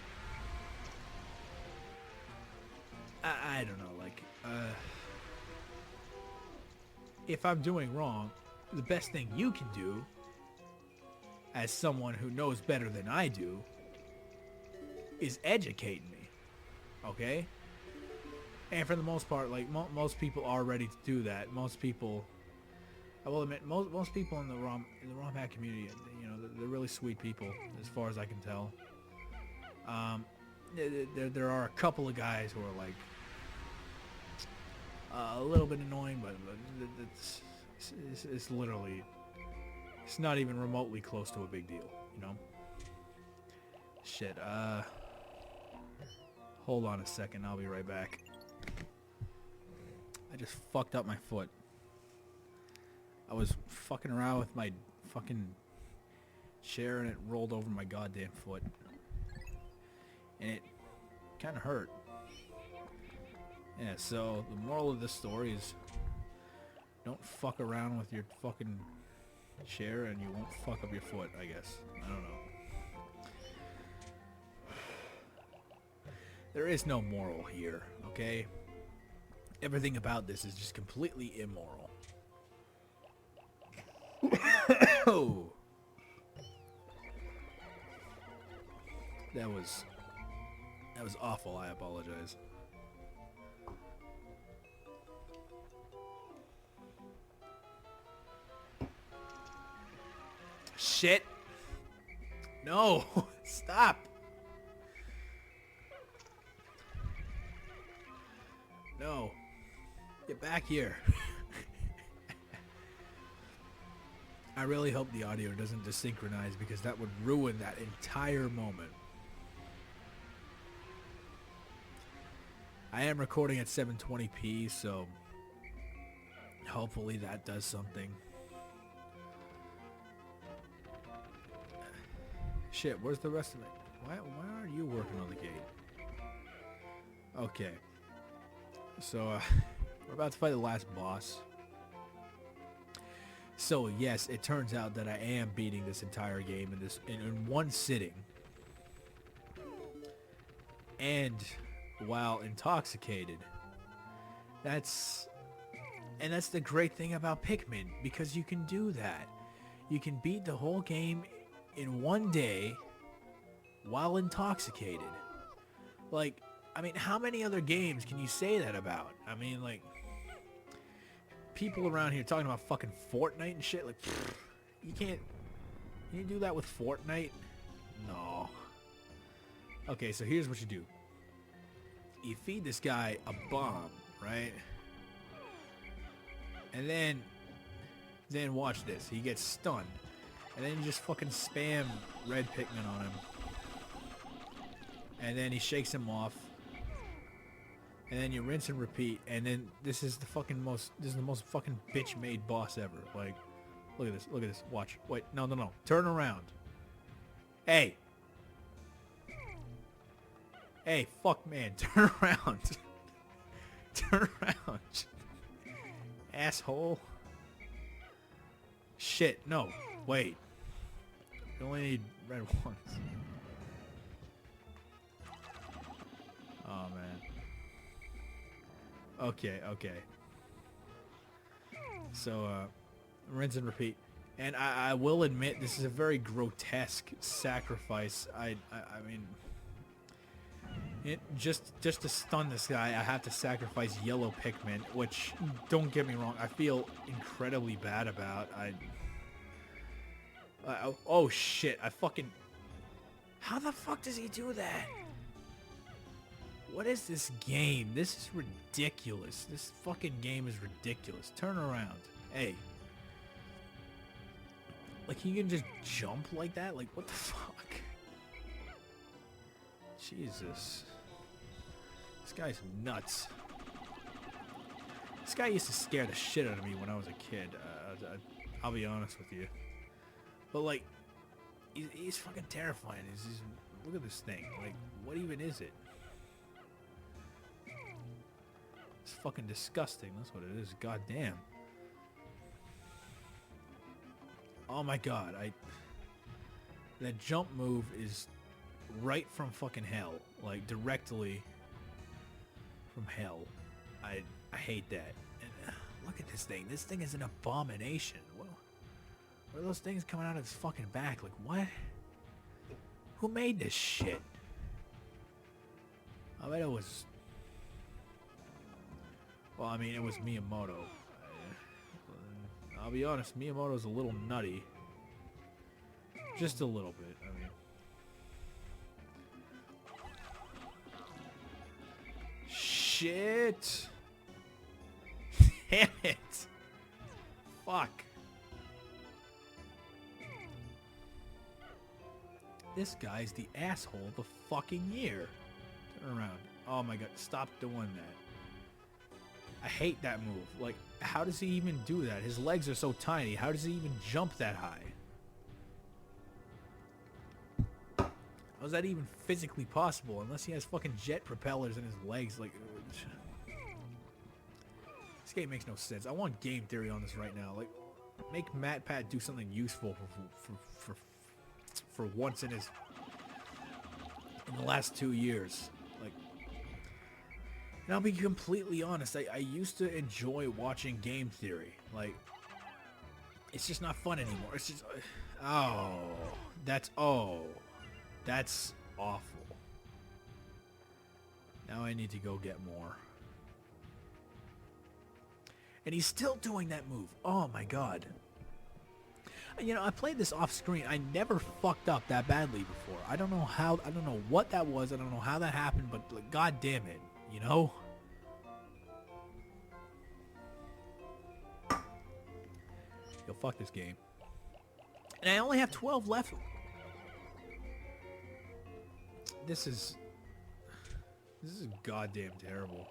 I don't know. Like, if I'm doing wrong, the best thing you can do, as someone who knows better than I do, is educate me. Okay? And for the most part, like, most people are ready to do that. Most people, I will admit, most people in the ROM hack community, you know, they're really sweet people, as far as I can tell. There are a couple of guys who are like a little bit annoying, but it's literally, it's not even remotely close to a big deal, you know. Shit. Hold on a second. I'll be right back. I just fucked up my foot. I was fucking around with my fucking chair and it rolled over my goddamn foot. And it kind of hurt. Yeah, so the moral of this story is don't fuck around with your fucking chair and you won't fuck up your foot, I guess. I don't know. There is no moral here, okay? Everything about this is just completely immoral. Oh. That was awful. I apologize. Shit. No. Stop. No. Get back here. I really hope the audio doesn't desynchronize because that would ruin that entire moment. I am recording at 720p, so hopefully that does something. Shit, where's the rest of it? Why aren't you working on the gate? Okay. So, we're about to fight the last boss. So, yes, it turns out that I am beating this entire game in one sitting. And while intoxicated. That's the great thing about Pikmin, because you can do that. You can beat the whole game in one day while intoxicated. Like, I mean, how many other games can you say that about? I mean, like, people around here talking about fucking Fortnite and shit. Like, pfft, can you do that with Fortnite? No. Okay, so here's what you do. You feed this guy a bomb, right? And then watch this. He gets stunned. And then you just fucking spam red Pikmin on him. And then he shakes him off. And then you rinse and repeat. And then this is the most fucking bitch-made boss ever. Like, look at this. Look at this. Watch. Wait. No. Turn around. Hey. Hey, fuck man. Turn around. Turn around. Asshole. Shit. No. Wait. You only need red once. Oh, man. Okay. So, rinse and repeat. And I will admit, this is a very grotesque sacrifice. I mean... just to stun this guy, I have to sacrifice yellow Pikmin, which, don't get me wrong, I feel incredibly bad about. Oh shit, how the fuck does he do that? What is this game? This is ridiculous. This fucking game is ridiculous. Turn around. Hey. Like, he can just jump like that? Like, what the fuck? Jesus. This guy's nuts. This guy used to scare the shit out of me when I was a kid. I'll be honest with you. But, like, he's fucking terrifying. Look at this thing. Like, what even is it? It's fucking disgusting. That's what it is. God damn. Oh my god. That jump move is right from fucking hell. Like, directly from hell. I hate that. And, look at this thing. This thing is an abomination. What are those things coming out of his fucking back? Like, what? Who made this shit? I bet it was... Well, I mean, it was Miyamoto. I'll be honest, Miyamoto's a little nutty. Just a little bit, I mean. Shit! Damn it! Fuck. This guy's the asshole of the fucking year. Turn around. Oh my god, stop doing that. I hate that move. Like, how does he even do that? His legs are so tiny. How does he even jump that high? How is that even physically possible? Unless he has fucking jet propellers in his legs. Like, this game makes no sense. I want game theory on this right now. Like, make MatPat do something useful for once in the last 2 years. Like, and I'll be completely honest. I used to enjoy watching game theory. Like, it's just not fun anymore. It's just, that's awful. Now I need to go get more. And he's still doing that move. Oh my god. You know, I played this off screen. I never fucked up that badly before. I don't know how. I don't know what that was. I don't know how that happened. But like, god damn it, you know. Yo, fuck this game. And I only have 12 left. This is goddamn terrible.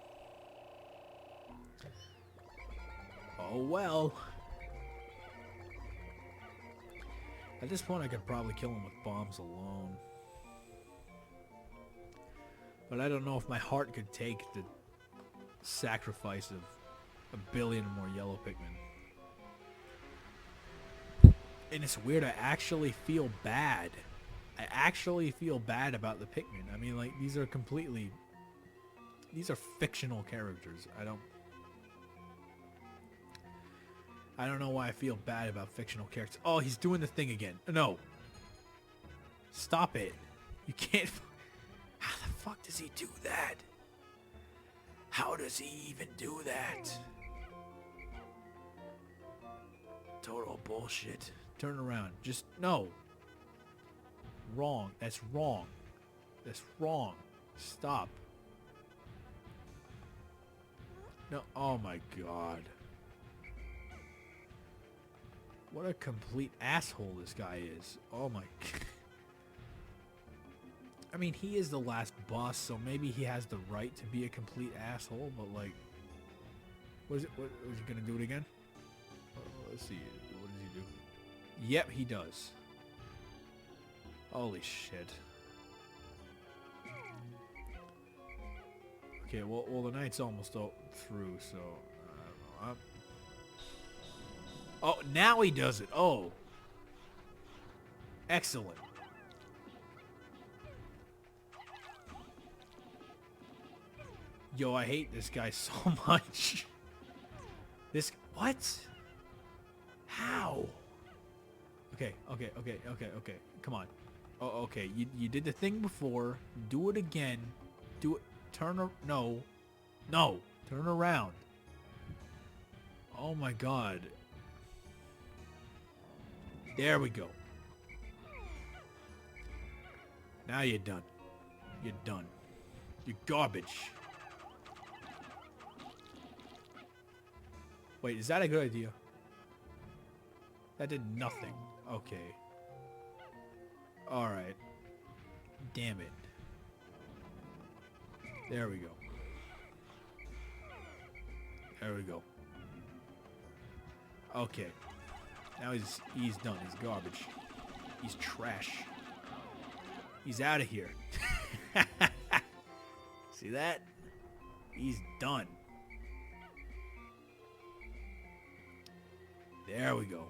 Oh well. At this point I could probably kill him with bombs alone. But I don't know if my heart could take the sacrifice of a billion more yellow Pikmin. And it's weird, I actually feel bad. I actually feel bad about the Pikmin. I mean, like, these are fictional characters. I don't know why I feel bad about fictional characters. Oh, he's doing the thing again. No. Stop it. You can't. How the fuck does he do that? How does he even do that? Total bullshit. Turn around. Just, no. Wrong. That's wrong. That's wrong. Stop. No. Oh my god. What a complete asshole this guy is. Oh my god. I mean, he is the last boss, so maybe he has the right to be a complete asshole, but like... What is he gonna do it again? Let's see. What does he do? Yep, he does. Holy shit. Okay, well the night's almost through, so... I don't know. Oh, now he does it. Oh. Excellent. Yo, I hate this guy so much. This... What? How? Okay. Come on. Oh, okay. You did the thing before. Do it again. Do it. No. No. Turn around. Oh my god. There we go. Now you're done. You're done. You're garbage. Wait, is that a good idea? That did nothing. Okay. Alright. Damn it. There we go. There we go. Okay. Now he's done. He's garbage. He's trash. He's out of here. See that? He's done. There we go.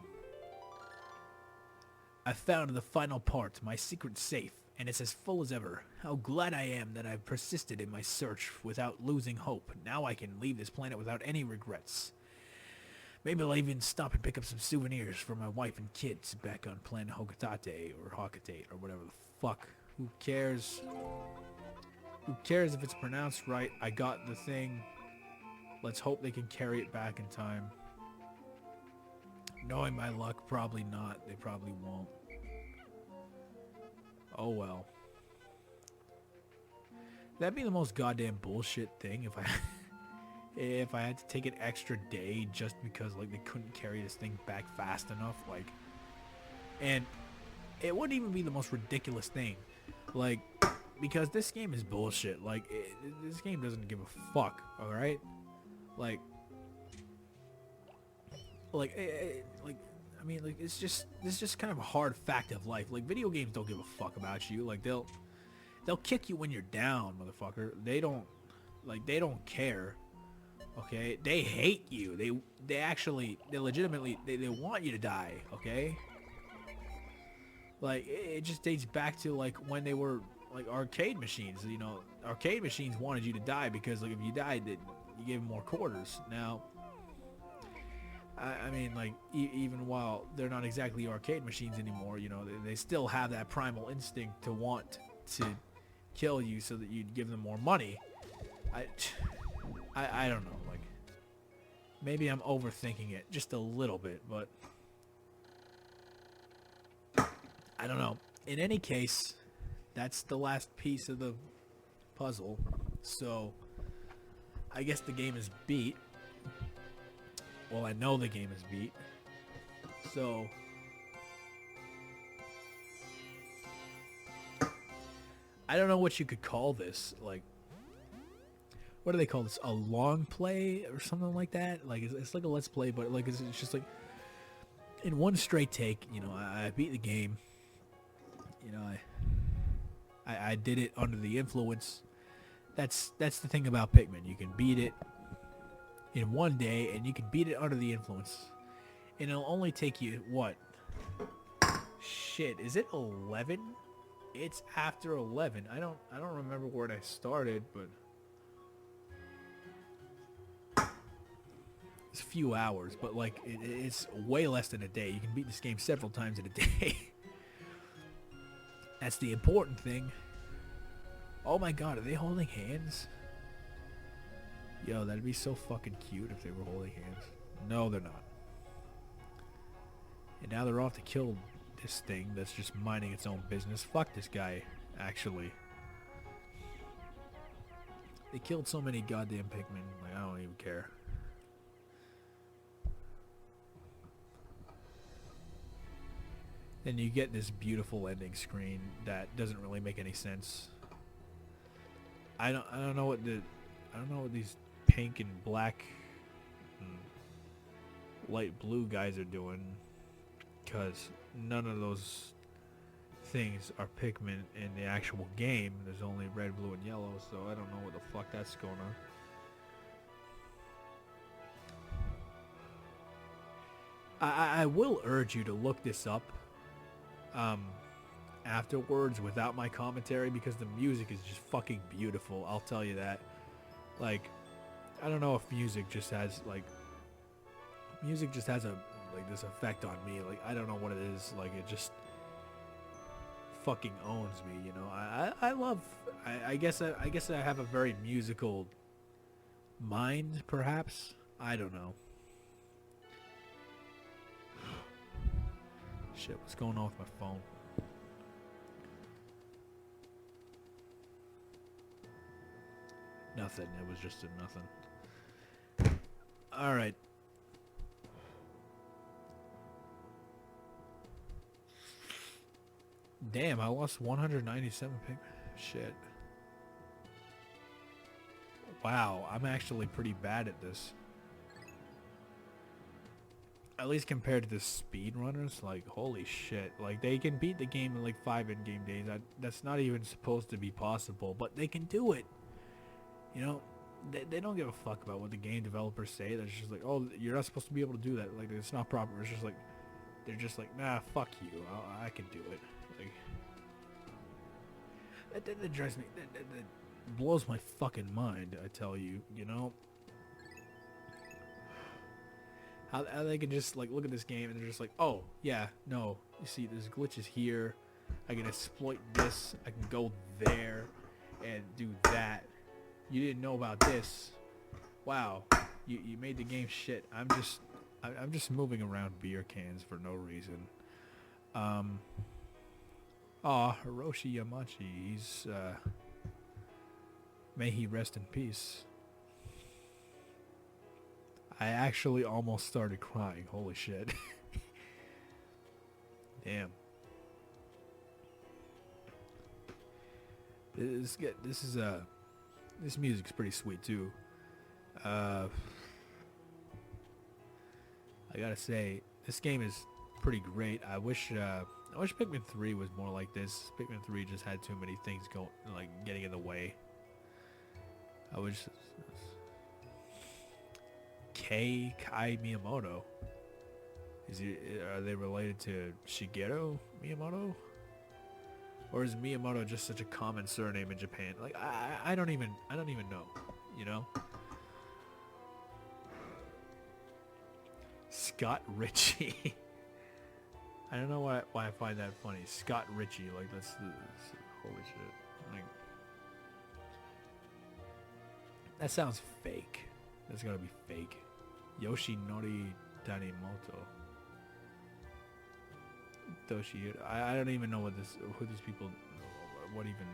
I found the final part, my secret safe, and it's as full as ever. How glad I am that I've persisted in my search without losing hope. Now I can leave this planet without any regrets. Maybe I'll even stop and pick up some souvenirs for my wife and kids back on planet Hokatate or Hockatate or whatever the fuck. Who cares? Who cares if it's pronounced right? I got the thing. Let's hope they can carry it back in time. Knowing my luck, probably not. They probably won't. Oh well. That'd be the most goddamn bullshit thing if I had to take an extra day just because like they couldn't carry this thing back fast enough, like, and it wouldn't even be the most ridiculous thing, like, because this game is bullshit. Like, this game doesn't give a fuck. All right, like, I mean, like, it's just kind of a hard fact of life. Like, video games don't give a fuck about you. Like, they'll kick you when you're down, motherfucker. They don't care. Okay, they hate you. They legitimately want you to die. Okay, like, it just dates back to like when they were like arcade machines. You know, arcade machines wanted you to die because like if you died, you gave them more quarters. Now, I mean, like, even while they're not exactly arcade machines anymore, you know, they still have that primal instinct to want to kill you so that you'd give them more money. I don't know, like, maybe I'm overthinking it just a little bit, but I don't know. In any case, that's the last piece of the puzzle. So, I guess the game is beat. Well, I know the game is beat. So, I don't know what you could call this. Like, what do they call this? A long play or something like that? Like, it's like a let's play, but like it's just like in one straight take. You know, I beat the game. You know, I did it under the influence. That's the thing about Pikmin. You can beat it in one day, and you can beat it under the influence. And it'll only take you, what? Shit, is it 11? It's after 11. I don't remember where I started, but it's a few hours. But like, it's way less than a day. You can beat this game several times in a day. That's the important thing. Oh my god, are they holding hands? Yo, that'd be so fucking cute if they were holding hands. No, they're not. And now they're off to kill this thing that's just minding its own business. Fuck this guy, actually. They killed so many goddamn Pikmin. Like, I don't even care. Then you get this beautiful ending screen that doesn't really make any sense. I don't know what these pink and black and light blue guys are doing, because none of those things are Pikmin in the actual game. There's only red, blue, and yellow, so I don't know what the fuck that's going on. I will urge you to look this up afterwards without my commentary, because the music is just fucking beautiful. I'll tell you that. Like, I don't know if music just has a like this effect on me. Like, I don't know what it is. Like, it just fucking owns me, you know. I guess I have a very musical mind, perhaps. I don't know. Shit, what's going on with my phone? Nothing. It was just a nothing. Alright. Damn, I lost 197 Pikmin. Shit. Wow, I'm actually pretty bad at this. At least compared to the speedrunners, like, holy shit. Like, they can beat the game in like 5 in-game days. That's not even supposed to be possible, but they can do it. You know, they don't give a fuck about what the game developers say. They're just like, oh, you're not supposed to be able to do that. Like, it's not proper. It's just like, they're just like, nah, fuck you. I can do it. Like, that drives me, that blows my fucking mind, I tell you, you know? How they can just, like, look at this game and they're just like, oh, yeah, no, you see, there's glitches here. I can exploit this. I can go there and do that. You didn't know about this. Wow, you made the game shit. I'm just moving around beer cans for no reason. Hiroshi Yamachi, he's may he rest in peace. I actually almost started crying. Holy shit. Damn. This music's pretty sweet too. I gotta say, this game is pretty great. I wish Pikmin 3 was more like this. Pikmin 3 just had too many things getting in the way. I wish. Kai Miyamoto. Are they related to Shigeru Miyamoto? Or is Miyamoto just such a common surname in Japan? Like, I don't even know, you know? Scott Ritchie. I don't know why I find that funny. Scott Ritchie, like, that's holy shit. Like, that sounds fake. That's gotta be fake. Yoshinori Tanimoto. Toshi. I don't even know who these people, what even,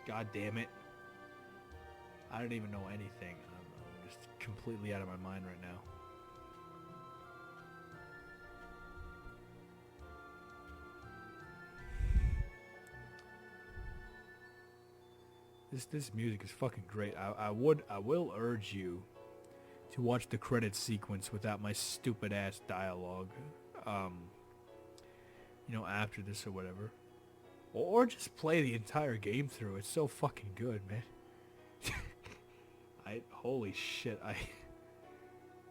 god damn it. I don't even know anything. I'm just completely out of my mind right now. This music is fucking great. I will urge you to watch the credits sequence without my stupid ass dialogue. You know, after this or whatever. Or just play the entire game through. It's so fucking good, man. Holy shit, I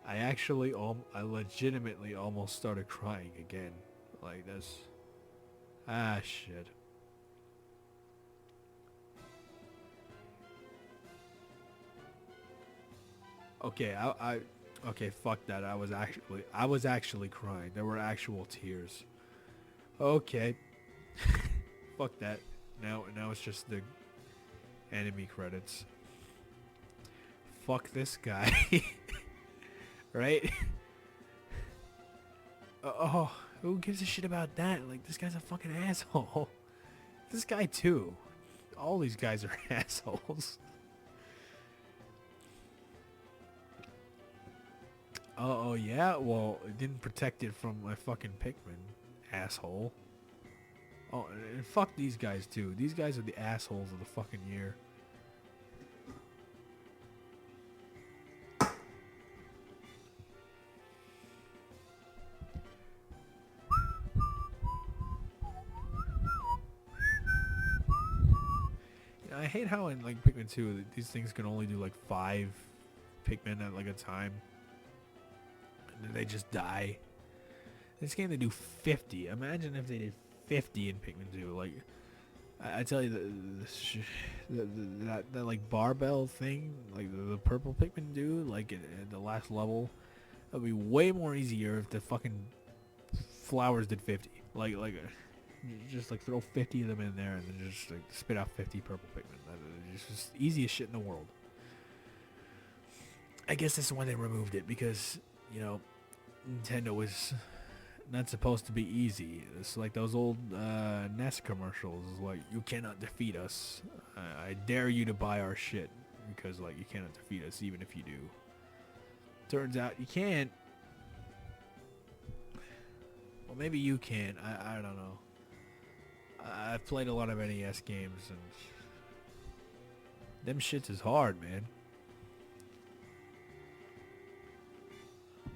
actually, I legitimately almost started crying again. Like, that's, shit. Okay, okay, fuck that. I was actually crying. There were actual tears. Okay. Fuck that. Now it's just the enemy credits. Fuck this guy. Right? Oh, who gives a shit about that? Like, this guy's a fucking asshole. This guy too. All these guys are assholes. Oh yeah? Well, it didn't protect it from my fucking Pikmin, asshole. Oh, and fuck these guys too. These guys are the assholes of the fucking year. I hate how in like Pikmin 2 these things can only do like 5 Pikmin at like a time. And then they just die. This game they do 50. Imagine if they did 50 in Pikmin 2. Like, I tell you, that like barbell thing, like the purple Pikmin do, like in the last level, it would be way more easier if the fucking flowers did 50. Like just like throw 50 of them in there and then just like spit out 50 purple Pikmin. It's just easiest shit in the world. I guess that's why they removed it, because, you know, Nintendo was not supposed to be easy. It's like those old NES commercials. Like, you cannot defeat us. I dare you to buy our shit, because like you cannot defeat us even if you do. Turns out you can't. Well, maybe you can. I don't know. I've played a lot of NES games, and them shits is hard, man.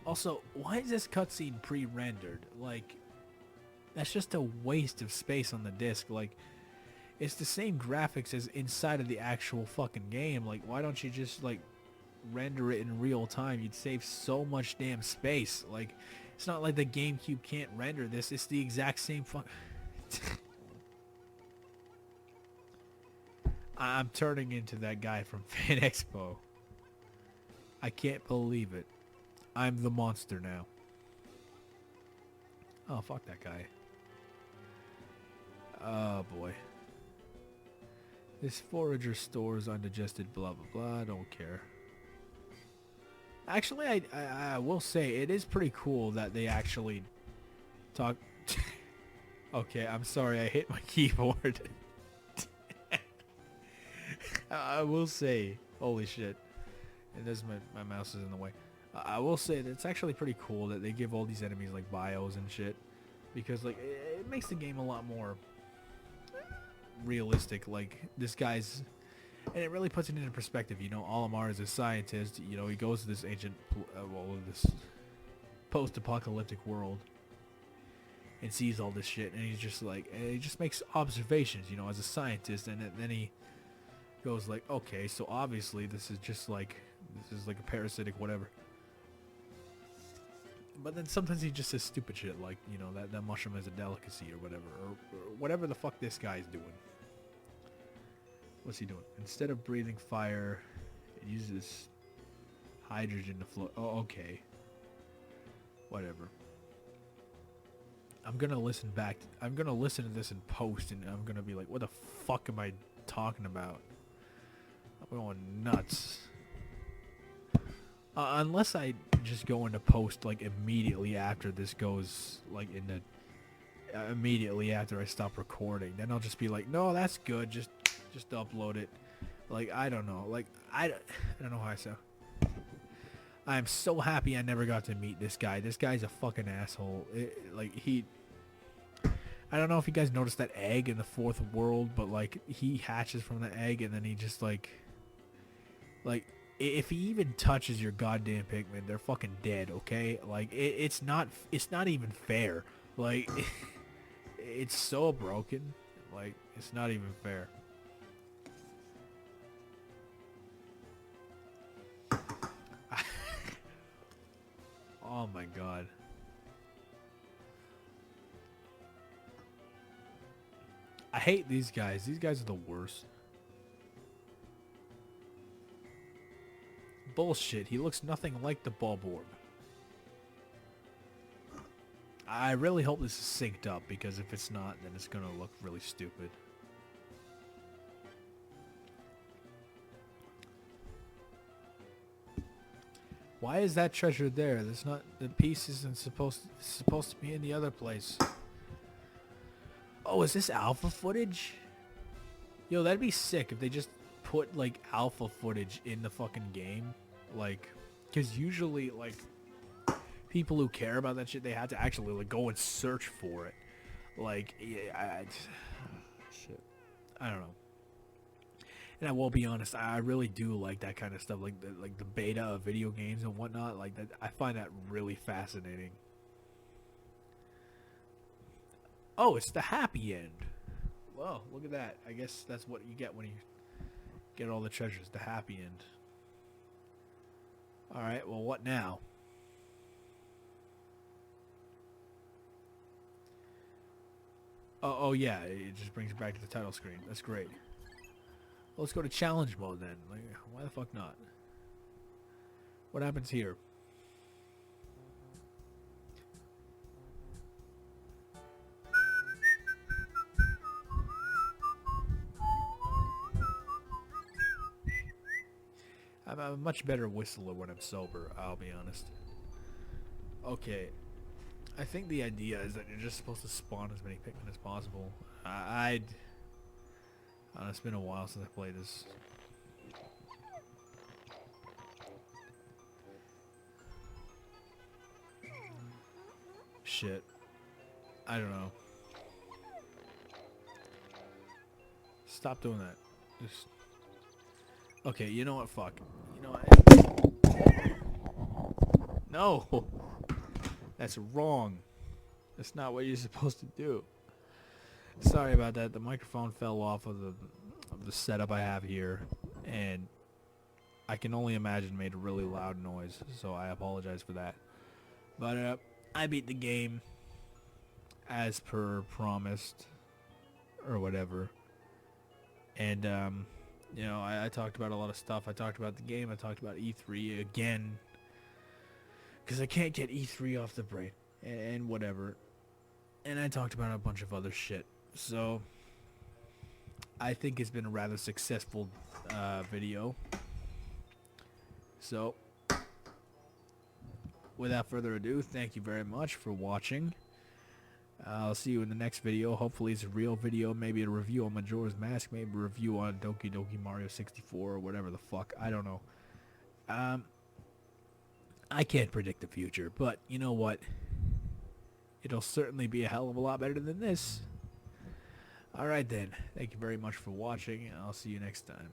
Also, why is this cutscene pre-rendered? Like, that's just a waste of space on the disc. Like, it's the same graphics as inside of the actual fucking game. Like, why don't you just, like, render it in real time? You'd save so much damn space. Like, it's not like the GameCube can't render this. It's the exact same fuck. I'm turning into that guy from Fan Expo. I can't believe it. I'm the monster now. Oh, fuck that guy. Oh, boy. This forager stores undigested blah, blah, blah. Don't care. Actually, I will say, it is pretty cool that they actually talk... Okay, I'm sorry. I hit my keyboard. I will say... Holy shit. And this, my mouse is in the way. I will say that it's actually pretty cool that they give all these enemies like bios and shit, because like it makes the game a lot more realistic. Like, this guy's, and it really puts it into perspective. You know, Olimar is a scientist. You know, he goes to this ancient, this post-apocalyptic world and sees all this shit, and he's just like, and he just makes observations. You know, as a scientist, and then he goes like, okay, so obviously this is just like, this is like a parasitic whatever. But then sometimes he just says stupid shit like, you know, that mushroom is a delicacy or whatever. Or whatever the fuck this guy's doing. What's he doing? Instead of breathing fire, it uses hydrogen to float. Oh, okay. Whatever. I'm gonna listen back. I'm gonna listen to this in post, and I'm gonna be like, what the fuck am I talking about? I'm going nuts. Unless I just go into post like immediately after this goes like into immediately after I stop recording. Then I'll just be like, no, that's good. Just upload it. Like, I don't know. Like, I don't know how I sound. I'm so happy I never got to meet this guy. This guy's a fucking asshole. I don't know if you guys noticed that egg in the fourth world, but like he hatches from the egg and then he just like if he even touches your goddamn Pikmin, they're fucking dead. Okay, like it's not even fair. Like it's so broken. Like it's not even fair. Oh my god. I hate these guys. These guys are the worst. Bullshit. He looks nothing like the Bulborb. I really hope this is synced up, because if it's not, then it's gonna look really stupid. Why is that treasure there? There's not, the piece isn't supposed to be in the other place. Oh, is this alpha footage? Yo, that'd be sick if they just put like alpha footage in the fucking game. Like, because usually like people who care about that shit, they have to actually like go and search for it. Like, yeah, shit, I don't know. And I will be honest, I really do like that kind of stuff, like the beta of video games and whatnot. Like that, I find that really fascinating. Oh, it's the happy end. Well, look at that. I guess that's what you get when you get all the treasures, the happy end. Alright, well, what now? Oh yeah, it just brings it back to the title screen. That's great. Well, let's go to challenge mode then. Like, why the fuck not? What happens here? I'm a much better whistler when I'm sober, I'll be honest. Okay. I think the idea is that you're just supposed to spawn as many Pikmin as possible. It's been a while since I played this. Shit. I don't know. Stop doing that. Just... Okay, you know what? Fuck. You know what? No! That's wrong. That's not what you're supposed to do. Sorry about that. The microphone fell off of the setup I have here, and I can only imagine made a really loud noise, so I apologize for that. But I beat the game as per promised, or whatever. And you know, I talked about a lot of stuff. I talked about the game. I talked about E3 again, because I can't get E3 off the brain, and whatever. And I talked about a bunch of other shit. So I think it's been a rather successful video. So without further ado, thank you very much for watching. I'll see you in the next video. Hopefully it's a real video. Maybe a review on Majora's Mask. Maybe a review on Doki Doki Mario 64 or whatever the fuck. I don't know. I can't predict the future, but you know what? It'll certainly be a hell of a lot better than this. Alright then. Thank you very much for watching, and I'll see you next time.